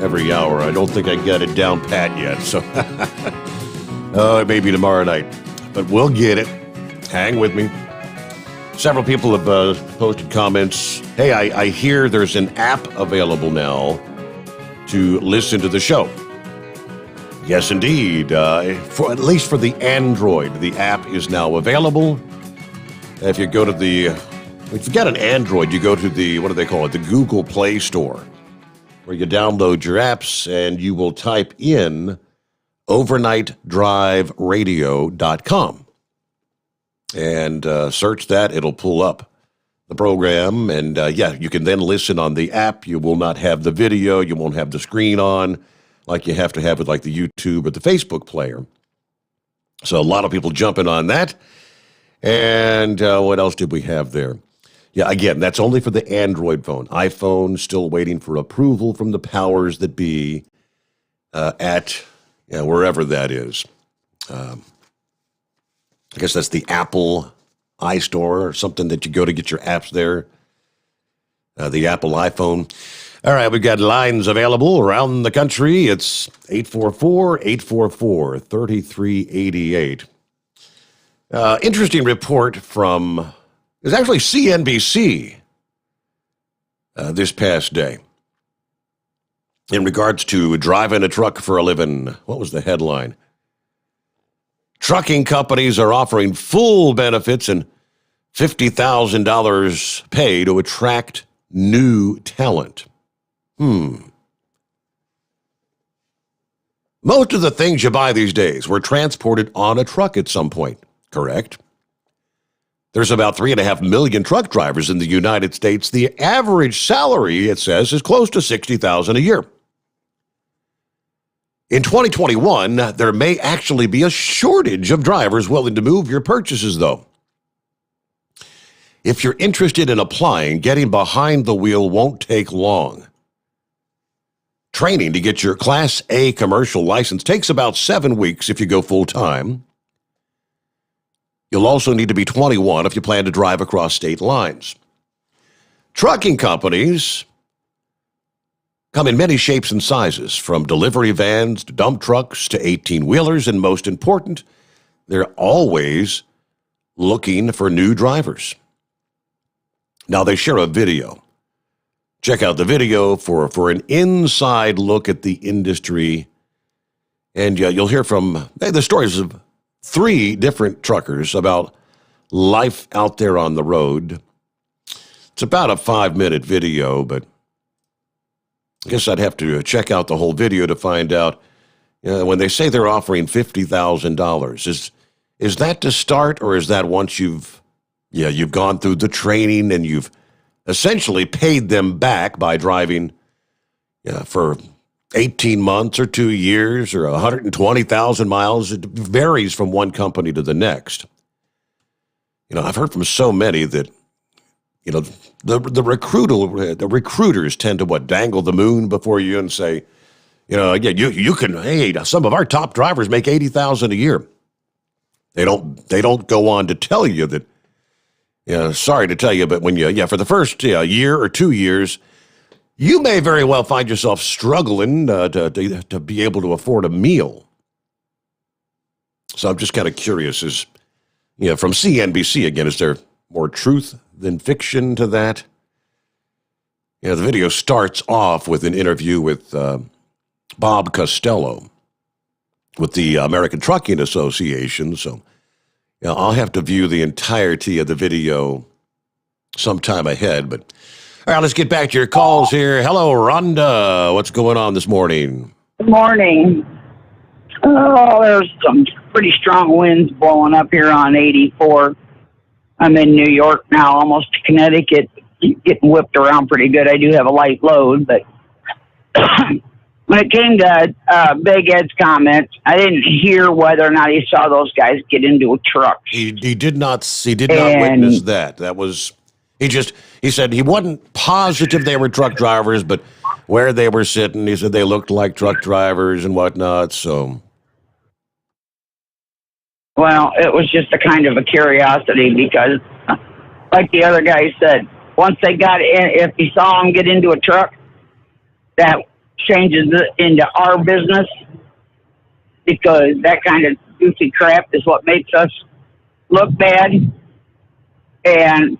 every hour. I don't think I got it down pat yet, so it may be tomorrow night, but we'll get it. Hang with me. Several people have posted comments. Hey, I hear there's an app available now to listen to the show. Yes, indeed. For at least for the Android, the app is now available. If you go to if you've got an Android, you go to what do they call it? The Google Play Store, where you download your apps and you will type in overnightdriveradio.com and search that. It'll pull up the program, and you can then listen on the app. You will not have the video. You won't have the screen on like you have to have with like the YouTube or the Facebook player. So a lot of people jumping on that. And what else did we have there? Yeah, again, that's only for the Android phone. iPhone, still waiting for approval from the powers that be at wherever that is. I guess that's the Apple iStore or something that you go to get your apps there. The Apple iPhone. All right, we've got lines available around the country. It's 844-844-3388. Interesting report from, it's actually CNBC this past day in regards to driving a truck for a living. What was the headline? Trucking companies are offering full benefits and $50,000 pay to attract new talent. Most of the things you buy these days were transported on a truck at some point, correct? There's about 3.5 million truck drivers in the United States. The average salary, it says, is close to $60,000 a year. In 2021, there may actually be a shortage of drivers willing to move your purchases, though. If you're interested in applying, getting behind the wheel won't take long. Training to get your Class A commercial license takes about 7 weeks if you go full-time. You'll also need to be 21 if you plan to drive across state lines. Trucking companies come in many shapes and sizes, from delivery vans to dump trucks to 18-wheelers, and most important, they're always looking for new drivers. Now, they share a video. Check out the video for an inside look at the industry, and you'll hear from the stories of 3 different truckers about life out there on the road. It's about a 5-minute video, but I guess I'd have to check out the whole video to find out. When they say they're offering $50,000, is that to start, or is that once you've gone through the training and you've essentially paid them back by driving for 18 months or 2 years or 120,000 miles? It varies from one company to the next. I've heard from so many that, the recruiters tend to dangle the moon before you and say, you can, some of our top drivers make $80,000 a year. They don't go on to tell you that, sorry to tell you, but when for the first year or 2 years, you may very well find yourself struggling to be able to afford a meal. So I'm just kind of curious, from CNBC again, is there more truth than fiction to that? The video starts off with an interview with Bob Costello with the American Trucking Association. So I'll have to view the entirety of the video sometime ahead. But all right, let's get back to your calls here. Hello, Rhonda. What's going on this morning? Good morning. Oh, there's some pretty strong winds blowing up here on 84. I'm in New York now, almost to Connecticut, getting whipped around pretty good. I do have a light load, but when it came to Big Ed's comments, I didn't hear whether or not he saw those guys get into a truck. He did not witness that. That was, he said he wasn't positive they were truck drivers, but where they were sitting, he said they looked like truck drivers and whatnot, so. Well, it was just a kind of a curiosity because, like the other guy said, once they got in, if he saw them get into a truck, that changes it into our business, because that kind of goofy crap is what makes us look bad and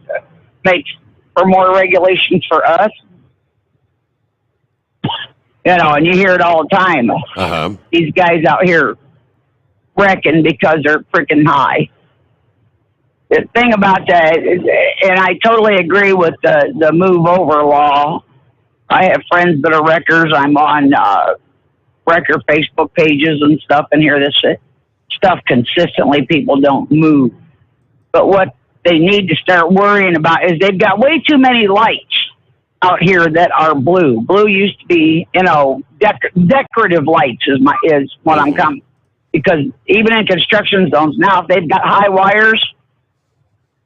makes for more regulations for us. And you hear it all the time. Uh-huh. These guys out here wrecking because they're freaking high. The thing about that, and I totally agree with the move over law. I have friends that are wreckers. I'm on wrecker Facebook pages and stuff, and hear this stuff consistently. People don't move. But what they need to start worrying about is they've got way too many lights out here that are blue. Blue used to be, decorative lights is what I'm coming. Because even in construction zones now, if they've got high wires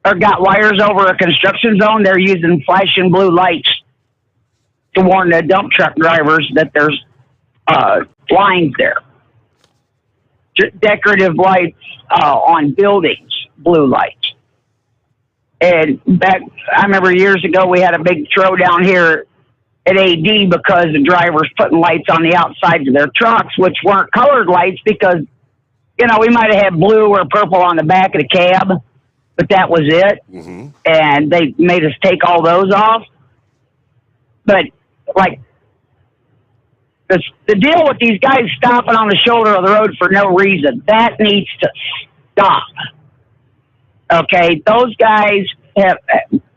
or got wires over a construction zone, they're using flashing blue lights to warn the dump truck drivers that there's lines there. Decorative lights on buildings, blue lights. And I remember years ago, we had a big throwdown here at AD because the drivers putting lights on the outsides of their trucks, which weren't colored lights because, we might have had blue or purple on the back of the cab, but that was it. Mm-hmm. And they made us take all those off. But, the deal with these guys stopping on the shoulder of the road for no reason, that needs to stop. Okay, those guys have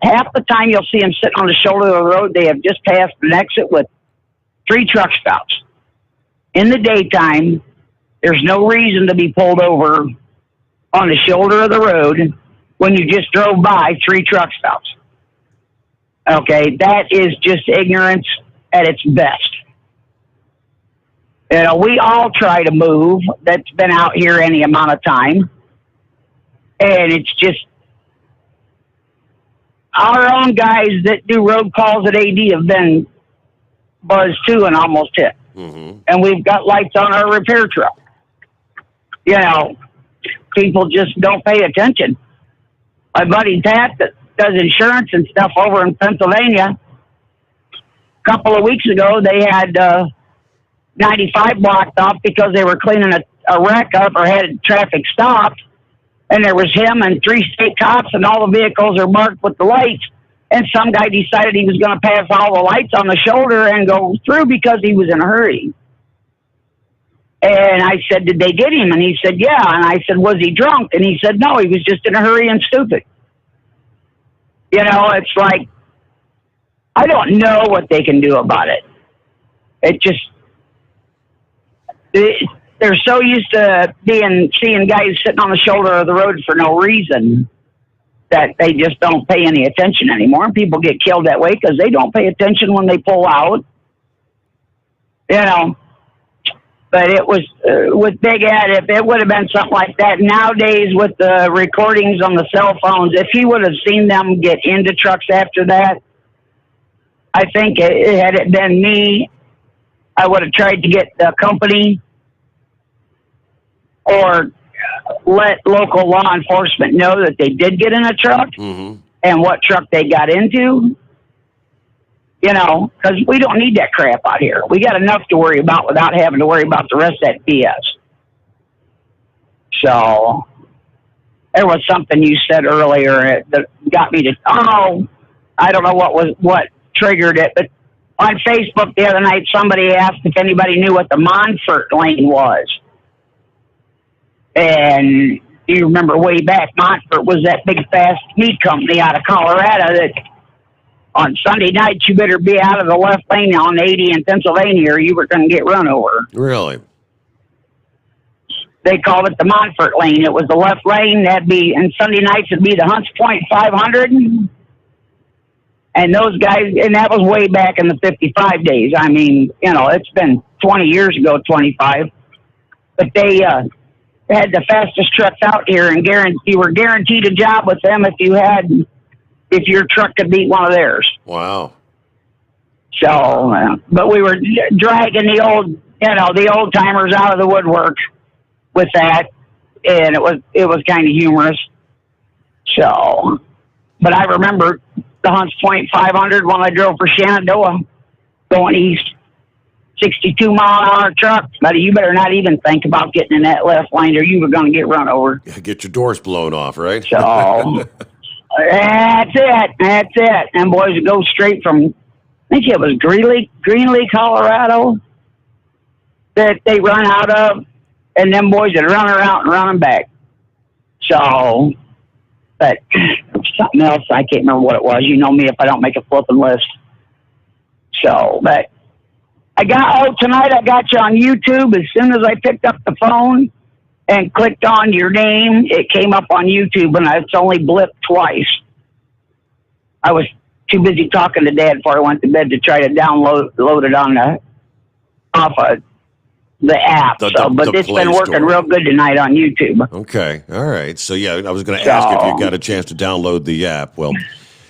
half the time you'll see them sitting on the shoulder of the road. They have just passed an exit with 3 truck stops. In the daytime, there's no reason to be pulled over on the shoulder of the road when you just drove by 3 truck stops. Okay, that is just ignorance at its best. We all try to move that's been out here any amount of time. And it's just our own guys that do road calls at AD have been buzzed too and almost hit. Mm-hmm. And we've got lights on our repair truck. People just don't pay attention. My buddy Pat that does insurance and stuff over in Pennsylvania, a couple of weeks ago, they had 95 blocked off because they were cleaning a wreck up or had traffic stopped. And there was him and 3 state cops, and all the vehicles are marked with the lights. And some guy decided he was going to pass all the lights on the shoulder and go through because he was in a hurry. And I said, did they get him? And he said, yeah. And I said, was he drunk? And he said, no, he was just in a hurry and stupid. It's like, I don't know what they can do about it. It just, they're so used to seeing guys sitting on the shoulder of the road for no reason that they just don't pay any attention anymore. And people get killed that way because they don't pay attention when they pull out. But it was with Big Ed, if it would have been something like that nowadays with the recordings on the cell phones, if he would have seen them get into trucks after that, I think had it been me, I would have tried to get the company or let local law enforcement know that they did get in a truck and what truck they got into. Because we don't need that crap out here. We got enough to worry about without having to worry about the rest of that BS. So there was something you said earlier that got me to, I don't know what triggered it, but on Facebook the other night, somebody asked if anybody knew what the Montfort lane was. And you remember way back, Montfort was that big fast meat company out of Colorado that on Sunday nights, you better be out of the left lane on 80 in Pennsylvania or you were going to get run over. Really? They called it the Montfort lane. It was the left lane. And Sunday nights it'd be the Hunts Point 500. And those guys, and that was way back in the 55 days. I mean, it's been 20 years ago, 25. But they had the fastest trucks out here and you were guaranteed a job with them if your truck could beat one of theirs. Wow. So, but we were dragging the old timers out of the woodwork with that, and it was kind of humorous. So, but I remember the Hunts Point 500 when I drove for Shenandoah going east, 62-mile-an-hour truck. But you better not even think about getting in that left lane or you were going to get run over. Get your doors blown off, right? So that's it. And boys would go straight from, I think it was Greenlee, Colorado, that they run out of, and them boys that run around and run them back. So, but something else, I can't remember what it was. You know me if I don't make a flipping list. So, but tonight I got you on YouTube. As soon as I picked up the phone and clicked on your name, it came up on YouTube, and it's only blipped twice. I was too busy talking to Dad before I went to bed to try to load it on off of the app. But it's been working real good tonight on YouTube. Okay. All right. So, yeah, I was going to ask if you got a chance to download the app. Well,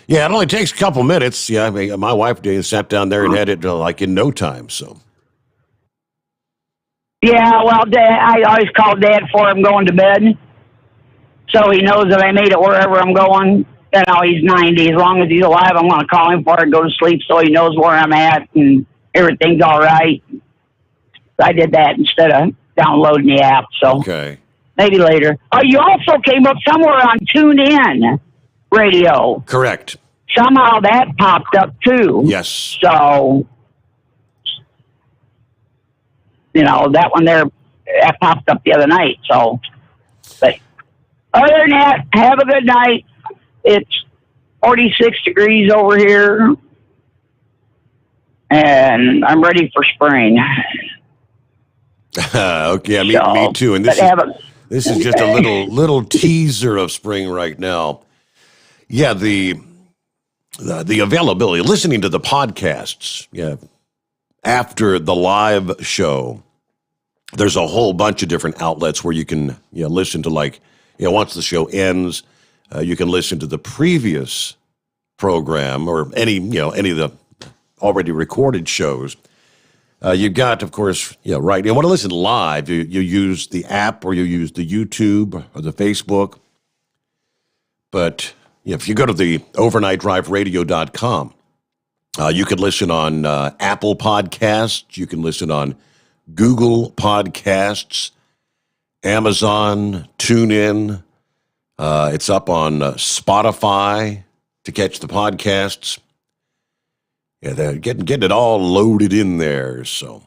yeah, it only takes a couple minutes. Yeah, I mean, my wife sat down there and had it like in no time. So. Yeah, well, Dad, I always call Dad before I'm going to bed, so he knows that I made it wherever I'm going. You know, he's 90. As long as he's alive, I'm going to call him before I go to sleep, so he knows where I'm at and everything's all right. I did that instead of downloading the app, so maybe later. Oh, you also came up somewhere on TuneIn Radio. Correct. Somehow that popped up too. Yes. So, you know, that one there, that popped up the other night. So, but other than that, have a good night. It's 46 degrees over here, and I'm ready for spring. Okay, me too. And this is just a little teaser of spring right now. Yeah, the availability, listening to the podcasts, after the live show, there's a whole bunch of different outlets where you can listen to, like, once the show ends, you can listen to the previous program or any of the already recorded shows. You've got, of course, right. You want to listen live, you use the app or you use the YouTube or the Facebook. But if you go to the overnightdriveradio.com, you can listen on Apple Podcasts. You can listen on Google Podcasts, Amazon, TuneIn. It's up on Spotify to catch the podcasts. Yeah, they're getting it all loaded in there. So,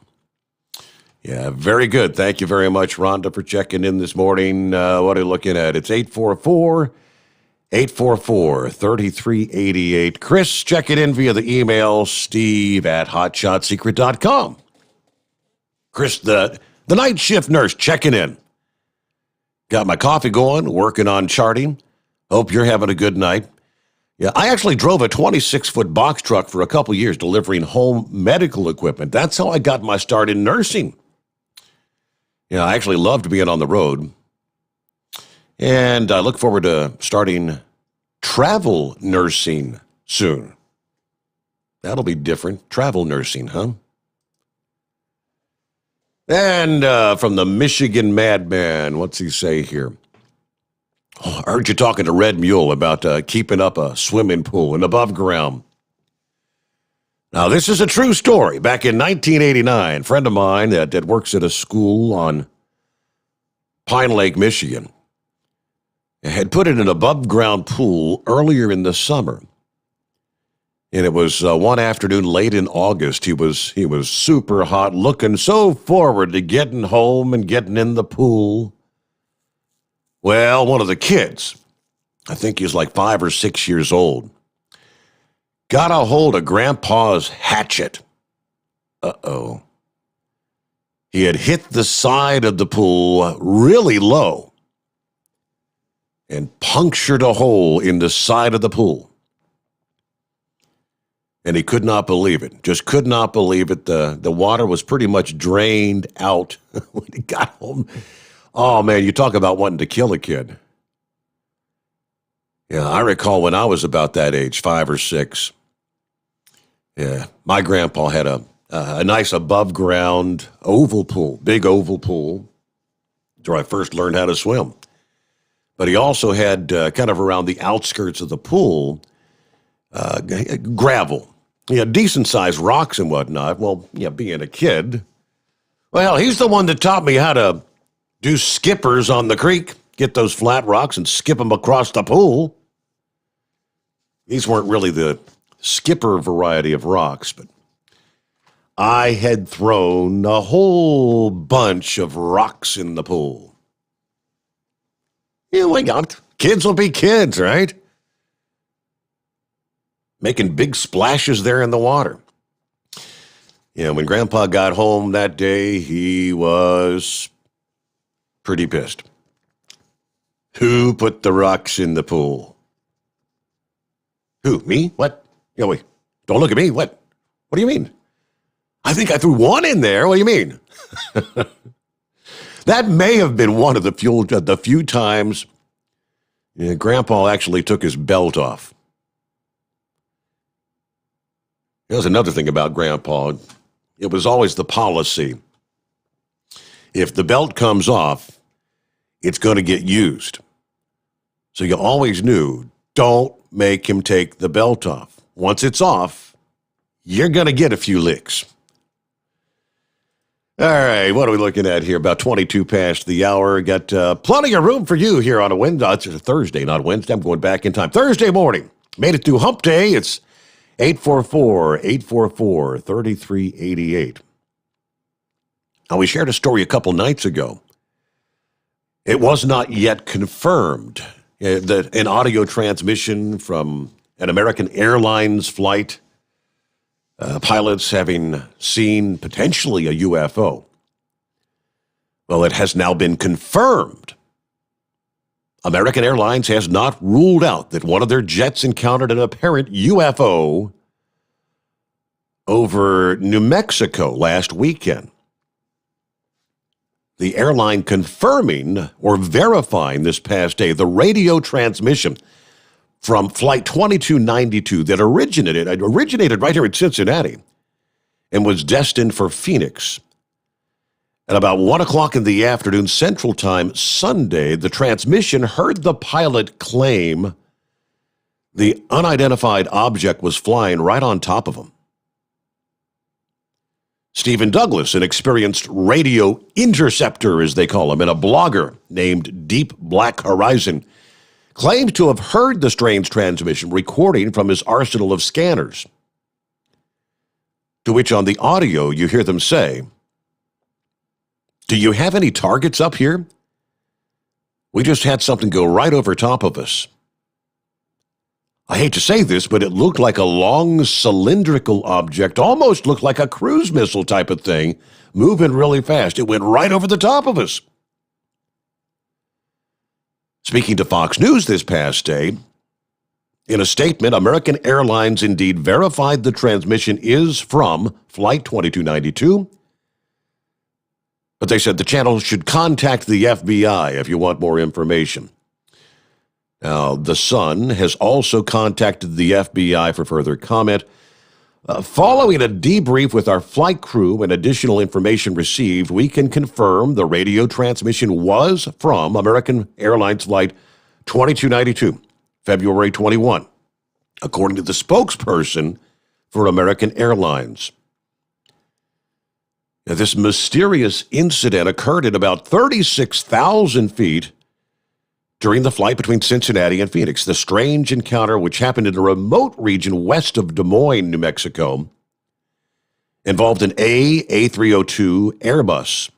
yeah, very good. Thank you very much, Rhonda, for checking in this morning. What are you looking at? It's 844-3388. Chris, check it in via the email, steve@hotshotsecret.com. Chris, the night shift nurse, checking in. Got my coffee going, working on charting. Hope you're having a good night. Yeah, I actually drove a 26-foot box truck for a couple years delivering home medical equipment. That's how I got my start in nursing. Yeah, I actually loved being on the road. And I look forward to starting travel nursing soon. That'll be different. Travel nursing, huh? And from the Michigan Madman, what's he say here? Oh, I heard you talking to Red Mule about keeping up a swimming pool and above ground. Now, this is a true story. Back in 1989, a friend of mine that works at a school on Pine Lake, Michigan, had put in an above-ground pool earlier in the summer. And it was one afternoon late in August. He was super hot, looking so forward to getting home and getting in the pool. Well, one of the kids, I think he was like 5 or 6 years old, got a hold of Grandpa's hatchet. Uh-oh. He had hit the side of the pool really low and punctured a hole in the side of the pool. And he could not believe it. Just could not believe it. The water was pretty much drained out when he got home. Oh, man, you talk about wanting to kill a kid. Yeah, I recall when I was about that age, 5 or 6. Yeah, my grandpa had a nice above-ground oval pool, big oval pool, where I first learned how to swim. But he also had kind of around the outskirts of the pool, gravel. Decent-sized rocks and whatnot. Well, being a kid, well, he's the one that taught me how to do skippers on the creek, get those flat rocks and skip them across the pool. These weren't really the skipper variety of rocks, but I had thrown a whole bunch of rocks in the pool. Yeah, why not? Kids will be kids, right? Making big splashes there in the water. Yeah, when Grandpa got home that day, he was pretty pissed. Who put the rocks in the pool? Who, me? What? Yeah, wait, don't look at me. What do you mean? I think I threw one in there. What do you mean? That may have been one of the few times Grandpa actually took his belt off. There's another thing about Grandpa. It was always the policy. If the belt comes off, it's going to get used. So you always knew, don't make him take the belt off. Once it's off, you're going to get a few licks. All right, what are we looking at here? About 22 past the hour. Got plenty of room for you here on a Wednesday. It's a Thursday, not Wednesday. I'm going back in time. Thursday morning. Made it through hump day. It's 844-844-3388. Now, we shared a story a couple nights ago. It was not yet confirmed that an audio transmission from an American Airlines flight, pilots having seen potentially a UFO. Well, it has now been confirmed. American Airlines has not ruled out that one of their jets encountered an apparent UFO over New Mexico last weekend. The airline confirming or verifying this past day the radio transmission from Flight 2292 that originated right here in Cincinnati and was destined for Phoenix. At about 1 o'clock in the afternoon Central Time Sunday, the transmission heard the pilot claim the unidentified object was flying right on top of him. Stephen Douglas, an experienced radio interceptor, as they call him, and a blogger named Deep Black Horizon, claimed to have heard the strange transmission recording from his arsenal of scanners. To which on the audio you hear them say, "Do you have any targets up here? We just had something go right over top of us. I hate to say this, but it looked like a long cylindrical object, almost looked like a cruise missile type of thing, moving really fast. It went right over the top of us." Speaking to Fox News this past day, in a statement, American Airlines indeed verified the transmission is from Flight 2292, but they said the channel should contact the FBI if you want more information. Now, the Sun has also contacted the FBI for further comment. Following a debrief with our flight crew and additional information received, we can confirm the radio transmission was from American Airlines Flight 2292, February 21, according to the spokesperson for American Airlines. Now, this mysterious incident occurred at about 36,000 feet during the flight between Cincinnati and Phoenix. The strange encounter, which happened in a remote region west of Des Moines, New Mexico, involved an A302 Airbus.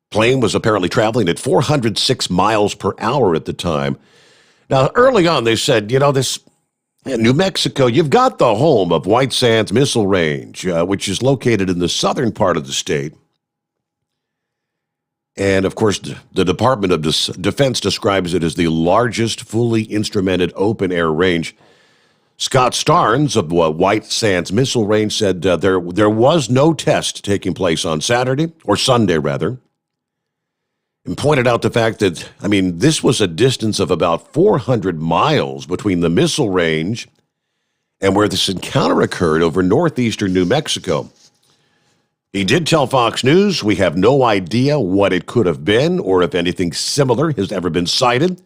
Plane was apparently traveling at 406 miles per hour at the time. Now, early on, they said, this New Mexico, you've got the home of White Sands Missile Range, which is located in the southern part of the state. And, of course, the Department of Defense describes it as the largest fully instrumented open-air range. Scott Starnes of White Sands Missile Range said there was no test taking place on Saturday, or Sunday, rather, and pointed out the fact that, this was a distance of about 400 miles between the missile range and where this encounter occurred over northeastern New Mexico. He did tell Fox News, "We have no idea what it could have been or if anything similar has ever been cited."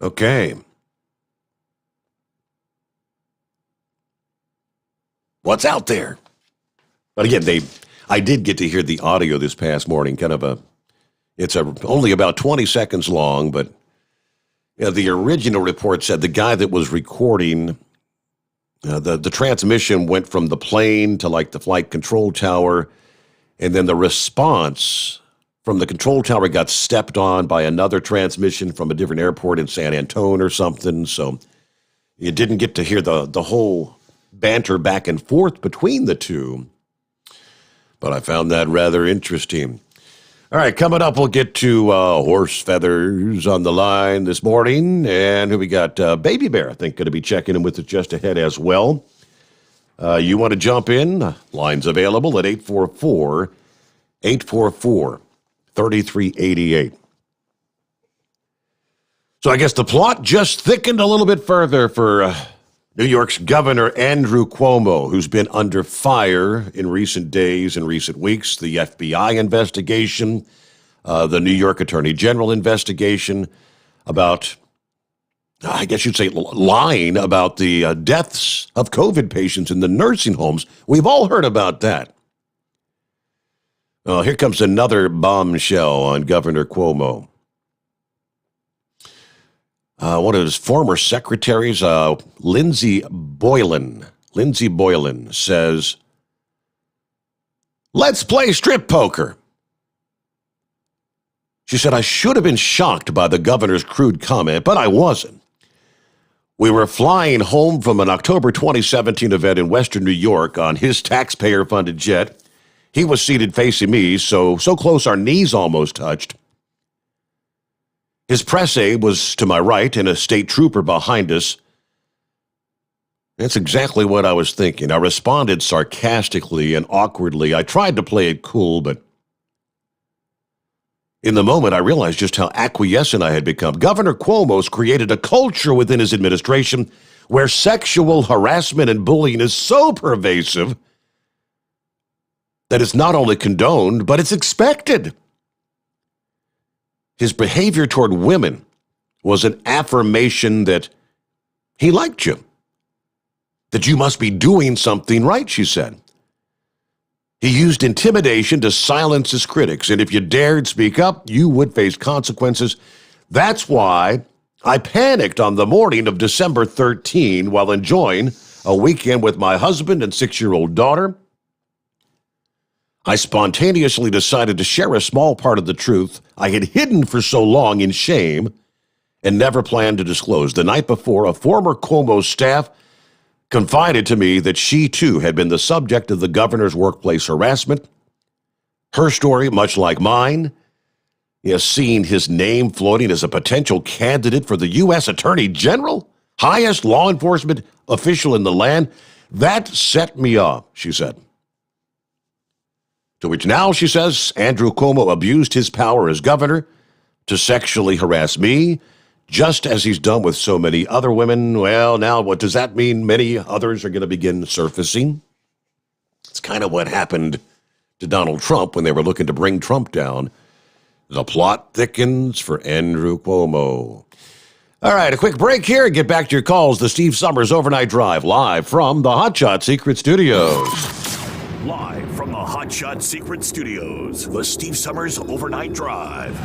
Okay. What's out there? But again, I did get to hear the audio this past morning, it's only about 20 seconds long, but the original report said the guy that was recording The transmission went from the plane to like the flight control tower, and then the response from the control tower got stepped on by another transmission from a different airport in San Antonio or something. So you didn't get to hear the whole banter back and forth between the two. But I found that rather interesting. All right, coming up, we'll get to horse feathers on the line this morning. And who we got? Baby Bear, I think, going to be checking in with us just ahead as well. You want to jump in? Lines available at 844-3388. So I guess the plot just thickened a little bit further for New York's Governor Andrew Cuomo, who's been under fire in recent days and recent weeks. The FBI investigation, the New York Attorney General investigation about, I guess you'd say, lying about the deaths of COVID patients in the nursing homes. We've all heard about that. Here comes another bombshell on Governor Cuomo. One of his former secretaries, Lindsey Boylan, says, "Let's play strip poker." She said, "I should have been shocked by the governor's crude comment, but I wasn't. We were flying home from an October 2017 event in Western New York on his taxpayer-funded jet. He was seated facing me, so close our knees almost touched. His press aide was to my right and a state trooper behind us. That's exactly what I was thinking. I responded sarcastically and awkwardly. I tried to play it cool, but in the moment, I realized just how acquiescent I had become. Governor Cuomo's created a culture within his administration where sexual harassment and bullying is so pervasive that it's not only condoned, but it's expected. His behavior toward women was an affirmation that he liked you, that you must be doing something right," she said. "He used intimidation to silence his critics, and if you dared speak up, you would face consequences. That's why I panicked on the morning of December 13 while enjoying a weekend with my husband and 6-year-old daughter. I spontaneously decided to share a small part of the truth I had hidden for so long in shame and never planned to disclose. The night before, a former Cuomo staff confided to me that she, too, had been the subject of the governor's workplace harassment. Her story, much like mine, is seeing his name floating as a potential candidate for the U.S. Attorney General, highest law enforcement official in the land. That set me off," she said. To which now, she says, Andrew Cuomo abused his power as governor to sexually harass me, just as he's done with so many other women. Well, now, what does that mean? Many others are going to begin surfacing. It's kind of what happened to Donald Trump when they were looking to bring Trump down. The plot thickens for Andrew Cuomo. All right, a quick break here and get back to your calls. The Steve Sommers Overnight Drive, live from the Hot Shot Secret Studios. Live from the Hot Shot Secret Studios, the Steve Sommers Overnight Drive.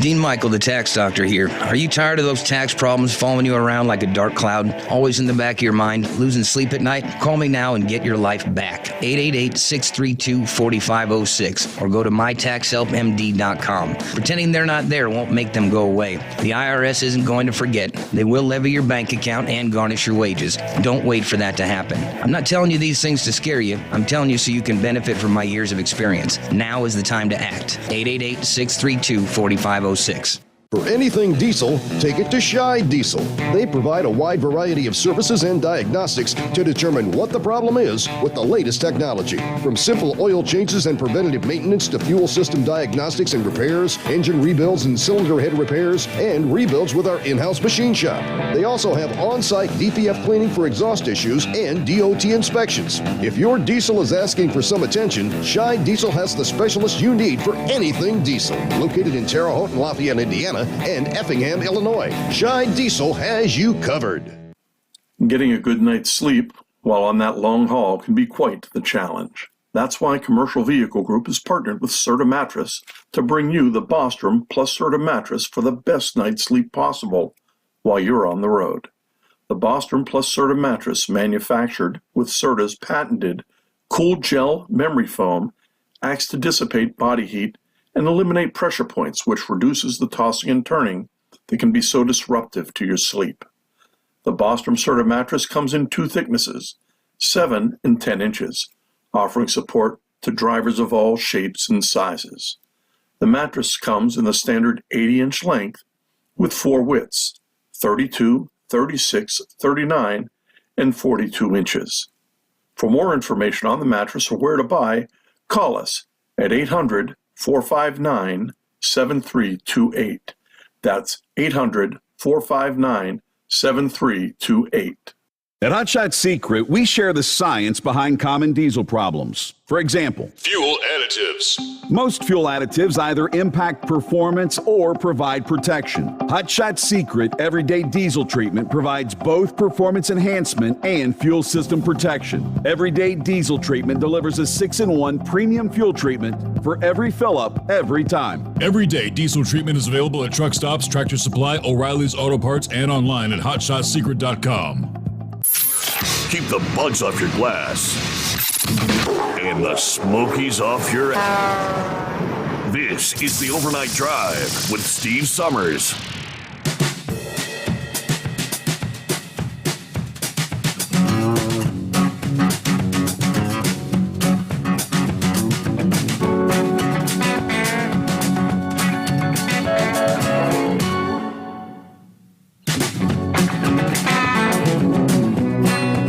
Dean Michael, the tax doctor here. Are you tired of those tax problems following you around like a dark cloud, always in the back of your mind, losing sleep at night? Call me now and get your life back. 888-632-4506 or go to mytaxhelpmd.com. Pretending they're not there won't make them go away. The IRS isn't going to forget. They will levy your bank account and garnish your wages. Don't wait for that to happen. I'm not telling you these things to scare you. I'm telling you so you can benefit from my years of experience. Now is the time to act. 888-632-4506. For anything diesel, take it to Shy Diesel. They provide a wide variety of services and diagnostics to determine what the problem is with the latest technology. From simple oil changes and preventative maintenance to fuel system diagnostics and repairs, engine rebuilds and cylinder head repairs, and rebuilds with our in-house machine shop. They also have on-site DPF cleaning for exhaust issues and DOT inspections. If your diesel is asking for some attention, Shy Diesel has the specialist you need for anything diesel. Located in Terre Haute and Lafayette, Indiana, and Effingham, Illinois. Shy Diesel has you covered. Getting a good night's sleep while on that long haul can be quite the challenge. That's why Commercial Vehicle Group has partnered with Serta Mattress to bring you the Bostrom plus Serta mattress for the best night's sleep possible while you're on the road. The Bostrom plus Serta mattress, manufactured with Serta's patented Cool Gel memory foam, acts to dissipate body heat and eliminate pressure points, which reduces the tossing and turning that can be so disruptive to your sleep. The Bostrom Serta mattress comes in two thicknesses, 7 and 10 inches, offering support to drivers of all shapes and sizes. The mattress comes in the standard 80-inch length with 4 widths, 32, 36, 39, and 42 inches. For more information on the mattress or where to buy, call us at 800-459-7328. That's 800-459-7328. At Hot Shot Secret, we share the science behind common diesel problems. For example, Fuel additives. most fuel additives either impact performance or provide protection. Hot Shot Secret Everyday Diesel Treatment provides both performance enhancement and fuel system protection. Everyday Diesel Treatment delivers a 6-in-1 premium fuel treatment for every fill-up, every time. Everyday diesel treatment is available at truck stops, Tractor Supply, O'Reilly's Auto Parts, and online at hotshotsecret.com. Keep the bugs off your glass and the smokies off your ass. This is the Overnight Drive with Steve Summers.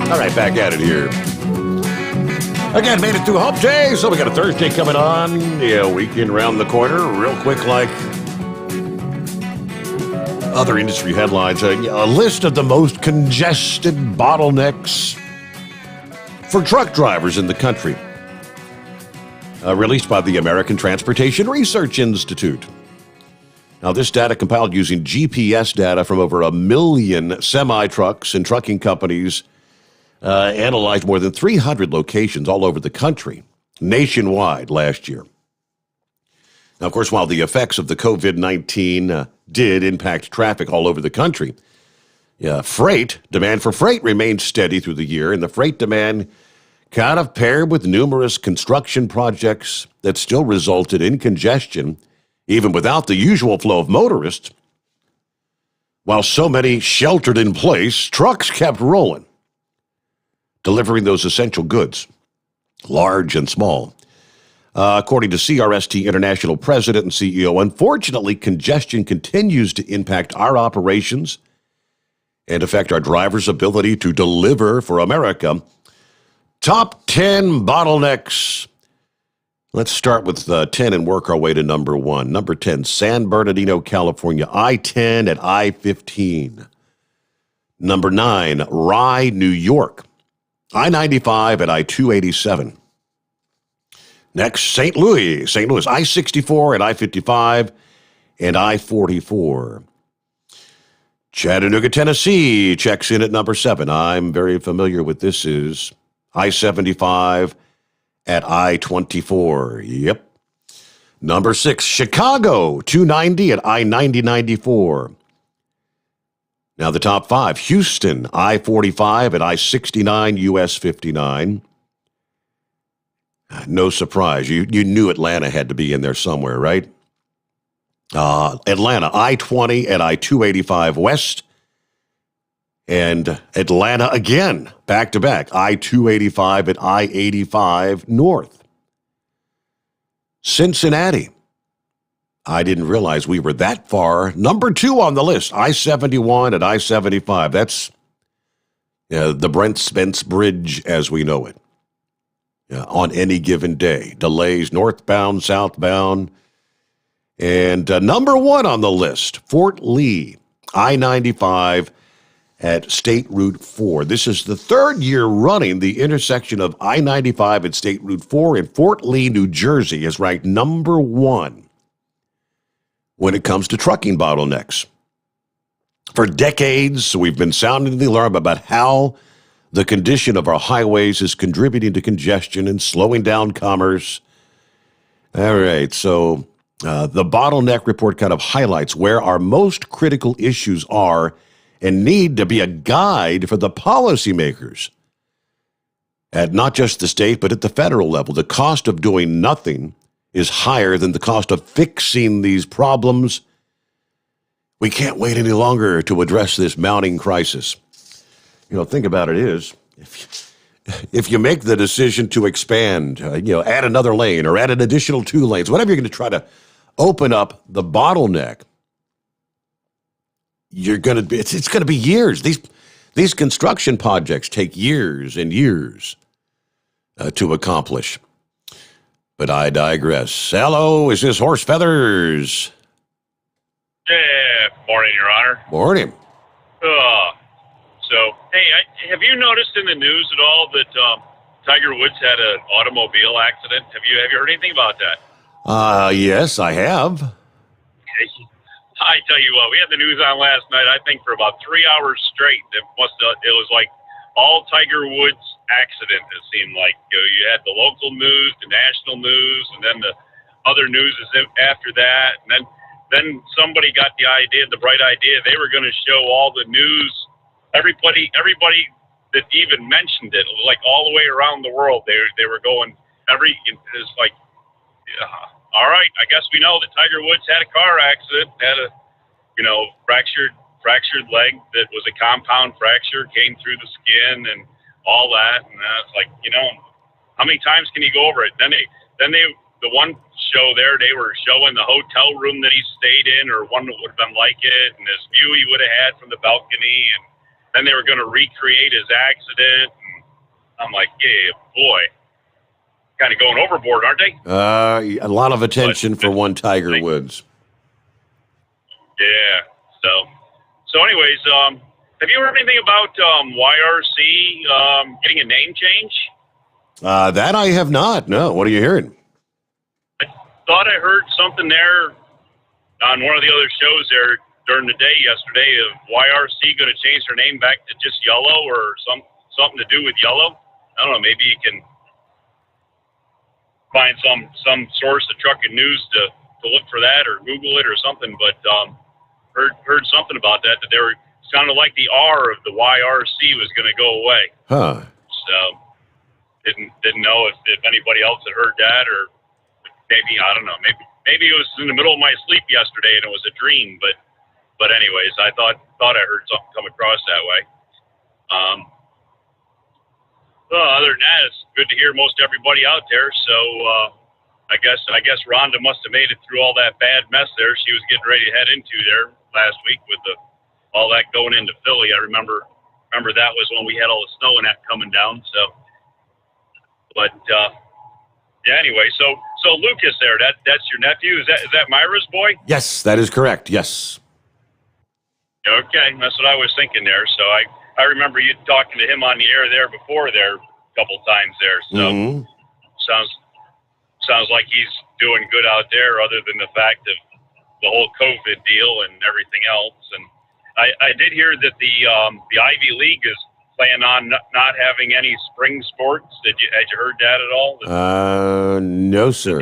All right, back at it here. Again, made it through Hump Day, so we got a Thursday coming on. Yeah, weekend around the corner. Real quick, like other industry headlines, a list of the most congested bottlenecks for truck drivers in the country. Released by the American Transportation Research Institute. Now, this data compiled using GPS data from over 1 million semi-trucks and trucking companies analyzed more than 300 locations all over the country, nationwide last year. Now, of course, while the effects of the COVID-19 did impact traffic all over the country, demand for freight remained steady through the year, and the freight demand kind of paired with numerous construction projects that still resulted in congestion, even without the usual flow of motorists. While so many sheltered in place, trucks kept rolling, delivering those essential goods, large and small. According to CRST International President and CEO, unfortunately, congestion continues to impact our operations and affect our drivers' ability to deliver for America. Top 10 bottlenecks. Let's start with 10 and work our way to number 1. Number 10, San Bernardino, California, I-10 at I-15. Number 9, Rye, New York, I-95 at I-287. Next, St. Louis, I-64 at I-55 and I-44. Chattanooga, Tennessee checks in at number 7. I'm very familiar with this is I-75 at I-24. Yep. Number 6, Chicago, 290 at I-90-94. Now the top 5, Houston, I-45 at I-69, US 59. No surprise. You knew Atlanta had to be in there somewhere, right? Atlanta, I-20 at I-285 West. And Atlanta again, back-to-back, I-285 at I-85 North. Cincinnati. I didn't realize we were that far. Number 2 on the list, I-71 at I-75. That's the Brent Spence Bridge as we know it. On any given day. Delays northbound, southbound. And number 1 on the list, Fort Lee, I-95 at State Route 4. This is the 3rd year running the intersection of I-95 and State Route 4 in Fort Lee, New Jersey is ranked number 1 when it comes to trucking bottlenecks. For decades, we've been sounding the alarm about how the condition of our highways is contributing to congestion and slowing down commerce. All right, so the bottleneck report kind of highlights where our most critical issues are and need to be a guide for the policymakers at not just the state, but at the federal level. The cost of doing nothing is higher than the cost of fixing these problems. We can't wait any longer to address this mounting crisis. Think about it is, if you make the decision to expand, add another lane or add an additional 2 lanes, whatever you're going to try to open up the bottleneck, it's going to be years. These construction projects take years and years to accomplish. But I digress. Hello, is this Horse Feathers? Yeah, morning, Your Honor. Morning. Have you noticed in the news at all that Tiger Woods had an automobile accident? Have you heard anything about that? Yes, I have. I tell you what, we had the news on last night, I think for about 3 hours straight. It was like all Tiger Woods accident, it seemed like. You had the local news, the national news, and then the other news is after that. And then somebody got the bright idea, they were going to show all the news, everybody that even mentioned it, like all the way around the world, they were going, it's like, all right, I guess we know that Tiger Woods had a car accident, had a, fractured leg that was a compound fracture, came through the skin and all that. And it's like, how many times can you go over it? Then the one show there, they were showing the hotel room that he stayed in, or one that would have been like it, and this view he would have had from the balcony, and then they were going to recreate his accident. And I'm like, yeah, boy. Kind of going overboard, aren't they? A lot of attention for one Tiger Woods. Yeah. So anyways, have you heard anything about YRC getting a name change? That I have not. No. What are you hearing? I thought I heard something there on one of the other shows there during the day yesterday of YRC going to change their name back to just Yellow, or something to do with yellow. I don't know. Maybe you can find some source of trucking news to look for that, or Google it or something. But heard something about that they were sounded like the R of the YRC was going to go away. Huh. So didn't know if anybody else had heard that, or maybe I don't know. Maybe it was in the middle of my sleep yesterday and it was a dream. But anyways, I thought I heard something come across that way. Other than that, it's good to hear most everybody out there. So I guess Rhonda must have made it through all that bad mess there she was getting ready to head into there last week with all that going into Philly. I remember that was when we had all the snow and that coming down. So, but yeah. Anyway, so Lucas there, that's your nephew. Is that Myra's boy? Yes, that is correct. Yes. Okay, that's what I was thinking there. So I remember you talking to him on the air there before there a couple times there. So sounds like he's doing good out there, other than the fact of the whole COVID deal and everything else. And I did hear that the Ivy League is planning on not having any spring sports. Had you heard that at all? No, sir.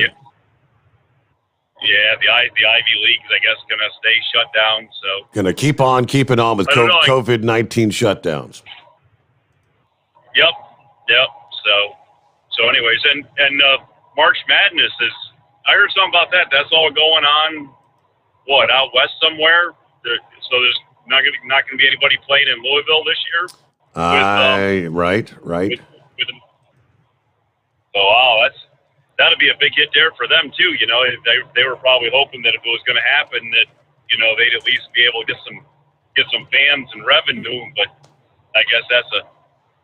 Yeah, the Ivy League is, I guess, going to stay shut down. So Going to keep on keeping on with COVID-19 shutdowns. Yep. So anyways, and March Madness is. I heard something about that. That's all going on. What, out west somewhere? So there's not going to be anybody playing in Louisville this year. Right. Wow, that'll be a big hit there for them too. They were probably hoping that if it was going to happen, that they'd at least be able to get some fans and revenue. But I guess that's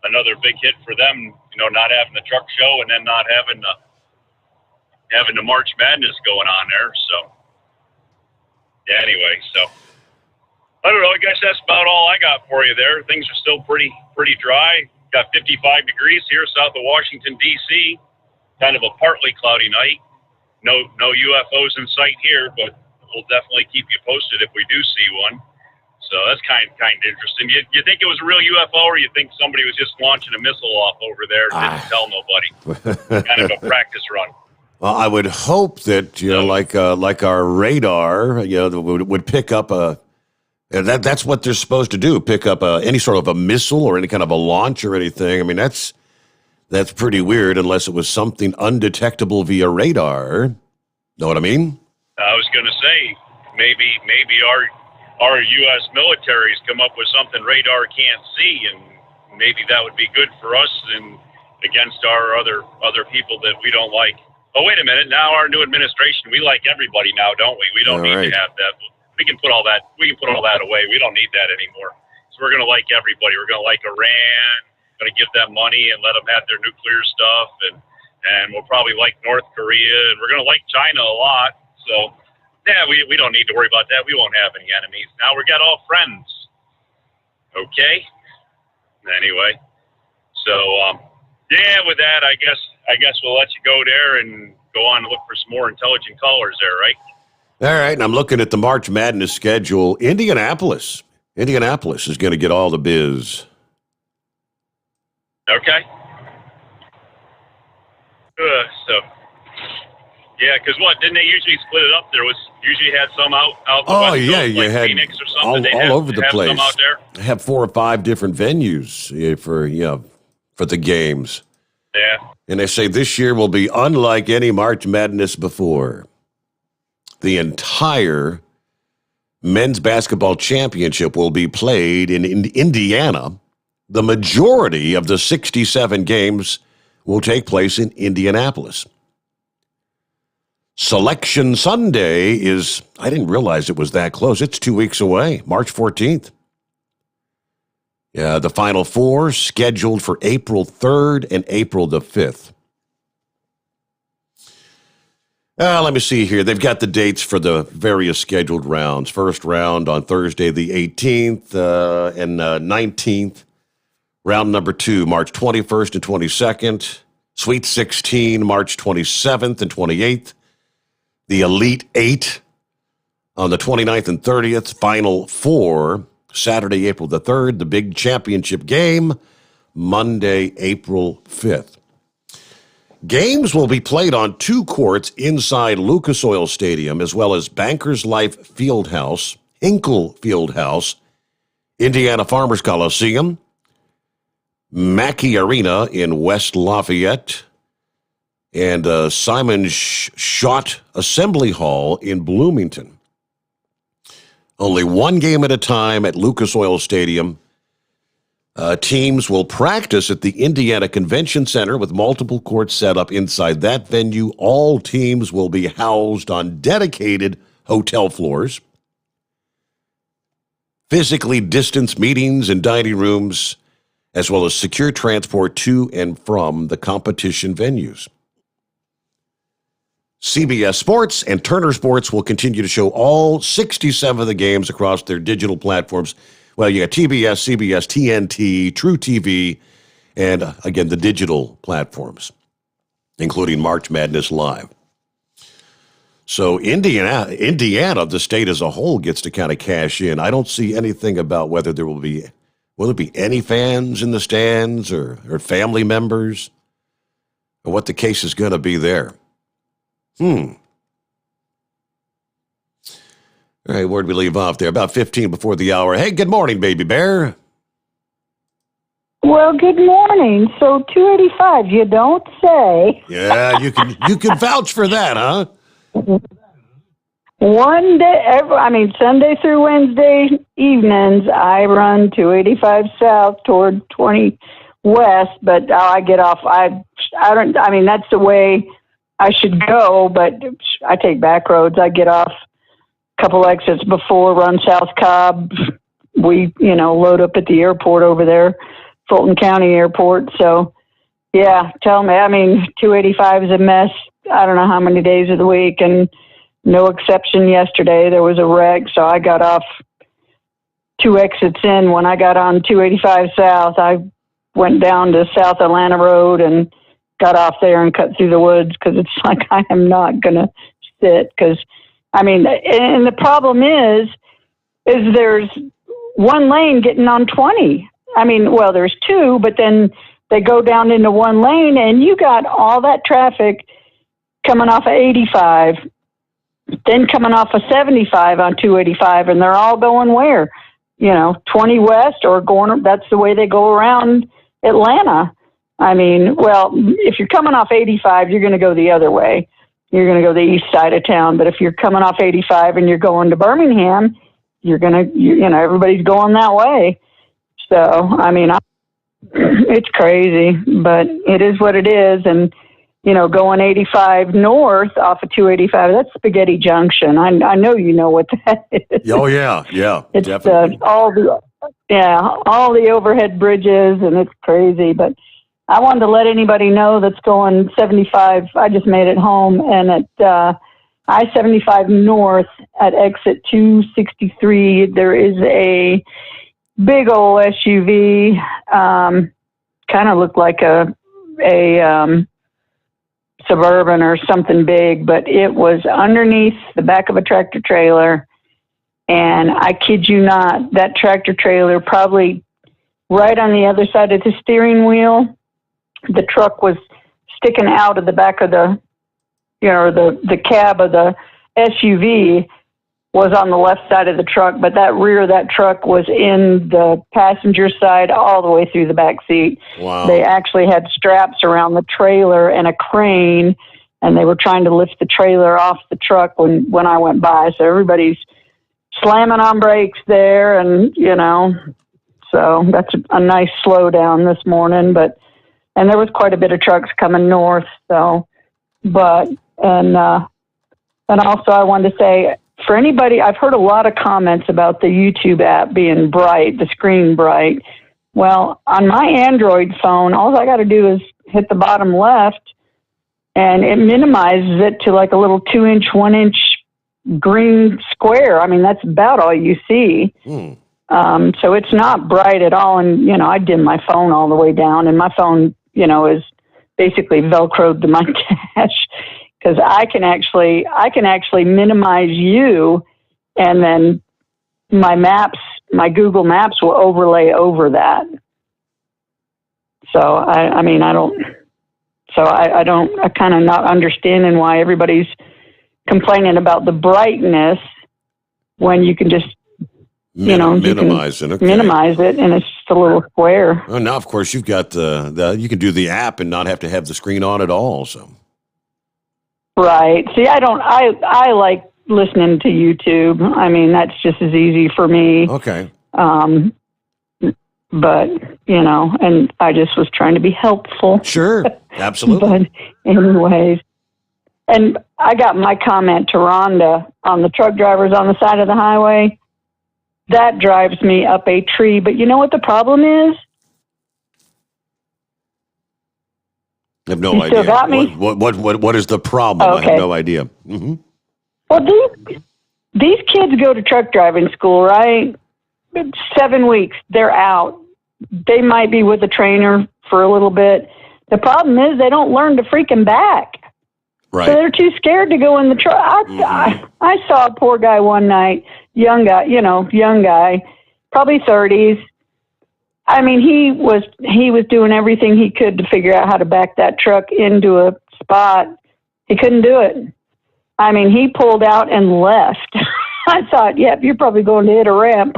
another big hit for them. Not having the truck show and then not having the March Madness going on there. So yeah. Anyway, so I don't know. I guess that's about all I got for you there. Things are still pretty dry. Got 55 degrees here south of Washington D.C. Kind of a partly cloudy night. No UFOs in sight here, but we'll definitely keep you posted if we do see one. So that's kind of interesting. You think it was a real UFO, or you think somebody was just launching a missile off over there and didn't tell nobody? Kind of a practice run. Well, I would hope that like our radar, would pick up a And that's what they're supposed to do, pick up any sort of a missile or any kind of a launch or anything. I mean, that's pretty weird unless it was something undetectable via radar. Know what I mean? I was going to say, maybe our U.S. military's come up with something radar can't see, and maybe that would be good for us and against our other people that we don't like. Oh, wait a minute. Now our new administration, we like everybody now, don't we? We don't need to have that. We can put all that away. We don't need that anymore. So we're going to like everybody. We're going to like Iran, going to give them money and let them have their nuclear stuff, and we'll probably like North Korea, and we're going to like China a lot. So, yeah, we don't need to worry about that. We won't have any enemies. Now we got all friends. Okay? Anyway, so, yeah, with that, I guess we'll let you go there and go on and look for some more intelligent callers there, right? All right, and I'm looking at the March Madness schedule. Indianapolis is going to get all the biz. Okay. So, yeah, because didn't they usually split it up? There was usually had some out the Oh, West yeah, Coast, you like had Phoenix or something. all over the have place. Some out there. They have 4 or 5 different venues for the games. Yeah. And they say this year will be unlike any March Madness before. The entire men's basketball championship will be played in Indiana. The majority of the 67 games will take place in Indianapolis. Selection Sunday is, I didn't realize it was that close. It's 2 weeks away, March 14th. Yeah, the Final Four scheduled for April 3rd and April the 5th. Let me see here. They've got the dates for the various scheduled rounds. First round on Thursday the 18th and 19th. Round number 2, March 21st and 22nd. Sweet 16, March 27th and 28th. The Elite 8 on the 29th and 30th. Final 4, Saturday, April the 3rd. The big championship game, Monday, April 5th. Games will be played on 2 courts inside Lucas Oil Stadium, as well as Bankers Life Fieldhouse, Hinkle Fieldhouse, Indiana Farmers Coliseum, Mackey Arena in West Lafayette, and Simon Schott Assembly Hall in Bloomington. Only 1 game at a time at Lucas Oil Stadium. Teams will practice at the Indiana Convention Center with multiple courts set up inside that venue. All teams will be housed on dedicated hotel floors. Physically distanced meetings and dining rooms, as well as secure transport to and from the competition venues. CBS Sports and Turner Sports will continue to show all 67 of the games across their digital platforms. Well, you got TBS, CBS, TNT, True TV, and again, the digital platforms, including March Madness Live. So Indiana, the state as a whole, gets to kind of cash in. I don't see anything about whether will there be any fans in the stands or family members, or what the case is going to be there. All right, where'd we leave off there? About 15 before the hour. Hey, good morning, baby bear. Well, good morning. So 285, you don't say. Yeah, you can vouch for that, huh? One day, Sunday through Wednesday evenings, I run 285 south toward 20 west, but I get off. That's the way I should go, but I take back roads. I get off couple exits before, run South Cobb. We, load up at the airport over there, Fulton County Airport. So, yeah, tell me. 285 is a mess. I don't know how many days of the week, and no exception yesterday. There was a wreck, so I got off 2 exits in. When I got on 285 South, I went down to South Atlanta Road and got off there and cut through the woods because it's like I am not going to sit because and the problem is there's 1 lane getting on 20. There's 2, but then they go down into 1 lane, and you got all that traffic coming off of 85 then coming off of 75 on 285, and they're all going where? 20 west or going, that's the way they go around Atlanta. I mean, well, if you're coming off 85, you're going to go the other way. You're going to go the east side of town. But if you're coming off 85 and you're going to Birmingham, everybody's going that way. So, I mean, it's crazy, but it is what it is. And, going 85 north off of 285, that's Spaghetti Junction. I know you know what that is. Oh, yeah, It's definitely. all the overhead bridges, and it's crazy. But I wanted to let anybody know that's going 75. I just made it home, and at I-75 north at exit 263, there is a big old SUV, kind of looked like a Suburban or something big, but it was underneath the back of a tractor trailer. And I kid you not, that tractor trailer probably right on the other side of the steering wheel, the truck was sticking out of the back of the cab of the SUV was on the left side of the truck, but that rear of that truck was in the passenger side all the way through the back seat. Wow. They actually had straps around the trailer and a crane, and they were trying to lift the trailer off the truck when I went by. So everybody's slamming on brakes there, and so that's a nice slowdown this morning. And there was quite a bit of trucks coming north. So, and also I wanted to say, for anybody, I've heard a lot of comments about the YouTube app being bright, the screen bright. Well, on my Android phone, all I got to do is hit the bottom left, and it minimizes it to like a little 2-inch, 1-inch green square. I mean, that's about all you see. So it's not bright at all. And, I dim my phone all the way down, and my phone, is basically Velcroed to my dash. Because I can actually minimize you, and then my Google Maps will overlay over that. So I kind of not understanding why everybody's complaining about the brightness when you can just minimize it. Okay. Minimize it, and it's just a little square. Well, now, of course, you've got you can do the app and not have to have the screen on at all. So. Right. See, I like listening to YouTube. I mean, that's just as easy for me. Okay. But, and I just was trying to be helpful. Sure. Absolutely. But anyways, and I got my comment to Rhonda on the truck drivers on the side of the highway. That drives me up a tree. But you know what the problem is? I have no You idea. still got me? What is the problem? Okay. I have no idea. Mm-hmm. Well, these kids go to truck driving school, right? 7 weeks, they're out. They might be with a trainer for a little bit. The problem is they don't learn to freaking back. Right. So they're too scared to go in the truck. I saw a poor guy one night, young guy, probably 30s. I mean, he was doing everything he could to figure out how to back that truck into a spot. He couldn't do it. I mean, he pulled out and left. I thought, yep, you're probably going to hit a ramp.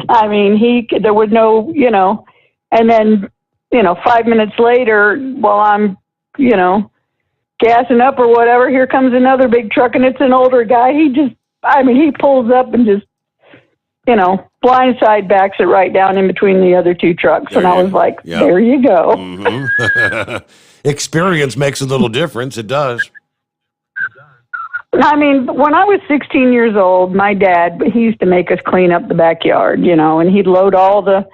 I mean, there was no, and then, 5 minutes later, while I'm, gassing up or whatever, here comes another big truck, and it's an older guy. He pulls up and just, blindside backs it right down in between the other two trucks. And I was like, There you go. Mm-hmm. Experience makes a little difference. It does. I mean, when I was 16 years old, my dad, he used to make us clean up the backyard, and he'd load all the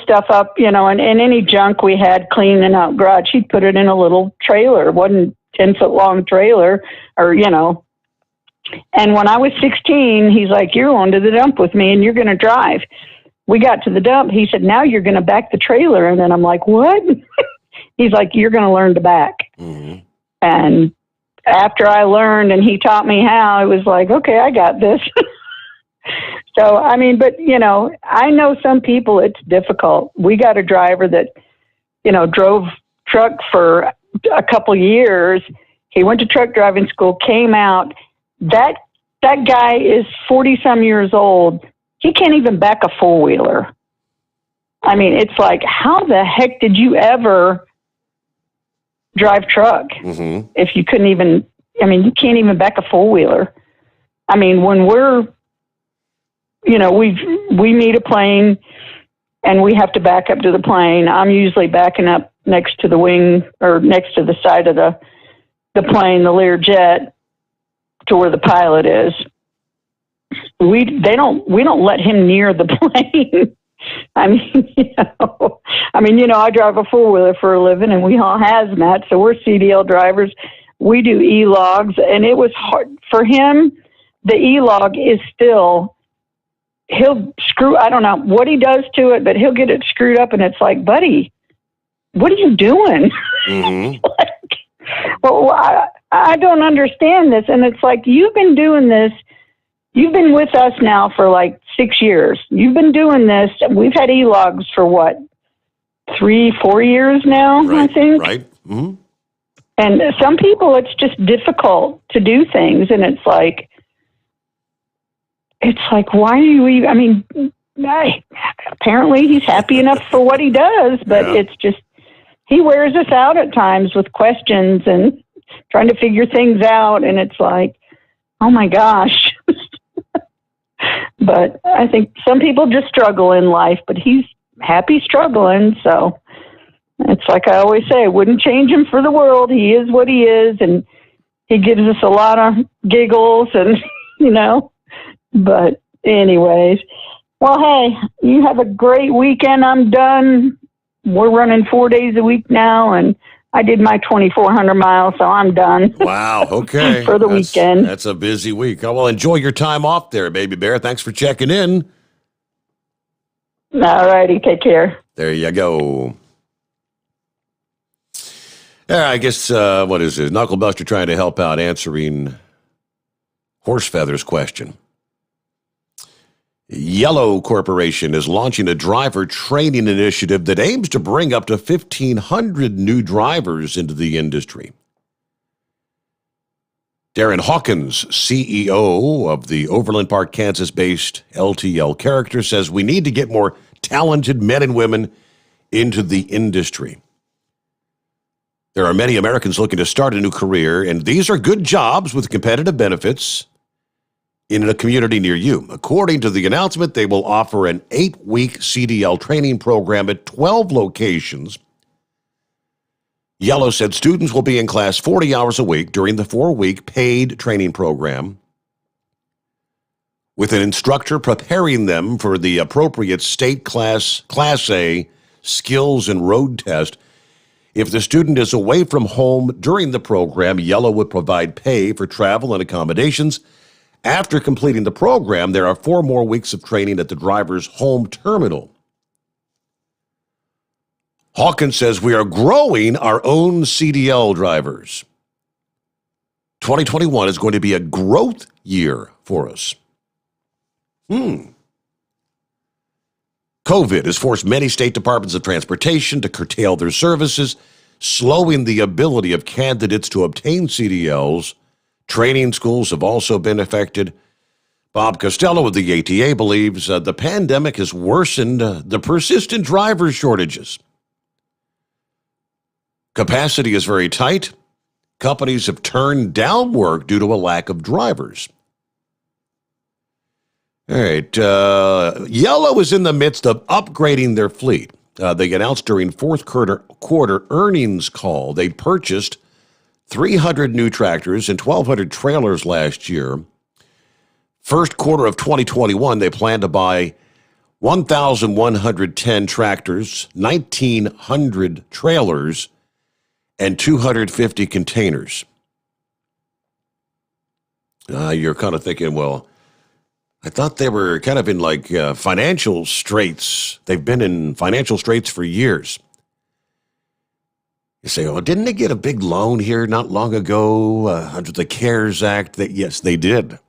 stuff up, and any junk we had cleaning out garage, he'd put it in a little trailer. It wasn't 10-foot long trailer or, And when I was 16, he's like, you're going to the dump with me and you're going to drive. We got to the dump. He said, now you're going to back the trailer. And then I'm like, what? He's like, you're going to learn to back. Mm-hmm. And after I learned and he taught me how, it was like, okay, I got this. So, I mean, but, I know some people it's difficult. We got a driver that, drove truck for a couple years, He went to truck driving school, came out. That guy is 40-some years old. He can't even back a four-wheeler. I mean, it's like, how the heck did you ever drive truck if you couldn't even, I mean, you can't even back a four-wheeler. I mean, when we're, we meet a plane and we have to back up to the plane, I'm usually backing up next to the wing or next to the side of the plane, the Learjet, to where the pilot is. We don't let him near the plane. I mean, I drive a four-wheeler for a living, and we all hazmat, so we're CDL drivers. We do E-logs, and it was hard for him. The E-log is still, he'll screw, I don't know what he does to it, but he'll get it screwed up, and it's like, buddy, what are you doing? Well, I don't understand this. And it's like, you've been doing this. You've been with us now for like 6 years. You've been doing this. We've had E-logs for what, 3-4 years now, I think. Right. Mm-hmm. And some people, it's just difficult to do things. And it's like, why are you even, I mean, apparently he's happy enough for what he does, but it's just, he wears us out at times with questions and trying to figure things out. And it's like, oh my gosh. But I think some people just struggle in life, but he's happy struggling. So it's like I always say, I wouldn't change him for the world. He is what he is. And he gives us a lot of giggles and, but anyways, well, hey, you have a great weekend. I'm done. We're running 4 days a week now, and I did my 2,400 miles, so I'm done. Wow, okay. For the weekend. That's a busy week. Oh, well, enjoy your time off there, Baby Bear. Thanks for checking in. All righty, take care. There you go. I guess, what is it? Knucklebuster trying to help out answering Horse Feather's question. Yellow Corporation is launching a driver training initiative that aims to bring up to 1,500 new drivers into the industry. Darren Hawkins, CEO of the Overland Park, Kansas-based LTL Character, says we need to get more talented men and women into the industry. There are many Americans looking to start a new career, and these are good jobs with competitive benefits in a community near you. According to the announcement, they will offer an 8-week CDL training program at 12 locations. Yellow said students will be in class 40 hours a week during the 4-week paid training program, with an instructor preparing them for the appropriate state Class A skills and road test. If the student is away from home during the program, Yellow would provide pay for travel and accommodations. After completing the program, there are 4 more weeks of training at the driver's home terminal. Hawkins says we are growing our own CDL drivers. 2021 is going to be a growth year for us. COVID has forced many state departments of transportation to curtail their services, slowing the ability of candidates to obtain CDLs. Training schools have also been affected. Bob Costello of the ATA believes the pandemic has worsened the persistent driver shortages. Capacity is very tight. Companies have turned down work due to a lack of drivers. All right. Yellow is in the midst of upgrading their fleet. They announced during fourth quarter earnings call they purchased 300 new tractors and 1,200 trailers last year. First quarter of 2021, they plan to buy 1,110 tractors, 1,900 trailers, and 250 containers. You're kind of thinking, well, I thought they were kind of in like financial straits. They've been in financial straits for years. You say, oh, didn't they get a big loan here not long ago under the CARES Act? Yes, they did.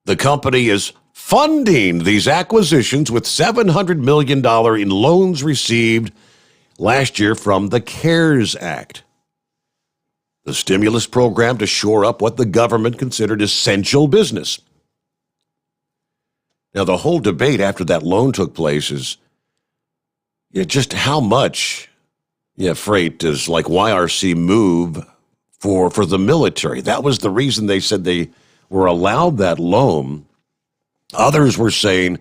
The company is funding these acquisitions with $700 million in loans received last year from the CARES Act. the stimulus program to shore up what the government considered essential business. Now, the whole debate after that loan took place is just how much freight does like YRC move for the military. That was the reason they said they were allowed that loan. Others were saying,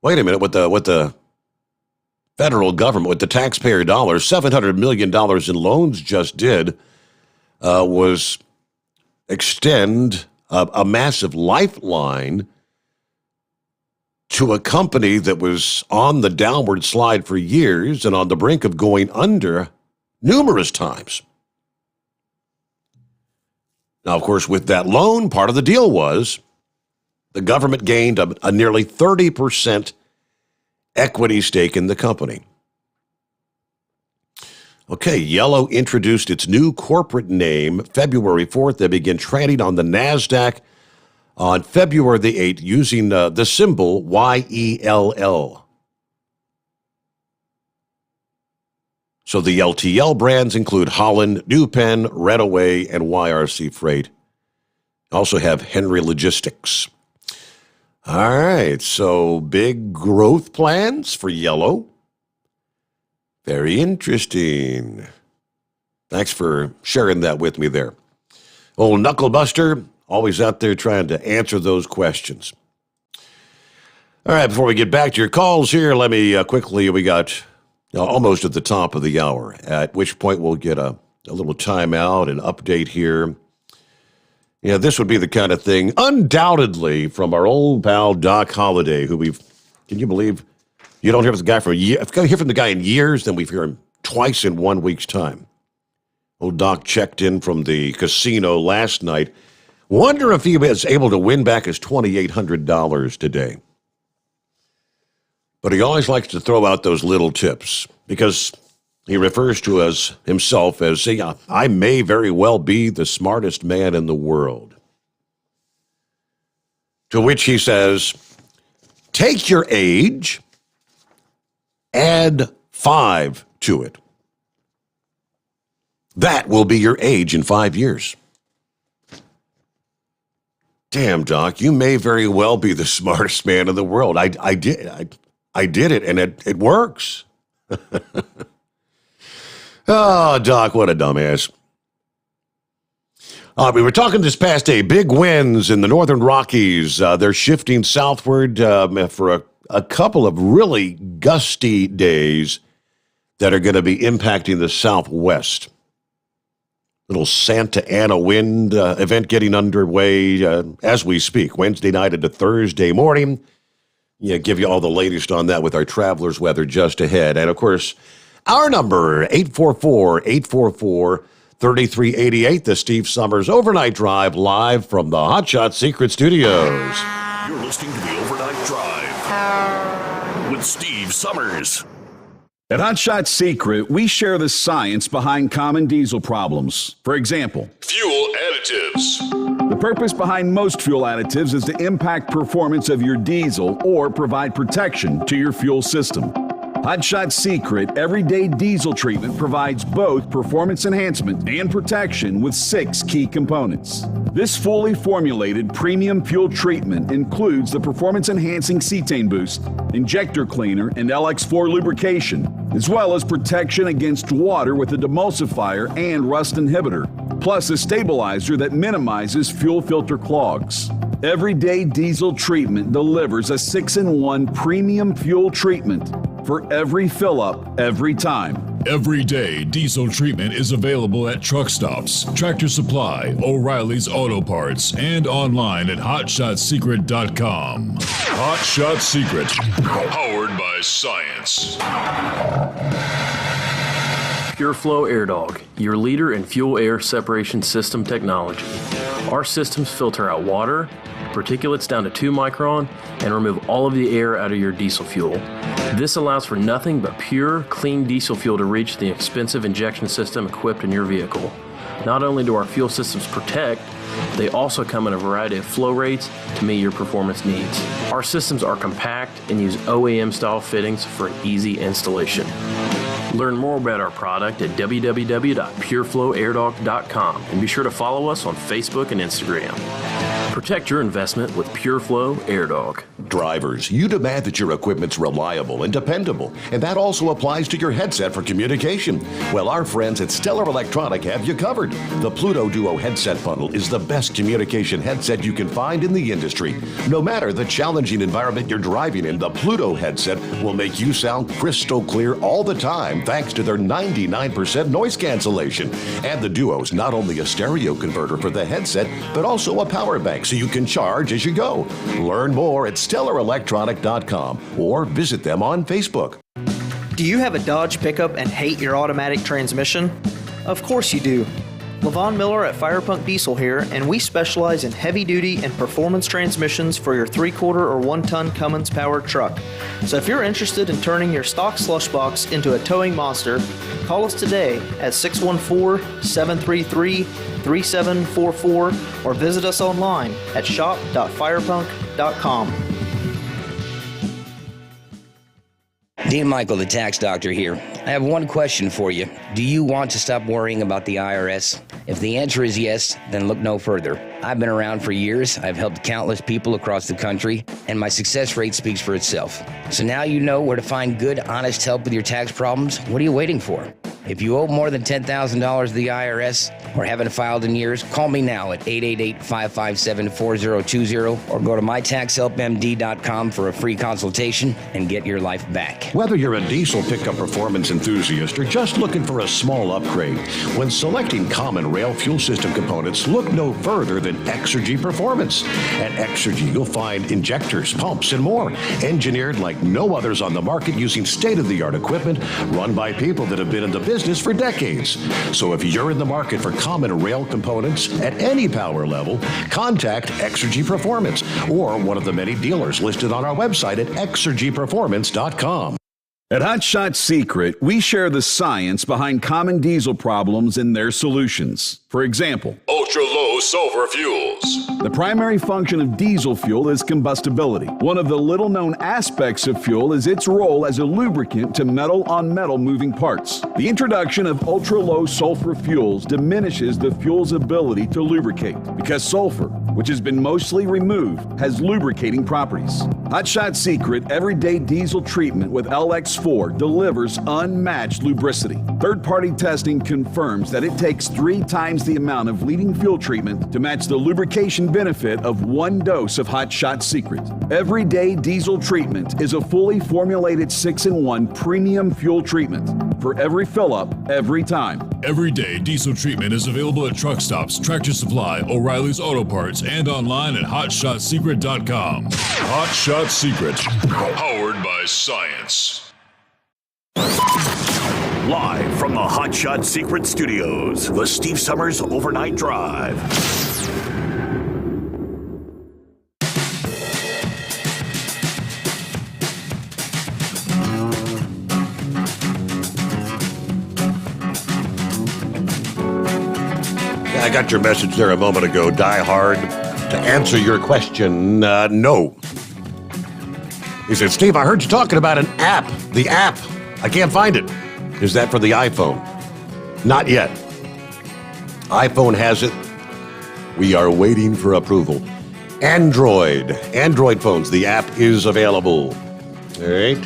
wait a minute, what the federal government, with the taxpayer dollars, $700 million in loans just did was extend a massive lifeline to a company that was on the downward slide for years and on the brink of going under numerous times. Now, of course, with that loan, part of the deal was the government gained a nearly 30% equity stake in the company. Okay, Yellow introduced its new corporate name February 4th. They began trading on the NASDAQ on February the 8th using the symbol YELL. So the LTL brands include Holland, New Penn, Redaway, and YRC Freight. Also have Henry Logistics. All right, so big growth plans for Yellow. Very interesting. Thanks for sharing that with me there. Old Knucklebuster, always out there trying to answer those questions. All right, before we get back to your calls here, let me quickly, we got almost at the top of the hour, at which point we'll get a little timeout and update here. Yeah, this would be the kind of thing, undoubtedly, from our old pal Doc Holliday, who can you believe, you don't hear from the guy for a year. If you hear from the guy in years, then we've heard him twice in 1 week's time. Old Doc checked in from the casino last night. Wonder if he was able to win back his $2,800 today. But he always likes to throw out those little tips because he refers to himself as saying, I may very well be the smartest man in the world. To which he says, take your age, add 5 to it. That will be your age in 5 years. Damn, Doc, you may very well be the smartest man in the world. I did it, and it works. Oh, Doc, what a dumbass. We were talking this past day, big winds in the northern Rockies. They're shifting southward for a couple of really gusty days that are going to be impacting the southwest. Little Santa Ana wind event getting underway as we speak, Wednesday night into Thursday morning. Yeah, give you all the latest on that with our traveler's weather just ahead. And, of course, our number, 844-844-3388, the Steve Sommers Overnight Drive, live from the Hotshot Secret Studios. You're listening to the Overnight Drive with Steve Sommers. At Hotshot Secret, we share the science behind common diesel problems. For example, fuel additives. The purpose behind most fuel additives is to impact performance of your diesel or provide protection to your fuel system. Hotshot Secret Everyday Diesel Treatment provides both performance enhancement and protection with 6 key components. This fully formulated premium fuel treatment includes the performance-enhancing cetane boost, injector cleaner, and LX4 lubrication, as well as protection against water with a demulsifier and rust inhibitor, plus a stabilizer that minimizes fuel filter clogs. Everyday Diesel Treatment delivers a 6-in-1 premium fuel treatment for every fill-up, every time. Everyday Diesel Treatment is available at truck stops, Tractor Supply, O'Reilly's Auto Parts, and online at HotShotSecret.com. Hot Shot Secret, powered by science. PureFlow Air Dog, your leader in fuel air separation system technology. Our systems filter out water, particulates down to 2 micron, and remove all of the air out of your diesel fuel. This allows for nothing but pure, clean diesel fuel to reach the expensive injection system equipped in your vehicle. Not only do our fuel systems protect, they also come in a variety of flow rates to meet your performance needs. Our systems are compact and use OEM-style fittings for an easy installation. Learn more about our product at www.pureflowairdock.com and be sure to follow us on Facebook and Instagram. Protect your investment with PureFlow AirDog. Drivers, you demand that your equipment's reliable and dependable, and that also applies to your headset for communication. Well, our friends at Stellar Electronic have you covered. The Pluto Duo headset bundle is the best communication headset you can find in the industry. No matter the challenging environment you're driving in, the Pluto headset will make you sound crystal clear all the time thanks to their 99% noise cancellation. And the Duo's not only a stereo converter for the headset, but also a power bank so you can charge as you go. Learn more at StellarElectronic.com or visit them on Facebook. Do you have a Dodge pickup and hate your automatic transmission? Of course you do. LaVon Miller at Firepunk Diesel here, and we specialize in heavy-duty and performance transmissions for your 3-quarter or 1-ton Cummins powered truck. So if you're interested in turning your stock slush box into a towing monster, call us today at 614-733-3744 or visit us online at shop.firepunk.com. Dean Michael, the tax doctor here. I have one question for you. Do you want to stop worrying about the IRS? If the answer is yes, then look no further. I've been around for years. I've helped countless people across the country, and my success rate speaks for itself. So now you know where to find good, honest help with your tax problems. What are you waiting for? If you owe more than $10,000 to the IRS or haven't filed in years, call me now at 888-557-4020 or go to mytaxhelpmd.com for a free consultation and get your life back. Whether you're a diesel pickup performance enthusiast or just looking for a small upgrade, when selecting common rail fuel system components, look no further than Exergy Performance. At Exergy, you'll find injectors, pumps, and more, engineered like no others on the market using state-of-the-art equipment run by people that have been in the business for decades. So if you're in the market for common rail components at any power level, contact Exergy Performance or one of the many dealers listed on our website at exergyperformance.com. At Hot Shot Secret, we share the science behind common diesel problems and their solutions. For example, ultra-low sulfur fuels. The primary function of diesel fuel is combustibility. One of the little-known aspects of fuel is its role as a lubricant to metal-on-metal moving parts. The introduction of ultra-low sulfur fuels diminishes the fuel's ability to lubricate because sulfur, which has been mostly removed, has lubricating properties. Hot Shot Secret Everyday Diesel Treatment with LX4 delivers unmatched lubricity. Third-party testing confirms that it takes 3 times the amount of leading fuel treatment to match the lubrication benefit of 1 dose of Hot Shot Secret. Everyday Diesel Treatment is a fully formulated 6-in-1 premium fuel treatment for every fill-up, every time. Everyday Diesel Treatment is available at truck stops, Tractor Supply, O'Reilly's Auto Parts, and online at HotShotSecret.com. Hot Shot Secret, powered by science. Live from the Hot Shot Secret Studios, the Steve Summers Overnight Drive. I got your message there a moment ago. Die Hard. To answer your question, no. He said, Steve, I heard you talking about an app. The app. I can't find it. Is that for the iPhone? Not yet. iPhone has it. We are waiting for approval. Android phones. The app is available. All right.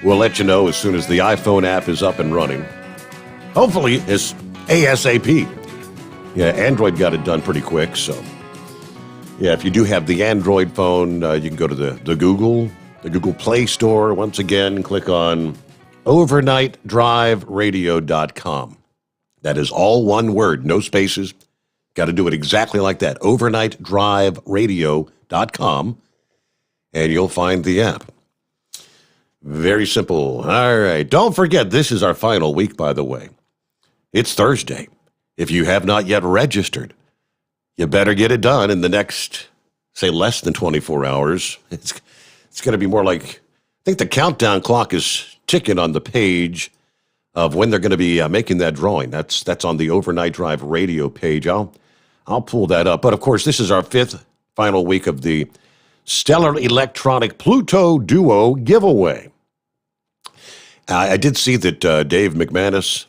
We'll let you know as soon as the iPhone app is up and running. Hopefully, it's ASAP. Yeah, Android got it done pretty quick, so. Yeah, if you do have the Android phone, you can go to the Google Play Store. Once again, click on overnightdriveradio.com. That is all one word, no spaces. Got to do it exactly like that, overnightdriveradio.com, and you'll find the app. Very simple. All right, don't forget, this is our final week, by the way. It's Thursday. If you have not yet registered, you better get it done in the next, say, less than 24 hours. It's going to be more like, I think the countdown clock is ticking on the page of when they're going to be making that drawing. That's on the Overnight Drive radio page. I'll pull that up. But, of course, this is our 5th final week of the Stellar Electronic Pluto Duo giveaway. I did see that Dave McManus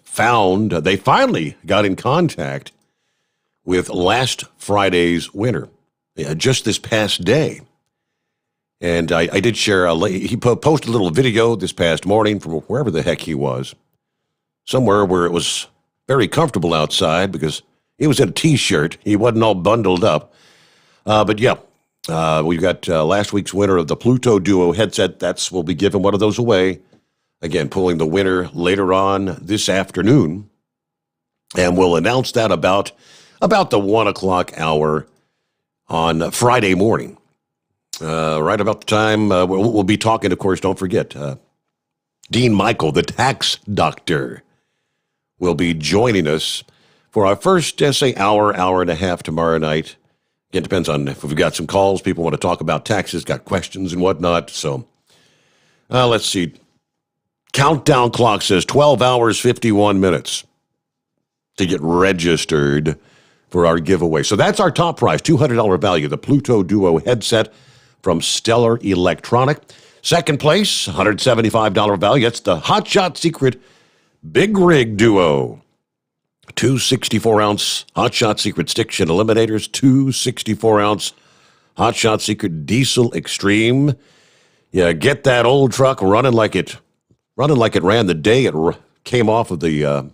they finally got in contact with last Friday's winner, just this past day. And I did share, he posted a little video this past morning from wherever the heck he was, somewhere where it was very comfortable outside because he was in a T-shirt. He wasn't all bundled up. But yeah, we've got last week's winner of the Pluto Duo headset. We'll be giving one of those away. Again, pulling the winner later on this afternoon. And we'll announce that about the 1 o'clock hour on Friday morning. Right about the time we'll be talking, of course, don't forget, Dean Michael, the tax doctor, will be joining us for our first, hour and a half tomorrow night. It depends on if we've got some calls, people want to talk about taxes, got questions and whatnot. So let's see. Countdown clock says 12 hours, 51 minutes to get registered for our giveaway. So that's our top prize, $200 value, the Pluto Duo headset from Stellar Electronic. Second place, $175 value. That's the Hot Shot Secret Big Rig Duo. 2 64-ounce Hot Shot Secret Stick Shift Eliminators, 2 64-ounce Hot Shot Secret Diesel Extreme. Yeah, get that old truck running like it ran the day it came off of the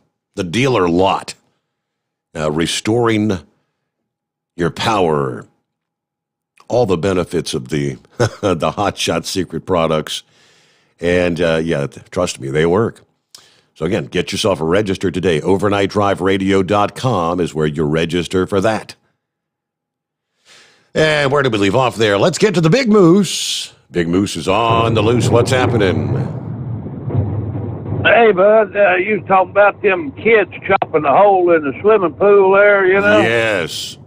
dealer lot. Restoring your power. All the benefits of the the Hot Shot Secret products. And trust me, they work. So again, get yourself registered today. OvernightDriveRadio.com is where you register for that. And where did we leave off there? Let's get to the Big Moose. Big Moose is on the loose. What's happening? Hey, bud, you was talking about them kids chopping a hole in the swimming pool there, you know? Yes.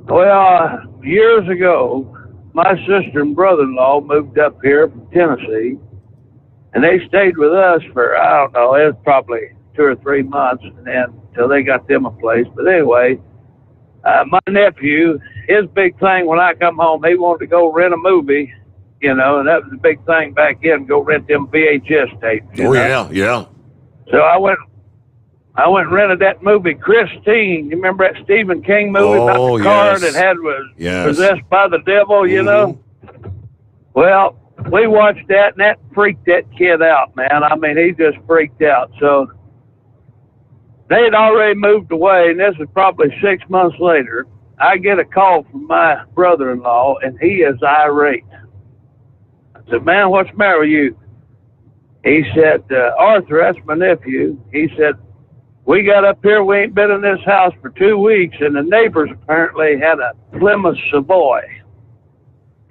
Well, years ago, my sister and brother-in-law moved up here from Tennessee, and they stayed with us for, I don't know, it was probably 2 or 3 months, and then until they got them a place. But anyway, my nephew, his big thing when I come home, he wanted to go rent a movie, you know, and that was the big thing back then, go rent them VHS tapes. Oh, know? Yeah. So I went and rented that movie, Christine. You remember that Stephen King movie about the car that was possessed by the devil, you know? Well, we watched that, and that freaked that kid out, man. I mean, he just freaked out. So they had already moved away, and this was probably 6 months later. I get a call from my brother-in-law, and he is irate. I said, man, what's the matter with you? He said, Arthur, that's my nephew. He said, we got up here, we ain't been in this house for 2 weeks, and the neighbors apparently had a Plymouth Savoy.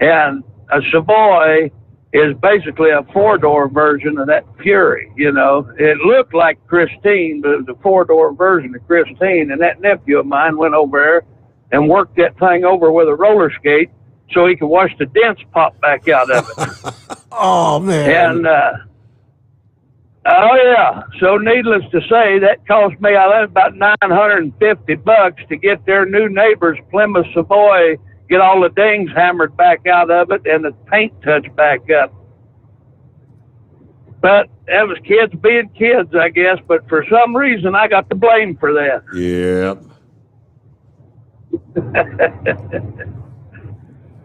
And a Savoy is basically a 4-door version of that Fury, you know. It looked like Christine, but it was a 4-door version of Christine, and that nephew of mine went over there and worked that thing over with a roller skate so he could watch the dents pop back out of it. Oh, man. And, oh, yeah. So needless to say, that cost me, I think, about $950 to get their new neighbor's Plymouth Savoy, get all the dings hammered back out of it and the paint touched back up. But that was kids being kids, I guess. But for some reason, I got the blame for that. Yeah.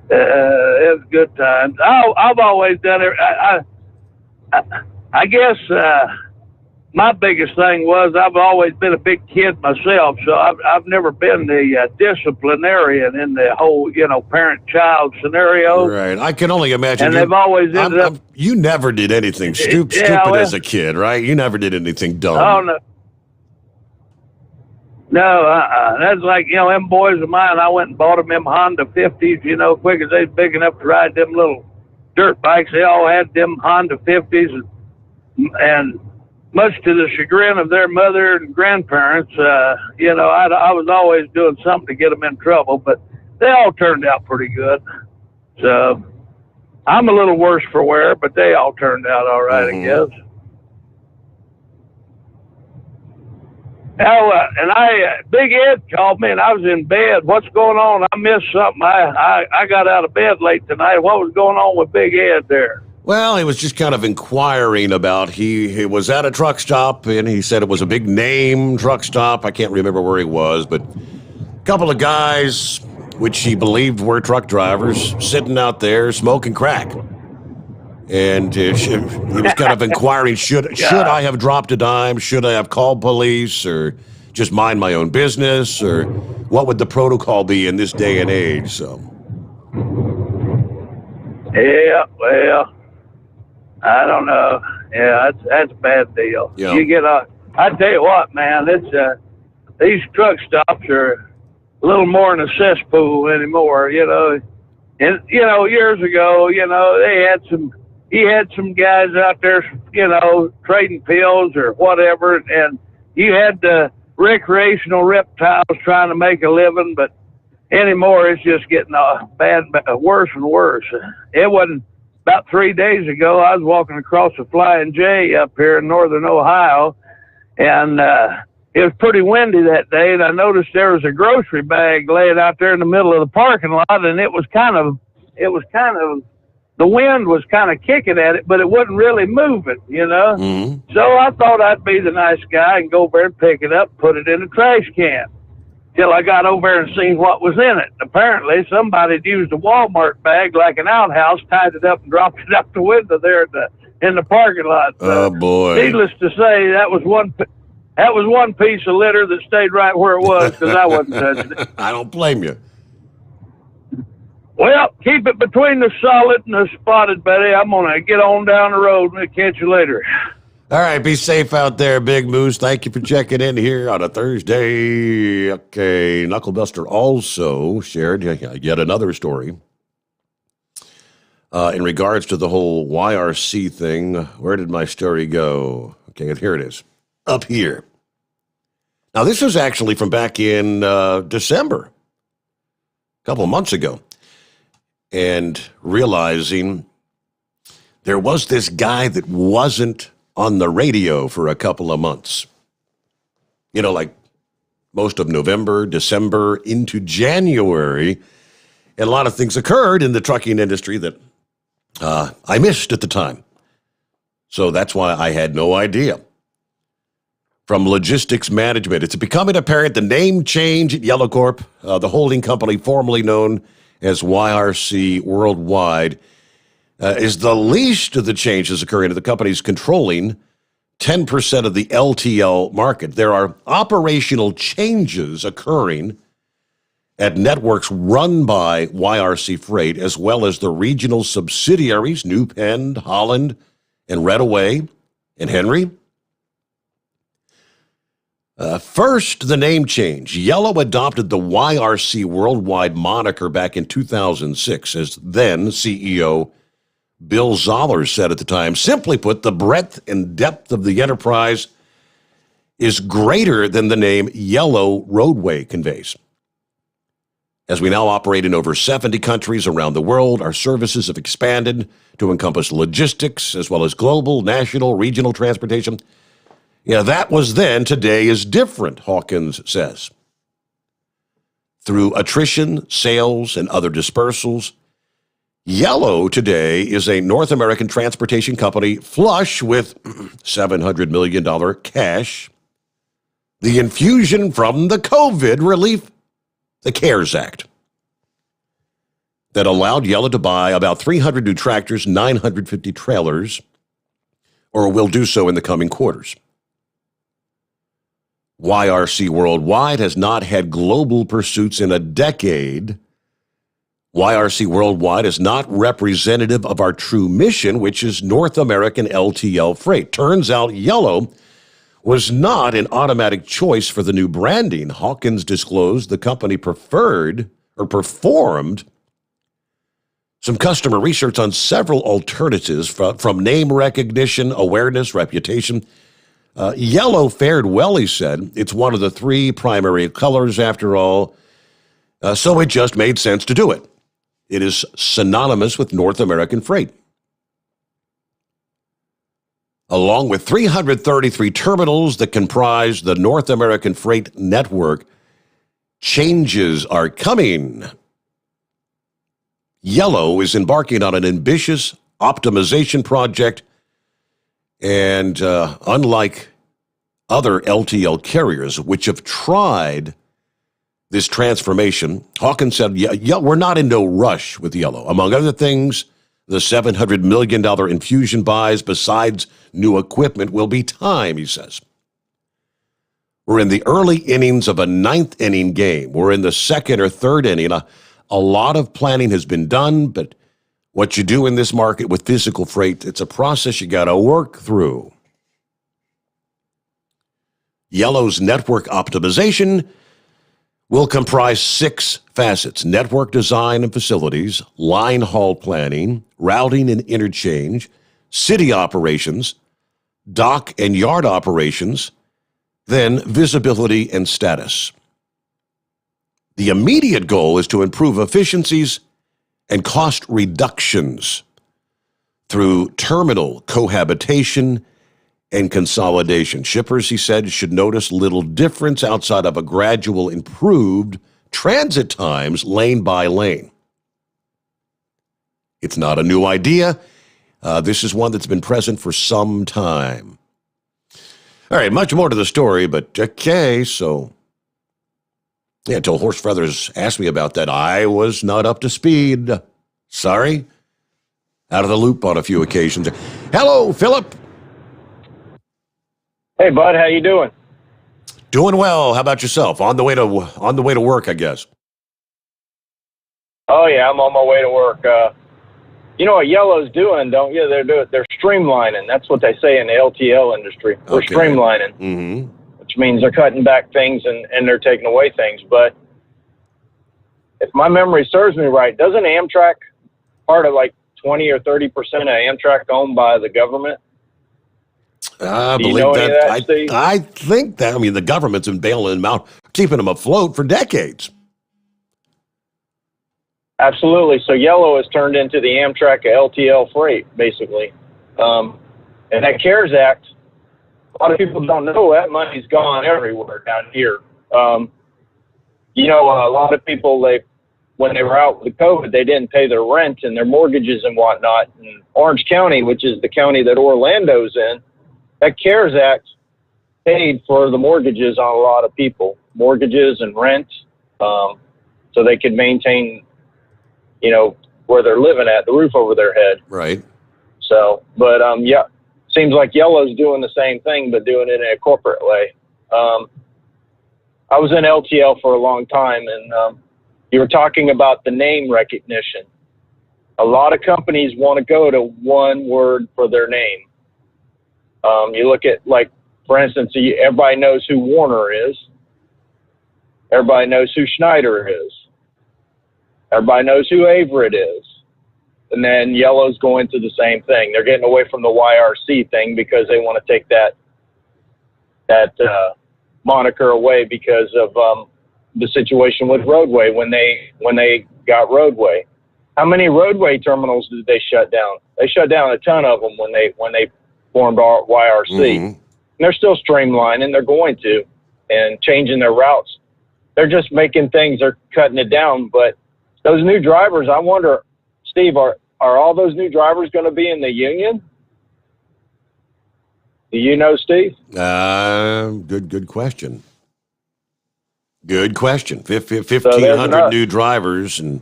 It was good times. I've always done it. I guess my biggest thing was I've always been a big kid myself, so I've never been the disciplinarian in the whole, you know, parent-child scenario. Right. I can only imagine. And they've always ended up. You never did anything stupid as a kid, right? You never did anything dumb. Oh, no. No, that's like, you know, them boys of mine, I went and bought them Honda 50s, you know, quick as they was big enough to ride them little dirt bikes. They all had them Honda 50s, and much to the chagrin of their mother and grandparents, you know, I was always doing something to get them in trouble, but they all turned out pretty good. So I'm a little worse for wear, but they all turned out all right, I guess. Now, and Big Ed called me, and I was in bed. What's going on? I missed something. I got out of bed late tonight. What was going on with Big Ed there? Well, he was just kind of inquiring about, he was at a truck stop, and he said it was a big name truck stop. I can't remember where he was, but a couple of guys, which he believed were truck drivers, sitting out there smoking crack. And he was kind of inquiring, should I have dropped a dime? Should I have called police, or just mind my own business? Or what would the protocol be in this day and age? So, yeah, well, I don't know. Yeah, that's a bad deal. Yeah. I tell you what, man, these truck stops are a little more than a cesspool anymore, you know. And, you know, years ago, you know, he had some guys out there, you know, trading pills or whatever, and you had the recreational reptiles trying to make a living, but anymore it's just getting worse and worse. It wasn't about 3 days ago, I was walking across the Flying J up here in northern Ohio, and it was pretty windy that day, and I noticed there was a grocery bag laying out there in the middle of the parking lot, and the wind was kind of kicking at it, but it wasn't really moving, you know? Mm-hmm. So I thought I'd be the nice guy and go over there and pick it up, put it in the trash can. Till I got over there and seen what was in it. Apparently, somebody had used a Walmart bag like an outhouse, tied it up and dropped it out the window there in the parking lot. Oh, boy. Needless to say, that was one piece of litter that stayed right where it was because I wasn't touching it. I don't blame you. Well, keep it between the solid and the spotted, Betty. I'm going to get on down the road and we'll catch you later. All right, be safe out there, Big Moose. Thank you for checking in here on a Thursday. Okay, Knucklebuster also shared yet another story in regards to the whole YRC thing. Where did my story go? Okay, here it is, up here. Now, this was actually from back in December, a couple of months ago, and realizing there was this guy that wasn't on the radio for a couple of months. You know, like most of November, December, into January. And a lot of things occurred in the trucking industry that I missed at the time. So that's why I had no idea. From logistics management, it's becoming apparent the name change at Yellow Corp, the holding company formerly known as YRC Worldwide, is the least of the changes occurring to the companies controlling 10% of the LTL market. There are operational changes occurring at networks run by YRC Freight, as well as the regional subsidiaries, New Penn, Holland, and Redaway, and Henry. First, the name change. Yellow adopted the YRC Worldwide moniker back in 2006, as then CEO Bill Zoller said at the time. Simply put, the breadth and depth of the enterprise is greater than the name Yellow Roadway conveys. As we now operate in over 70 countries around the world, our services have expanded to encompass logistics as well as global, national, regional transportation. Yeah, that was then. Today is different, Hawkins says. Through attrition, sales, and other dispersals, Yellow today is a North American transportation company flush with $700 million cash, the infusion from the COVID relief, the CARES Act, that allowed Yellow to buy about 300 new tractors, 950 trailers, or will do so in the coming quarters. YRC Worldwide has not had global pursuits in a decade. YRC Worldwide is not representative of our true mission, which is North American LTL freight. Turns out Yellow was not an automatic choice for the new branding. Hawkins disclosed the company performed some customer research on several alternatives from name recognition, awareness, reputation. Yellow fared well, he said. It's one of the three primary colors, after all, so it just made sense to do it. It is synonymous with North American freight. Along with 333 terminals that comprise the North American freight network, changes are coming. Yellow is embarking on an ambitious optimization project. And unlike other LTL carriers, which have tried this transformation, Hawkins said, yeah, we're not in no rush with Yellow. Among other things, the $700 million infusion buys besides new equipment will be time, he says. We're in the early innings of a ninth inning game. We're in the second or third inning. A lot of planning has been done, but what you do in this market with physical freight, it's a process you got to work through. Yellow's network optimization will comprise 6 facets: network design and facilities, line haul planning, routing and interchange, city operations, dock and yard operations, then visibility and status. The immediate goal is to improve efficiencies and cost reductions through terminal cohabitation and consolidation. Shippers, he said, should notice little difference outside of a gradual improved transit times lane by lane. It's not a new idea. This is one that's been present for some time. All right, much more to the story, but okay, so yeah, until Horse Feathers asked me about that, I was not up to speed. Sorry. Out of the loop on a few occasions. Hello, Philip. Hey, bud, how you doing? Doing well. How about yourself? On the way to work, I guess. Oh yeah, I'm on my way to work. You know what Yellow's doing, don't you? They're streamlining. That's what they say in the LTL industry. We're streamlining, which means they're cutting back things and they're taking away things. But if my memory serves me right, doesn't Amtrak, part of like 20 or 30% of Amtrak owned by the government? I Do you believe know any of that. that, Steve? I think that. I mean, the government's been bailing them out, keeping them afloat for decades. Absolutely. So Yellow has turned into the Amtrak LTL freight, basically. And that CARES Act, a lot of people don't know that money's gone everywhere down here. You know, a lot of people, when they were out with COVID, they didn't pay their rent and their mortgages and whatnot. And Orange County, which is the county that Orlando's in, that CARES Act paid for the mortgages on a lot of people, mortgages and rent, so they could maintain, you know, where they're living at, the roof over their head. Right. So, but yeah, seems like Yellow's doing the same thing, but doing it in a corporate way. I was in LTL for a long time, and you were talking about the name recognition. A lot of companies want to go to one word for their name. You look at, like, for instance, everybody knows who Warner is. Everybody knows who Schneider is. Everybody knows who Averett is. And then Yellow's going to the same thing. They're getting away from the YRC thing because they want to take that moniker away because of the situation with Roadway when they got Roadway. How many Roadway terminals did they shut down? They shut down a ton of them when they formed YRC. And they're still streamlining. They're going to and changing their routes. They're just making things. They're cutting it down. But those new drivers, I wonder, Steve, are all those new drivers going to be in the union? Do you know, Steve? Good question. Good question. 1,500 new drivers, and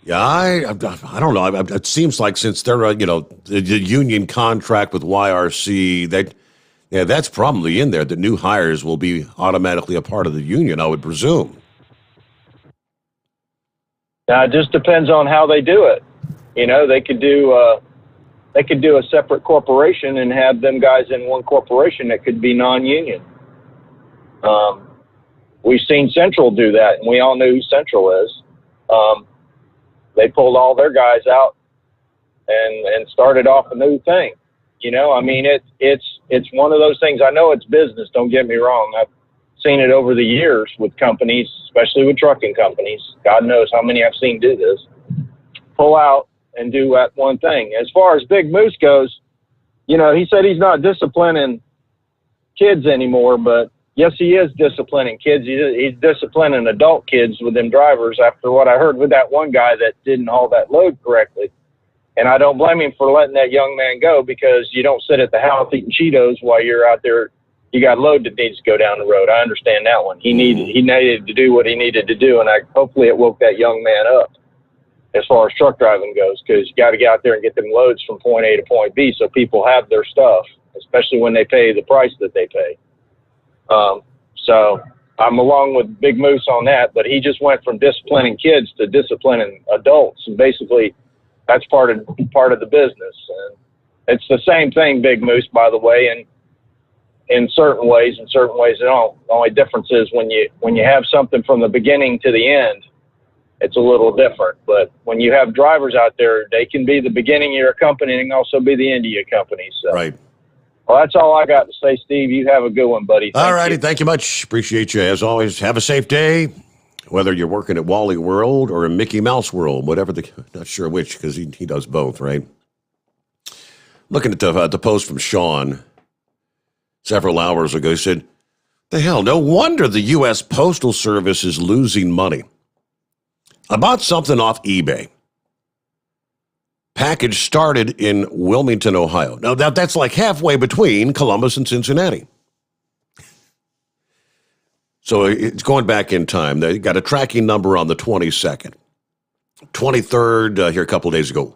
yeah, I don't know. It seems like since they're the union contract with YRC, that's probably in there. The new hires will be automatically a part of the union, I would presume. Now, it just depends on how they do it. You know, they could do a separate corporation and have them guys in one corporation that could be non-union. We've seen Central do that, and we all know who Central is. They pulled all their guys out and started off a new thing. You know, I mean, it's one of those things. I know it's business. Don't get me wrong. I've seen it over the years with companies, especially with trucking companies. God knows how many I've seen do this. Pull out and do that one thing. As far as Big Moose goes, you know, he said he's not disciplining kids anymore, but yes, he is disciplining kids. He's disciplining adult kids with them drivers after what I heard with that one guy that didn't haul that load correctly. And I don't blame him for letting that young man go, because you don't sit at the house eating Cheetos while you're out there. You got load that needs to go down the road. I understand that one. He needed to do what he needed to do, and hopefully it woke that young man up as far as truck driving goes, because you got to get out there and get them loads from point A to point B so people have their stuff, especially when they pay the price that they pay. So I'm along with Big Moose on that, but he just went from disciplining kids to disciplining adults, and basically that's part of the business. And it's the same thing, Big Moose, by the way, and in certain ways, the only difference is when you have something from the beginning to the end, it's a little different. But when you have drivers out there, they can be the beginning of your company and also be the end of your company. So. Right. Well, that's all I got to say, Steve. You have a good one, buddy. All righty. Thank you much. Appreciate you. As always, have a safe day, whether you're working at Wally World or in Mickey Mouse World, whatever not sure which, because he does both, right? Looking at the post from Sean several hours ago, he said, the hell, no wonder the U.S. Postal Service is losing money. I bought something off eBay. Package started in Wilmington, Ohio. Now, that's like halfway between Columbus and Cincinnati. So it's going back in time. They got a tracking number on the 22nd. 23rd, here a couple of days ago,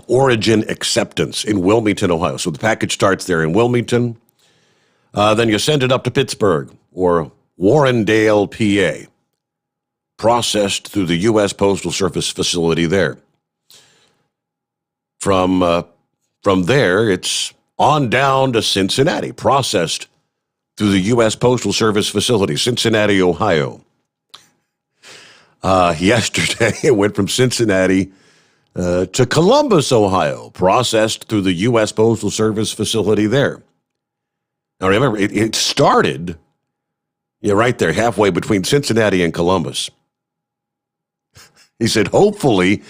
origin acceptance in Wilmington, Ohio. So the package starts there in Wilmington. Then you send it up to Pittsburgh or Warrendale, PA. Processed through the U.S. Postal Service facility there. From there, it's on down to Cincinnati, processed through the U.S. Postal Service facility, Cincinnati, Ohio. Yesterday, it went from Cincinnati to Columbus, Ohio, processed through the U.S. Postal Service facility there. Now, remember, it started, right there, halfway between Cincinnati and Columbus. He said, hopefully,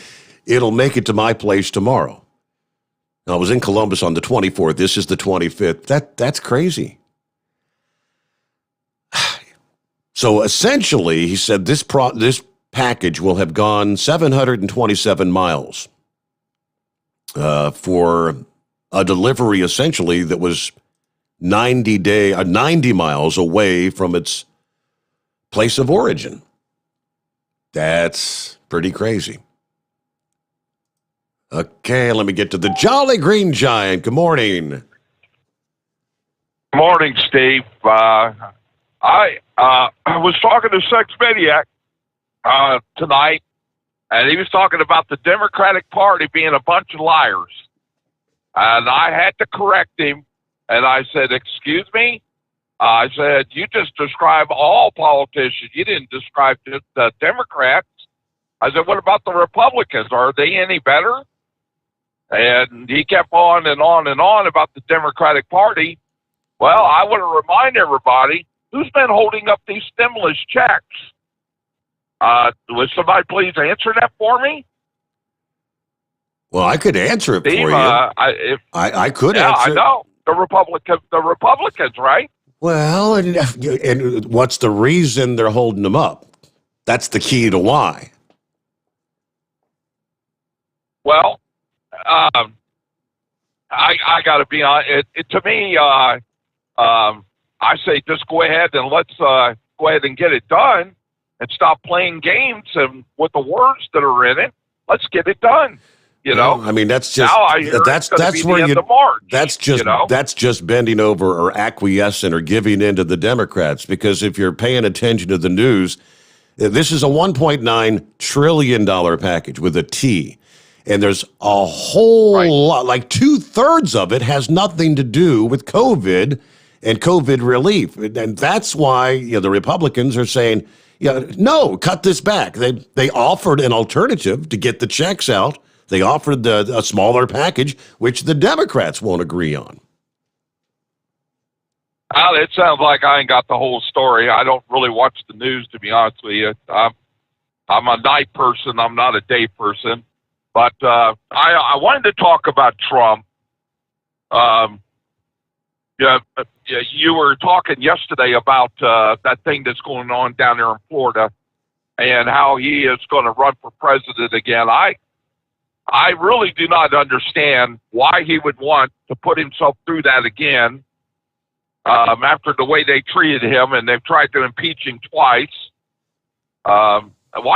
it'll make it to my place tomorrow. Now, I was in Columbus on the 24th. This is the 25th. That's crazy. So essentially, he said this package will have gone 727 miles for a delivery essentially that was 90 miles away from its place of origin. That's pretty crazy. Okay, let me get to the Jolly Green Giant. Good morning. Good morning, Steve. I was talking to Sex Maniac tonight, and he was talking about the Democratic Party being a bunch of liars. And I had to correct him, and I said, excuse me? I said, you just describe all politicians. You didn't describe the Democrats. I said, what about the Republicans? Are they any better? And he kept on and on and on about the Democratic Party. Well, I want to remind everybody, who's been holding up these stimulus checks? Would somebody please answer that for me? Well, I could answer it Steve, for you. I could answer. Yeah, I know. The Republicans, right? Well, and what's the reason they're holding them up? That's the key to why. Well, I got to be honest. To me, I say just go ahead and let's go ahead and get it done and stop playing games and with the words that are in it. Let's get it done. You know, I mean, that's just that's where that's just bending over or acquiescing or giving in to the Democrats. Because if you're paying attention to the news, this is a $1.9 trillion package with a T. And there's a whole lot, like 2/3 of it has nothing to do with COVID and COVID relief. And that's why the Republicans are saying, no, cut this back. They offered an alternative to get the checks out. They offered a smaller package, which the Democrats won't agree on. It sounds like I ain't got the whole story. I don't really watch the news, to be honest with you. I'm a night person. I'm not a day person. But I wanted to talk about Trump. You were talking yesterday about that thing that's going on down there in Florida and how he is going to run for president again. I really do not understand why he would want to put himself through that again after the way they treated him, and they've tried to impeach him twice.